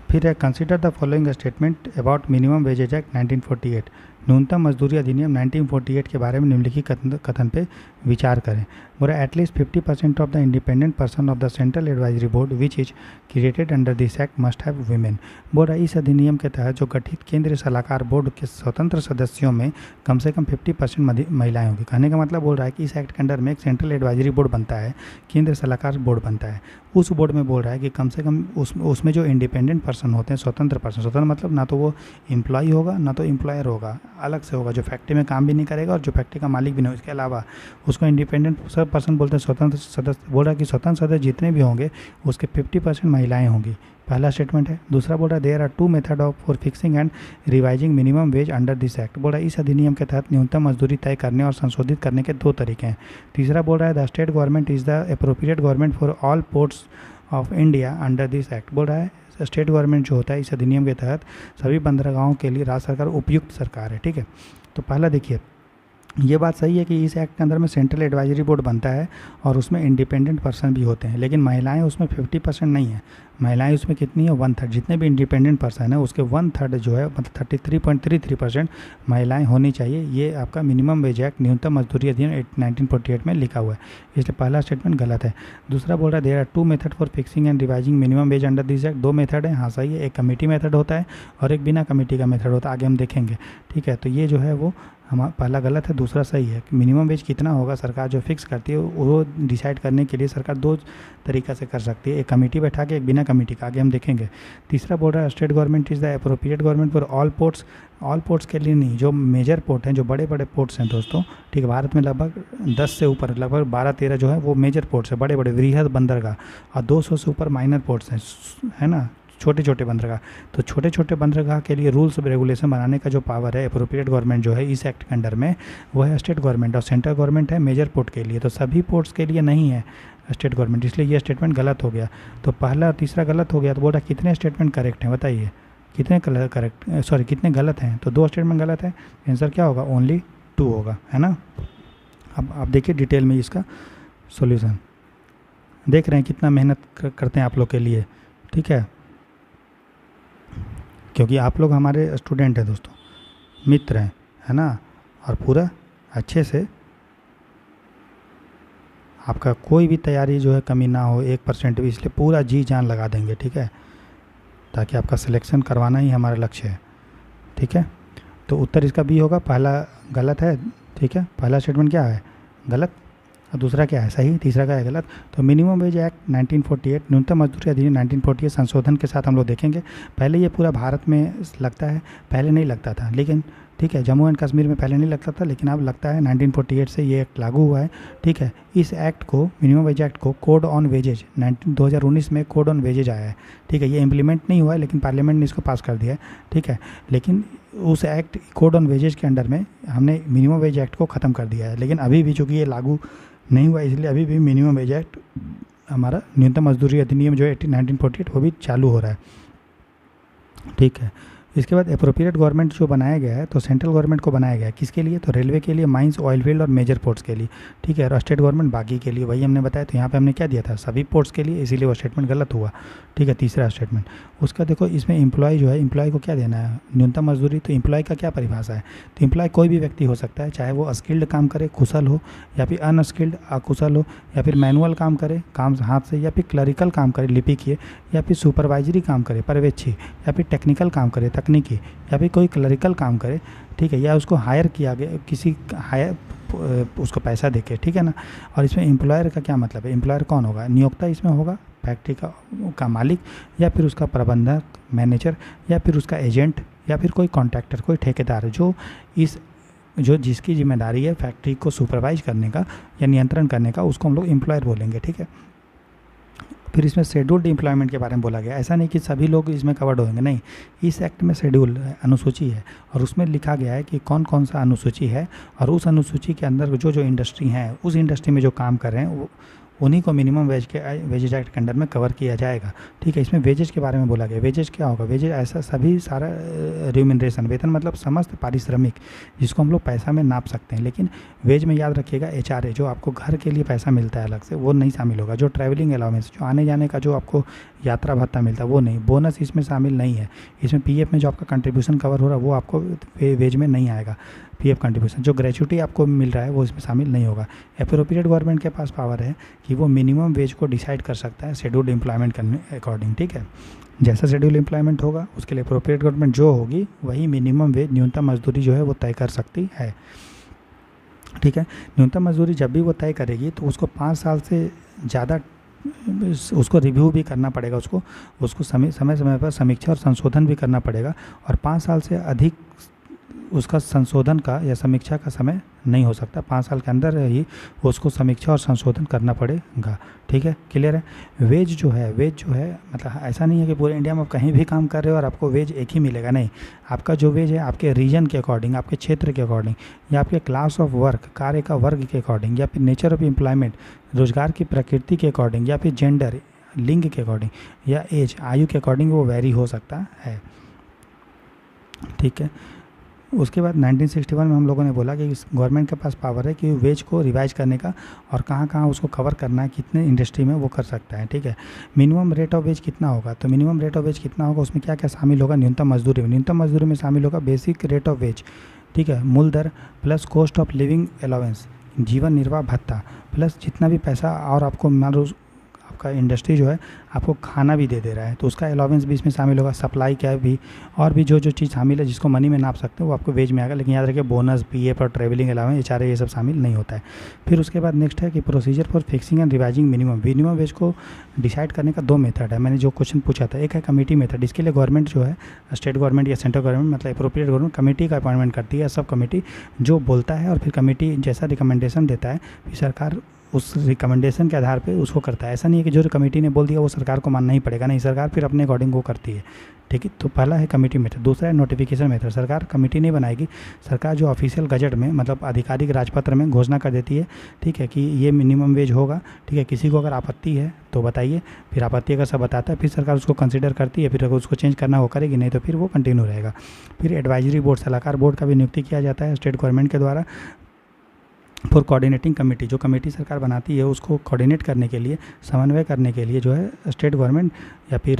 फिर है consider the following statement about minimum wages act 1948, न्यूनतम मजदूरी अधिनियम 1948 के बारे में निम्नलिखित कथन पे विचार करें। बोला at least 50% of the independent person of the central advisory board which is created under this act must have women. बोल रहा है इस अधिनियम के तहत जो गठित केंद्रीय सलाहकार बोर्ड के स्वतंत्र सदस्यों में कम से कम 50% महिलाएं होंगी। कहने का मतलब बोल रहा है कि इस एक्ट के अंडर में एक सेंट्रल एडवाइजरी बोर्ड बनता है, केंद्रीय सलाहकार बोर्ड बनता है, उस बोर्ड में बोल रहा है कि कम से कम उसमें जो इंडिपेंडेंट पर्सन होते हैं, स्वतंत्र पर्सन, स्वतंत्र मतलब ना तो वो एम्प्लॉय होगा ना तो एम्प्लॉयर होगा, अलग से होगा, जो फैक्ट्री में काम भी नहीं करेगा और जो फैक्ट्री का मालिक भी नहीं, इसके अलावा उसको इंडिपेंडेंट पर्सन बोलते हैं, स्वतंत्र सदस्य। बोल रहा है कि स्वतंत्र सदस्य जितने भी होंगे उसके 50% महिलाएं होंगी, पहला स्टेटमेंट है। दूसरा बोल रहा है there are 2 method of for fixing and revising minimum wage under this act. बोल रहा है इस अधिनियम के तहत न्यूनतम मजदूरी तय करने और संशोधित करने के 2 तरीके हैं। तीसरा बोल रहा है the state government is the appropriate government for all ports of India under this act. बोल रहा है स्टेट गवर्नमेंट जो होता है इस अधिनियम के तहत सभी बंदरगाहों के लिए राज्य सरकार उपयुक्त सरकार है, ठीक है। तो पहला देखिए, ये बात सही है कि इस एक्ट के अंदर में सेंट्रल एडवाइजरी बोर्ड बनता है और उसमें इंडिपेंडेंट पर्सन भी होते हैं, लेकिन महिलाएं उसमें 50% नहीं है। महिलाएं उसमें कितनी है, 1/3, जितने भी इंडिपेंडेंट पर्सन है उसके 1/3 जो है, मतलब 33.33% महिलाएं होनी चाहिए। ये आपका मिनिमम वेज एक्ट, न्यूनतम मजदूरी अधिनियम 1948 में लिखा हुआ है, इसलिए पहला स्टेटमेंट गलत है। दूसरा बोल रहा है there are 2 method for fixing and revising minimum wage under this act. 2 method है, हाँ सही है, एक कमेटी मेथड होता है और एक बिना कमेटी का मेथड होता है, आगे हम देखेंगे, ठीक है। तो ये जो है वो हमारा पहला गलत है, दूसरा सही है। मिनिमम वेज कितना होगा सरकार जो फिक्स करती है वो डिसाइड करने के लिए सरकार 2 तरीका से कर सकती है, एक कमेटी बैठा के, एक बिना कमेटी का, आगे हम देखेंगे। तीसरा बोल रहा है state government is the appropriate government for all ports. All ports के लिए नहीं, जो मेजर पोर्ट हैं, जो बड़े बड़े पोर्ट्स हैं दोस्तों, ठीक है, भारत में लगभग 10 से ऊपर, लगभग 12-13 जो है वो मेजर पोर्ट्स है, बड़े बड़े वृहद बंदरगाह, और 200 से ऊपर माइनर पोर्ट्स हैं, है ना, छोटे छोटे बंदरगाह। तो छोटे छोटे बंदरगाह के लिए रूल्स रेगुलेशन बनाने का जो पावर है अप्रोप्रिएट गवर्नमेंट जो है इस एक्ट के अंडर में, वो है स्टेट गवर्नमेंट, और सेंट्रल गवर्नमेंट है मेजर पोर्ट के लिए, तो सभी पोर्ट्स के लिए नहीं है स्टेट गवर्नमेंट, इसलिए ये स्टेटमेंट गलत हो गया। तो पहला और तीसरा गलत हो गया। तो बोल रहा कितने स्टेटमेंट करेक्ट हैं बताइए, कितने कितने गलत हैं। तो 2 स्टेटमेंट गलत है, आंसर क्या होगा, ओनली 2 होगा, है ना। अब आप देखिए डिटेल में इसका सॉल्यूशन, देख रहे हैं कितना मेहनत करते हैं आप लोग के लिए, ठीक है, क्योंकि आप लोग हमारे स्टूडेंट हैं दोस्तों, मित्र हैं, है ना, और पूरा अच्छे से आपका कोई भी तैयारी जो है कमी ना हो 1% भी, इसलिए पूरा जी जान लगा देंगे, ठीक है, ताकि आपका सिलेक्शन करवाना ही हमारा लक्ष्य है, ठीक है। तो उत्तर इसका बी होगा, पहला गलत है, ठीक है, पहला स्टेटमेंट क्या है गलत और दूसरा क्या है सही, तीसरा क्या है गलत। तो मिनिमम वेज एक्ट 1948, न्यूनतम मजदूरी अधिनियम 1948 संशोधन के साथ हम लोग देखेंगे। पहले ये पूरा भारत में लगता है, पहले नहीं लगता था, लेकिन ठीक है, जम्मू एंड कश्मीर में पहले नहीं लगता था, लेकिन अब लगता है 1948 से ये एक्ट लागू हुआ है, ठीक है। इस एक्ट को, मिनिमम वेज एक्ट को कोड ऑन वेजेज 2019 में कोड ऑन वेजेज आया है, ठीक है। ये इम्प्लीमेंट नहीं हुआ है, लेकिन पार्लियामेंट ने इसको पास कर दिया है, ठीक है। लेकिन उस एक्ट कोड ऑन वेजेज के अंडर में हमने मिनिमम वेज एक्ट को ख़त्म कर दिया है, लेकिन अभी भी चूँकि ये लागू नहीं हुआ, इसलिए अभी भी मिनिमम वेज एक्ट हमारा न्यूनतम मजदूरी अधिनियम जो है 1948 वो भी चालू हो रहा है, ठीक है। इसके बाद अप्रोप्रिएट गवर्नमेंट जो बनाया गया है, तो सेंट्रल गवर्नमेंट को बनाया गया है किसके लिए, तो रेलवे के लिए, माइंस, ऑयल फील्ड और मेजर पोर्ट्स के लिए, ठीक है। और स्टेट गवर्नमेंट बाकी के लिए, वही हमने बताया। तो यहाँ पे हमने क्या दिया था, सभी पोर्ट्स के लिए, इसीलिए वो स्टेटमेंट गलत हुआ, ठीक है, तीसरा स्टेटमेंट। उसका देखो इसमें एम्प्लॉय जो है, एम्प्लॉय को क्या देना है, न्यूनतम मजदूरी। तो एम्प्लॉय का क्या परिभाषा है, तो एम्प्लॉय कोई भी व्यक्ति हो सकता है, चाहे वो स्किल्ड काम करे, कुशल हो, या फिर अनस्किल्ड अकुशल हो, या फिर मैनुअल काम करे, काम हाथ से, या फिर क्लरिकल काम करे, लिपिकीय, या फिर सुपरवाइजरी काम करे, पर्यवेक्षी, या फिर टेक्निकल काम करे, तकनीकी, या फिर कोई क्लरिकल काम करे, ठीक है, या उसको हायर किया गया, किसी हायर उसको पैसा देके, ठीक है ना। और इसमें एम्प्लॉयर का क्या मतलब है, एम्प्लॉयर कौन होगा, नियोक्ता इसमें होगा, फैक्ट्री का मालिक, या फिर उसका प्रबंधक, मैनेजर, या फिर उसका एजेंट, या फिर कोई कॉन्ट्रैक्टर, कोई ठेकेदार, जो जिसकी जिम्मेदारी है फैक्ट्री को सुपरवाइज करने का या नियंत्रण करने का, उसको हम लोग एम्प्लॉयर बोलेंगे, ठीक है। फिर इसमें शेड्यूल्ड एम्प्लॉयमेंट के बारे में बोला गया, ऐसा नहीं कि सभी लोग इसमें कवर्ड होंगे, नहीं, इस एक्ट में शेड्यूल अनुसूची है, और उसमें लिखा गया है कि कौन कौन सा अनुसूची है, और उस अनुसूची के अंदर जो जो इंडस्ट्री हैं, उस इंडस्ट्री में जो काम कर रहे हैं वो उन्हीं को मिनिमम वेजेज एक्ट के अंडर में कवर किया जाएगा, ठीक है। इसमें वेजेज के बारे में बोला गया, वेजेज क्या होगा, वेजेज ऐसा सभी सारा रिम्यूनरेशन, वेतन मतलब समस्त पारिश्रमिक, जिसको हम लोग पैसा में नाप सकते हैं। लेकिन वेज में याद रखिएगा HRA, जो आपको घर के लिए पैसा मिलता है अलग से, वो नहीं शामिल होगा। जो ट्रैवलिंग अलाउंस, जो आने जाने का जो आपको यात्रा भत्ता मिलता है वो नहीं, बोनस इसमें शामिल नहीं है। इसमें PF में जो आपका कंट्रीब्यूशन कवर हो रहा है वो आपको वेज में नहीं आएगा, PF कंट्रीब्यूशन। जो ग्रेच्युटी आपको मिल रहा है वो इसमें शामिल नहीं होगा। एप्रोप्रिएट गवर्नमेंट के पास पावर है कि वो मिनिमम वेज को डिसाइड कर सकता है शेड्यूल्ड एम्प्लॉयमेंट करने अकॉर्डिंग, ठीक है। जैसा शेड्यूल एम्प्लॉयमेंट होगा उसके लिए एप्रोप्रिएट गवर्नमेंट जो होगी वही मिनिमम वेज, न्यूनतम मजदूरी जो है वो तय कर सकती है, ठीक है। न्यूनतम मजदूरी जब भी वो तय करेगी तो उसको 5 साल से ज़्यादा उसको रिव्यू भी करना पड़ेगा, उसको समय समय पर समीक्षा और संशोधन भी करना पड़ेगा, और 5 साल से अधिक उसका संशोधन का या समीक्षा का समय नहीं हो सकता। 5 साल के अंदर ही उसको समीक्षा और संशोधन करना पड़ेगा, ठीक है, क्लियर है। वेज जो है मतलब ऐसा नहीं है कि पूरे इंडिया में आप कहीं भी काम कर रहे हो और आपको वेज एक ही मिलेगा, नहीं। आपका जो वेज है आपके रीजन के अकॉर्डिंग, आपके क्षेत्र के अकॉर्डिंग, या आपके क्लास ऑफ वर्क, कार्य का वर्ग के अकॉर्डिंग, या फिर नेचर ऑफ एम्प्लॉयमेंट, रोजगार की प्रकृति के अकॉर्डिंग, या फिर जेंडर, लिंग के अकॉर्डिंग, या एज, आयु के अकॉर्डिंग वो वेरी हो सकता है, ठीक है। उसके बाद 1961 में हम लोगों ने बोला कि गवर्नमेंट के पास पावर है कि वेज को रिवाइज करने का, और कहाँ कहाँ उसको कवर करना है, कितने इंडस्ट्री में वो कर सकता है, ठीक है। मिनिमम रेट ऑफ वेज कितना होगा, तो मिनिमम रेट ऑफ वेज कितना होगा, उसमें क्या क्या शामिल होगा, न्यूनतम मजदूरी में, न्यूनतम मजदूरी में शामिल होगा बेसिक रेट ऑफ वेज, ठीक है, मूल दर plus cost of living allowance, जीवन निर्वाह भत्ता, प्लस जितना भी पैसा, और आपको मान लो आपका इंडस्ट्री जो है आपको खाना भी दे रहा है तो उसका अलाउंस भी इसमें शामिल होगा, सप्लाई क्या भी, और भी जो चीज़ शामिल है जिसको मनी में नाप सकते हो वो आपको वेज में आएगा। लेकिन याद रखिए बोनस, PF और ट्रैवलिंग अलाउंस, HRA ये सब शामिल नहीं होता है। फिर उसके बाद नेक्स्ट है कि procedure for fixing and revising minimum veg को डिसाइड करने का 2 मेथड है। मैंने जो क्वेश्चन पूछा था, एक है कमेटी मेथड, इसके लिए गवर्नमेंट जो है, स्टेट गवर्नमेंट या सेंट्रल गवर्नमेंट मतलब एप्रोप्रिएट गवर्नमेंट कमेटी का अपॉइंटमेंट करती है, सब कमेटी जो बोलता है, और फिर कमेटी जैसा रिकमेंडेशन देता है फिर सरकार उस रिकमेंडेशन के आधार पे उसको करता है। ऐसा नहीं है कि जो कमेटी ने बोल दिया वो सरकार को मानना ही पड़ेगा, नहीं, सरकार फिर अपने अकॉर्डिंग वो करती है, ठीक है। तो पहला है कमेटी मेथड। दूसरा है नोटिफिकेशन मेथड। सरकार कमेटी नहीं बनाएगी, सरकार जो ऑफिशियल गजट में मतलब आधिकारिक राजपत्र में घोषणा कर देती है, ठीक है, कि ये मिनिमम वेज होगा, ठीक है। किसी को अगर आपत्ति है तो बताइए, फिर आपत्ति अगर सब बताता है फिर सरकार उसको कंसिडर करती है, फिर अगर उसको चेंज करना हो करेगी, नहीं तो फिर वो कंटिन्यू रहेगा। फिर एडवाइजरी बोर्ड, सलाहकार बोर्ड का भी नियुक्ति किया जाता है स्टेट गवर्नमेंट के द्वारा। फॉर कोऑर्डिनेटिंग कमेटी, जो कमेटी सरकार बनाती है उसको कोऑर्डिनेट करने के लिए, समन्वय करने के लिए जो है स्टेट गवर्नमेंट या फिर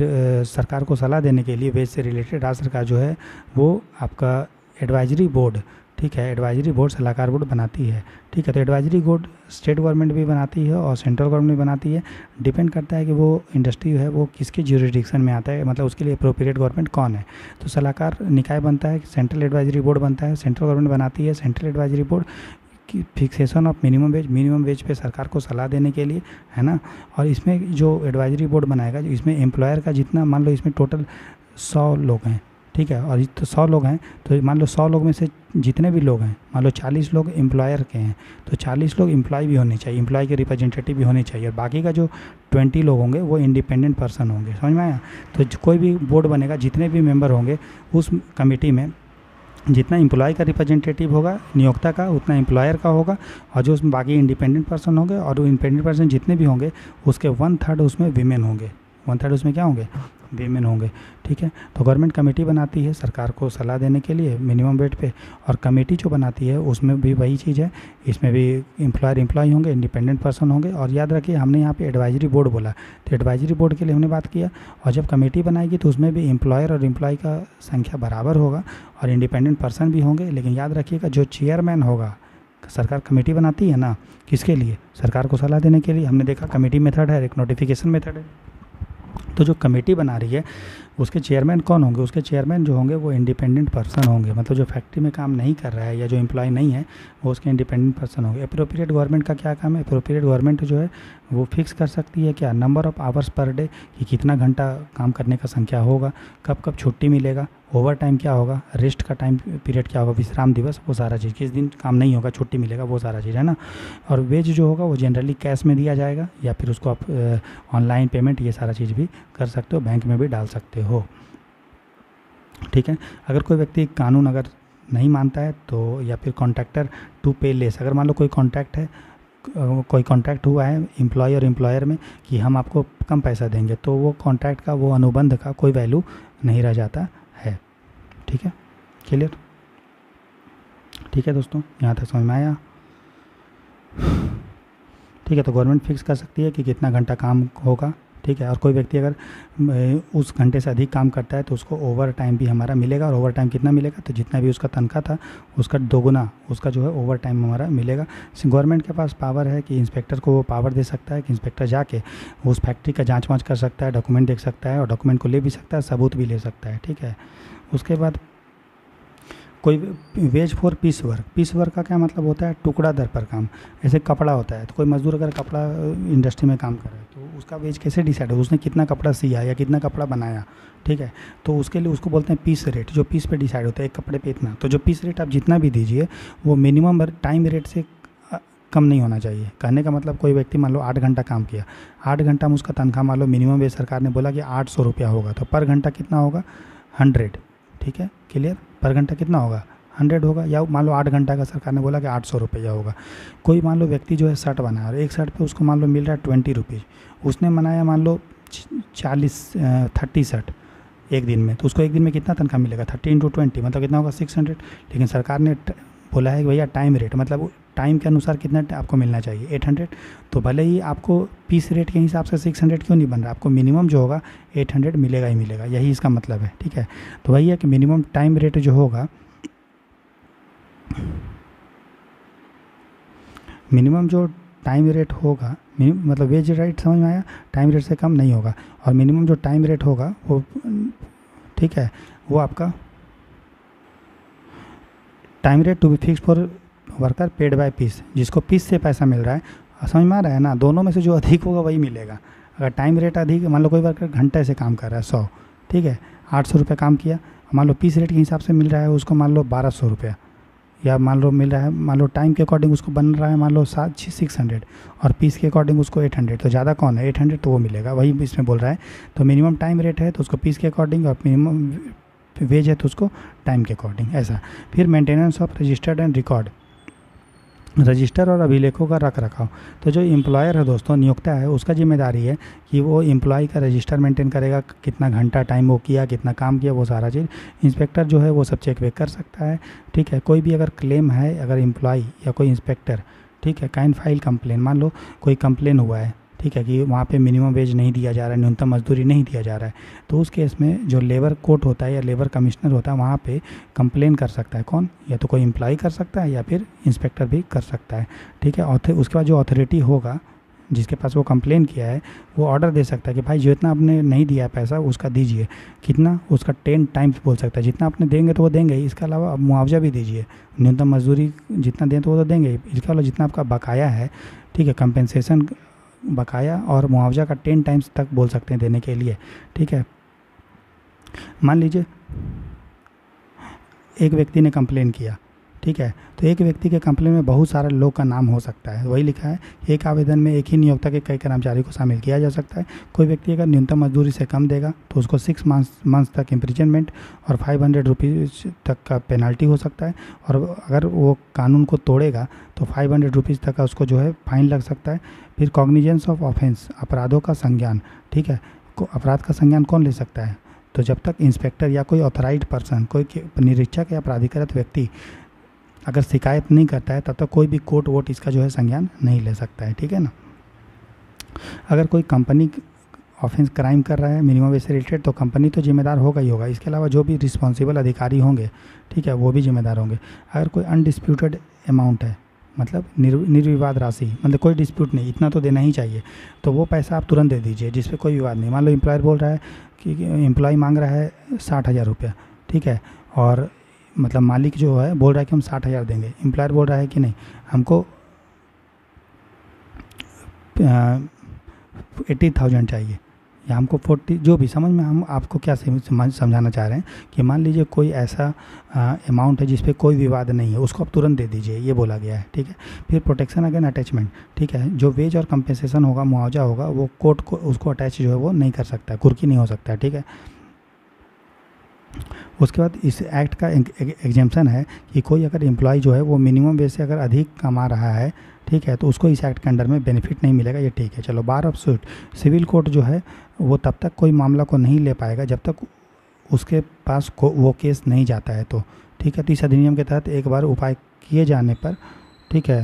सरकार को सलाह देने के लिए वेज से रिलेटेड राज्य सरकार जो है वो आपका एडवाइजरी बोर्ड, ठीक ठीक है। एडवाइजरी बोर्ड सलाहकार बोर्ड बनाती है, ठीक है। तो एडवाइजरी बोर्ड स्टेट गवर्नमेंट भी बनाती है और सेंट्रल गवर्नमेंट भी बनाती है। डिपेंड करता है कि वो इंडस्ट्री है वो किसके ज्यूरिडिक्शन में आता है, मतलब उसके लिए अप्रोप्रिएट गवर्नमेंट कौन है। तो सलाहकार निकाय बनता है, सेंट्रल एडवाइजरी बोर्ड बनता है, सेंट्रल गवर्नमेंट बनाती है। सेंट्रल एडवाइजरी बोर्ड की फिक्सेशन ऑफ मिनिमम वेज पे सरकार को सलाह देने के लिए, है ना। और इसमें जो एडवाइजरी बोर्ड बनाएगा, इसमें एम्प्लॉयर का जितना, मान लो इसमें टोटल 100 लोग हैं, ठीक है। और तो 100 लोग हैं, तो मान लो 100 लोग में से जितने भी लोग हैं, मान लो 40 लोग एम्प्लॉयर के हैं, तो 40 लोग एम्प्लॉय भी होने चाहिए, एम्प्लॉय के रिप्रेजेंटेटिव भी होने चाहिए। और बाकी का जो 20 लोग होंगे वो इंडिपेंडेंट पर्सन होंगे, समझ में आया। तो कोई भी बोर्ड बनेगा, जितने भी मेंबर होंगे उस कमेटी में, जितना एम्प्लॉय का रिप्रेजेंटेटिव होगा नियोक्ता का, उतना एम्प्लॉयर का होगा। और जो उसमें बाकी इंडिपेंडेंट पर्सन होंगे, और वो इंडिपेंडेंट पर्सन जितने भी होंगे उसके 1/3 उसमें वीमेन होंगे, 1/3 उसमें क्या होंगे, वीमेन होंगे, ठीक है। तो गवर्नमेंट कमेटी बनाती है सरकार को सलाह देने के लिए मिनिमम वेज पे, और कमेटी जो बनाती है उसमें भी वही चीज़ है, इसमें भी एम्प्लॉय होंगे, इंडिपेंडेंट पर्सन होंगे। और याद रखिए हमने यहाँ पे एडवाइजरी बोर्ड बोला, तो एडवाइजरी बोर्ड के लिए हमने बात किया। और जब कमेटी बनाएगी तो उसमें भी एम्प्लॉयर और एम्प्लॉय का संख्या बराबर होगा और इंडिपेंडेंट पर्सन भी होंगे। लेकिन याद रखिएगा जो चेयरमैन होगा, सरकार कमेटी बनाती है ना, किसके लिए, सरकार को सलाह देने के लिए। हमने देखा कमेटी मेथड है, एक नोटिफिकेशन मेथड है। तो जो कमेटी बना रही है उसके चेयरमैन कौन होंगे, उसके चेयरमैन जो होंगे वो इंडिपेंडेंट पर्सन होंगे, मतलब जो फैक्ट्री में काम नहीं कर रहा है या जो एम्प्लॉय नहीं है वो उसके इंडिपेंडेंट पर्सन होंगे। अप्रोप्रिएट गवर्नमेंट का क्या काम है, अप्रोप्रिएट गवर्नमेंट जो है वो फिक्स कर सकती है क्या, number of hours per day, कि कितना घंटा काम करने का संख्या होगा, कब कब छुट्टी मिलेगा, ओवर टाइम क्या होगा, रेस्ट का टाइम पीरियड क्या होगा, विश्राम दिवस, वो सारा चीज़, किस दिन काम नहीं होगा छुट्टी मिलेगा, वो सारा चीज़, है ना। और वेज जो होगा वो जनरली कैश में दिया जाएगा, या फिर उसको आप ऑनलाइन पेमेंट ये सारा चीज़ भी कर सकते हो, बैंक में भी डाल सकते हो, ठीक है। अगर कोई व्यक्ति कानून अगर नहीं मानता है तो, या फिर कॉन्ट्रैक्टर टू पे लेस, अगर मान लो कोई कॉन्ट्रैक्ट है, कोई कॉन्ट्रैक्ट हुआ है एम्प्लॉय और एम्प्लॉयर में कि हम आपको कम पैसा देंगे, तो वो कॉन्ट्रैक्ट का, वो अनुबंध का कोई वैल्यू नहीं रह जाता है, ठीक है। क्लियर, ठीक है दोस्तों, यहाँ तक समझ में आया, ठीक है। तो गवर्नमेंट फिक्स कर सकती है कि कितना घंटा काम होगा, ठीक है। और कोई व्यक्ति अगर उस घंटे से अधिक काम करता है तो उसको ओवर टाइम भी हमारा मिलेगा। और ओवर टाइम कितना मिलेगा, तो जितना भी उसका तनख्वाह था उसका दोगुना उसका जो है ओवर टाइम हमारा मिलेगा। गवर्नमेंट के पास पावर है कि इंस्पेक्टर को वो पावर दे सकता है कि इंस्पेक्टर जाके उस फैक्ट्री का जाँच वाँच कर सकता है, डॉक्यूमेंट देख सकता है, और डॉक्यूमेंट को ले भी सकता है, सबूत भी ले सकता है, ठीक है। उसके बाद कोई वेज फॉर पीस वर्क का क्या मतलब होता है, टुकड़ा दर पर काम। जैसे कपड़ा होता है, तो कोई मजदूर अगर कपड़ा इंडस्ट्री में काम कर रहा है तो उसका वेज कैसे डिसाइड हो, उसने कितना कपड़ा सिया या कितना कपड़ा बनाया, ठीक है। तो उसके लिए उसको बोलते हैं पीस रेट, जो पीस पे डिसाइड होता है, एक कपड़े पे इतना। तो जो पीस रेट आप जितना भी दीजिए वो मिनिमम टाइम रेट से कम नहीं होना चाहिए। कहने का मतलब कोई व्यक्ति मान लो 8 घंटा काम किया, 8 घंटा में उसका तनख्वाह मान लो मिनिमम वेज सरकार ने बोला कि 800 रुपया होगा, तो पर घंटा कितना होगा, 100, ठीक है। क्लियर, पर घंटा कितना होगा, 100 होगा। या मान लो 8 घंटा का सरकार ने बोला कि 800 रुपया होगा। कोई मान लो व्यक्ति जो है शर्ट बनाया और एक शर्ट पे उसको मान लो मिल रहा है 20 रुपीज़, उसने बनाया मान लो 30 शर्ट एक दिन में, तो उसको एक दिन में कितना तनख्वाह मिलेगा, 30 × 20 मतलब कितना होगा, 600। लेकिन सरकार ने बोला है कि भैया टाइम रेट, मतलब टाइम के अनुसार कितना आपको मिलना चाहिए, 800। तो भले ही आपको पीस रेट के हिसाब से 600 क्यों नहीं बन रहा, आपको मिनिमम जो होगा 800 मिलेगा ही मिलेगा, यही इसका मतलब है, ठीक है। तो वही है कि मिनिमम टाइम रेट जो होगा, मिनिमम जो टाइम रेट होगा, मतलब वेज रेट समझ में आया, टाइम रेट से कम नहीं होगा। और मिनिमम जो टाइम रेट होगा वो, ठीक है, वो आपका time rate to be fix for worker paid by piece, जिसको पीस से पैसा मिल रहा है, समझ में आ रहा है ना। दोनों में से जो अधिक होगा वही मिलेगा। अगर टाइम रेट अधिक, मान लो कोई वर्कर घंटे से काम कर रहा है 100, ठीक है, 800 रुपये काम किया, मान लो पीस रेट के हिसाब से मिल रहा है उसको मान लो 1200 रुपया, या मान लो मिल रहा है, मान लो टाइम के अकॉर्डिंग उसको बन रहा है मान लो 600, और पीस के अकॉर्डिंग उसको 800, तो ज़्यादा कौन है, 800, तो वो मिलेगा, वही इसमें बोल रहा है। तो मिनिमम टाइम रेट है तो उसको पीस के अकॉर्डिंग, और मिनिमम वेज है तो उसको टाइम के अकॉर्डिंग, ऐसा। फिर maintenance of registered and record, register और अभिलेखों का रख रखाव। तो जो एम्प्लॉयर है दोस्तों, नियोक्ता है, उसका जिम्मेदारी है कि वो एम्प्लॉय का रजिस्टर मेंटेन करेगा, कितना घंटा टाइम वो किया, कितना काम किया, वो सारा चीज़। इंस्पेक्टर जो है वो सब चेक वेक कर सकता है, ठीक है। कोई भी अगर क्लेम है, अगर एम्प्लॉय या कोई इंस्पेक्टर, ठीक है, काइंड फाइल कंप्लेन, मान लो कोई कंप्लेन हुआ है, ठीक है, कि वहाँ पे मिनिमम वेज नहीं दिया जा रहा है, न्यूनतम मजदूरी नहीं दिया जा रहा है, तो उस केस में जो लेबर कोर्ट होता है या लेबर कमिश्नर होता है वहाँ पे कंप्लेन कर सकता है। कौन? या तो कोई एम्प्लॉय कर सकता है या फिर इंस्पेक्टर भी कर सकता है। ठीक है, और उसके बाद जो अथॉरिटी होगा जिसके पास वो कंप्लेन किया है वो ऑर्डर दे सकता है कि भाई जितना आपने नहीं दिया पैसा उसका दीजिए। कितना? उसका 10 टाइम्स बोल सकता है। जितना आपने देंगे तो वो देंगे ही, इसके अलावा आप मुआवजा भी दीजिए। न्यूनतम मजदूरी जितना दें तो वो तो देंगे ही, इसके अलावा जितना आपका बकाया है, ठीक है, कंपेंसेशन बकाया और मुआवजा का 10 टाइम्स तक बोल सकते हैं देने के लिए। ठीक है, मान लीजिए एक व्यक्ति ने कंप्लेन किया, ठीक है, तो एक व्यक्ति के कंप्लेन में बहुत सारे लोग का नाम हो सकता है। वही लिखा है, एक आवेदन में एक ही नियोक्ता के कई कर्मचारी को शामिल किया जा सकता है। कोई व्यक्ति अगर न्यूनतम मजदूरी से कम देगा तो उसको 6 मंथ्स तक इम्प्रिजनमेंट और 500 रुपीज़ तक का पेनल्टी हो सकता है। और अगर वो कानून को तोड़ेगा तो 500 रुपीज़ तक का उसको जो है फाइन लग सकता है। फिर कॉग्निजेंस ऑफ ऑफेंस, अपराधों का संज्ञान, ठीक है, अपराध का संज्ञान कौन ले सकता है? तो जब तक इंस्पेक्टर या कोई ऑथराइज्ड पर्सन, कोई निरीक्षक या प्राधिकृत व्यक्ति अगर शिकायत नहीं करता है तब तक कोई भी कोर्ट वोट इसका जो है संज्ञान नहीं ले सकता है। ठीक है ना। अगर कोई कंपनी ऑफेंस क्राइम कर रहा है मिनिमम वेज से रिलेटेड तो कंपनी तो जिम्मेदार होगा ही होगा, इसके अलावा जो भी रिस्पॉन्सिबल अधिकारी होंगे, ठीक है, वो भी जिम्मेदार होंगे। अगर कोई अनडिस्प्यूटेड अमाउंट है, मतलब निर्विवाद राशि, मतलब कोई डिस्प्यूट नहीं, इतना तो देना ही चाहिए, तो वो पैसा आप तुरंत दे दीजिए जिस पे कोई विवाद नहीं। मान लो एम्प्लॉयर बोल रहा है कि एम्प्लॉय मांग रहा है 60,000 रुपया, ठीक है, और मतलब मालिक जो है बोल रहा है कि हम 60,000 देंगे, एम्प्लॉयर बोल रहा है कि नहीं हमको 80,000 चाहिए या हमको 40, जो भी समझ में, हम आपको क्या समझाना चाह रहे हैं कि मान लीजिए कोई ऐसा अमाउंट है जिस पे कोई विवाद नहीं है, उसको आप तुरंत दे दीजिए, ये बोला गया है। ठीक है, फिर प्रोटेक्शन अगेन अटैचमेंट, ठीक है, जो वेज और कंपेंसेशन होगा, मुआवजा होगा, वो कोर्ट को उसको अटैच जो है वो नहीं कर सकता, कुर्की नहीं हो सकता है। ठीक है, उसके बाद इस एक्ट का एग्जेम्पशन है कि कोई अगर एम्प्लॉय जो है वो मिनिमम वेज से अगर अधिक कमा रहा है, ठीक है, तो उसको इस एक्ट के अंडर में बेनिफिट नहीं मिलेगा, ये ठीक है। चलो, बार ऑफ सूट, सिविल कोर्ट जो है वो तब तक कोई मामला को नहीं ले पाएगा जब तक उसके पास वो केस नहीं जाता है तो, ठीक है। तो इस अधिनियम के तहत एक बार उपाय किए जाने पर, ठीक है,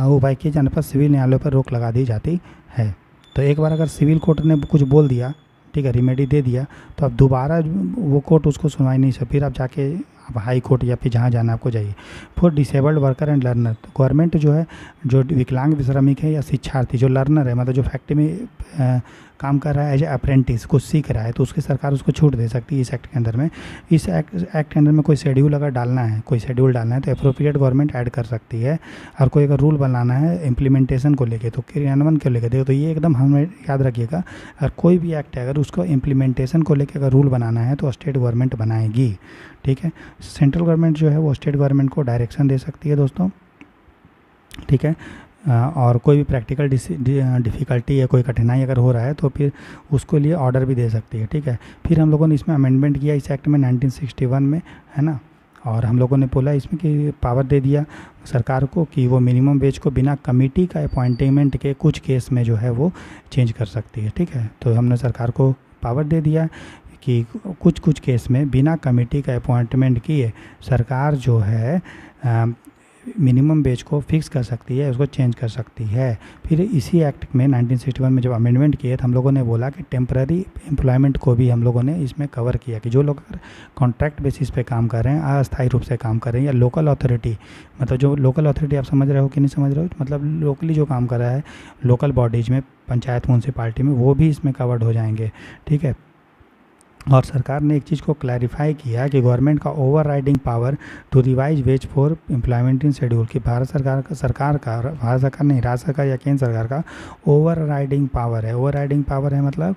उपाय किए जाने पर सिविल न्यायालयों पर रोक लगा दी जाती है। तो एक बार अगर सिविल कोर्ट ने कुछ बोल दिया, ठीक है, रेमेडी दे दिया, तो अब दोबारा वो कोर्ट उसको सुनवाई नहीं सकती, फिर आप जाके आप हाई कोर्ट या फिर जहाँ जाना आपको जाइए। For disabled worker and learner, तो गवर्नमेंट जो है जो विकलांग श्रमिक है या शिक्षार्थी जो लर्नर है, मतलब जो फैक्ट्री में काम कर रहा है एज ए अप्रेंटिस, कुछ सीख रहा है, तो उसकी सरकार उसको छूट दे सकती है इस एक्ट के अंदर में। इस एक्ट के अंदर में कोई शेड्यूल अगर डालना है, कोई शेड्यूल डालना है तो अप्रोप्रिएट गवर्नमेंट ऐड कर सकती है। और कोई अगर रूल बनाना है इम्प्लीमेंटेशन को लेके, तो क्रियान्वयन को लेकर देखो, तो ये एकदम हमें याद रखिएगा, अगर कोई भी एक्ट है अगर उसको इम्प्लीमेंटेशन को लेकर अगर रूल बनाना है तो स्टेट गवर्नमेंट बनाएगी। ठीक है, सेंट्रल गवर्नमेंट जो है वो स्टेट गवर्नमेंट को डायरेक्शन दे सकती है दोस्तों। ठीक है, और कोई भी प्रैक्टिकल डिफ़िकल्टी या कोई कठिनाई अगर हो रहा है तो फिर उसको लिए ऑर्डर भी दे सकती है। ठीक है, फिर हम लोगों ने इसमें अमेंडमेंट किया इस एक्ट में 1961 में, है ना, और हम लोगों ने बोला इसमें कि पावर दे दिया सरकार को कि वो मिनिमम वेज को बिना कमेटी का अपॉइंटमेंट के कुछ केस में जो है वो चेंज कर सकती है। ठीक है, तो हमने सरकार को पावर दे दिया कि कुछ केस में बिना कमेटी का अपॉइंटमेंट किए सरकार जो है मिनिमम वेज को फिक्स कर सकती है, उसको चेंज कर सकती है। फिर इसी एक्ट में 1961 में जब अमेंडमेंट किए तो हम लोगों ने बोला कि टेम्पररी एम्प्लॉयमेंट को भी हम लोगों ने इसमें कवर किया कि जो लोग कॉन्ट्रैक्ट बेसिस पे काम कर रहे हैं, अस्थायी रूप से काम कर रहे हैं, या लोकल अथॉरिटी, मतलब जो लोकल अथॉरिटी आप समझ रहे हो कि नहीं समझ रहे हो, मतलब लोकली जो काम कर रहा है लोकल बॉडीज़ में, पंचायत म्यूनसिपाल्टी में, वो भी इसमें कवर्ड हो जाएंगे। ठीक है, और सरकार ने एक चीज़ को क्लैरिफाई किया कि गवर्नमेंट का overriding power to revise wage for employment in schedule, कि भारत सरकार नहीं, राज्य सरकार या केंद्र सरकार का ओवर राइडिंग पावर है। ओवर राइडिंग पावर है मतलब,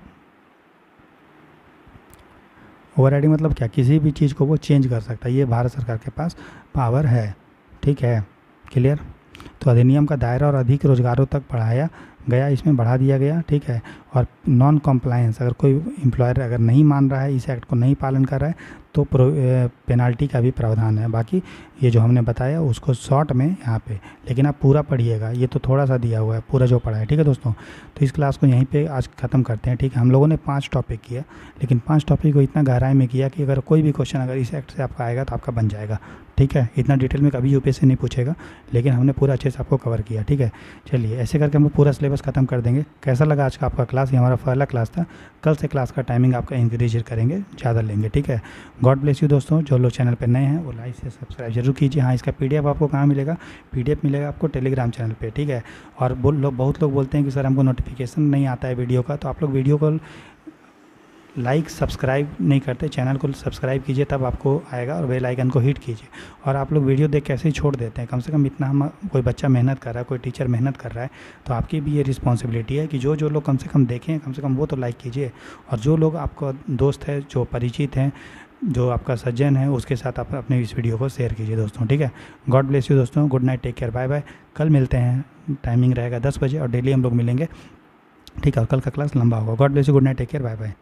ओवर राइडिंग मतलब क्या, किसी भी चीज़ को वो चेंज कर सकता है, ये भारत सरकार के पास पावर है। ठीक है, क्लियर। तो अधिनियम का दायरा और अधिक रोजगारों तक बढ़ाया गया, इसमें बढ़ा दिया गया। ठीक है, और नॉन कॉम्प्लायंस, अगर कोई एम्प्लॉयर अगर नहीं मान रहा है, इस एक्ट को नहीं पालन कर रहा है, तो पेनाल्टी का भी प्रावधान है। बाकी ये जो हमने बताया उसको शॉर्ट में यहाँ पे, लेकिन आप पूरा पढ़िएगा, ये तो थोड़ा सा दिया हुआ है, पूरा जो पढ़ा है। ठीक है दोस्तों, तो इस क्लास को यहीं पे आज ख़त्म करते हैं। ठीक है, हम लोगों ने 5 टॉपिक किया, लेकिन 5 टॉपिक को इतना गहराई में किया कि अगर कोई भी क्वेश्चन अगर इस एक्ट से आपका आएगा तो आपका बन जाएगा। ठीक है, इतना डिटेल में कभी यूपीएससी नहीं पूछेगा, लेकिन हमने पूरा अच्छे से आपको कवर किया। ठीक है, चलिए ऐसे करके हम पूरा सिलेबस ख़त्म कर देंगे। कैसा लगा आज का आपका क्लास? ये हमारा पहला क्लास था। कल से क्लास का टाइमिंग आपका इंक्रीज करेंगे, ज़्यादा लेंगे। ठीक है, गॉड ब्लेस यू दोस्तों। जो लोग चैनल पर नए हैं वो लाइक से सब्सक्राइब जरूर कीजिए। हाँ, इसका PDF आपको कहाँ मिलेगा? PDF मिलेगा आपको टेलीग्राम चैनल पे। ठीक है, और बहुत लोग बोलते हैं कि सर हमको नोटिफिकेशन नहीं आता है वीडियो का, तो आप लोग वीडियो को लाइक सब्सक्राइब नहीं करते, चैनल को सब्सक्राइब कीजिए, तब आपको आएगा, और बेल आइकन को हिट कीजिए। और आप लोग वीडियो देख के ऐसे ही छोड़ देते हैं, कम से कम इतना हम, कोई बच्चा मेहनत कर रहा है, कोई टीचर मेहनत कर रहा है, तो आपकी भी ये रिस्पॉन्सिबिलिटी है कि जो लोग कम से कम देखें, कम से कम वो तो लाइक कीजिए। और जो लोग आपका दोस्त है, जो परिचित हैं, जो आपका सज्जन है, उसके साथ आप अपने इस वीडियो को शेयर कीजिए दोस्तों। ठीक है, गॉड ब्लेस यू दोस्तों, good night, take care, bye bye. कल मिलते हैं, टाइमिंग रहेगा 10 बजे, और डेली हम लोग मिलेंगे। ठीक है, और कल का क्लास लंबा होगा। God bless you, good night, take care, bye bye.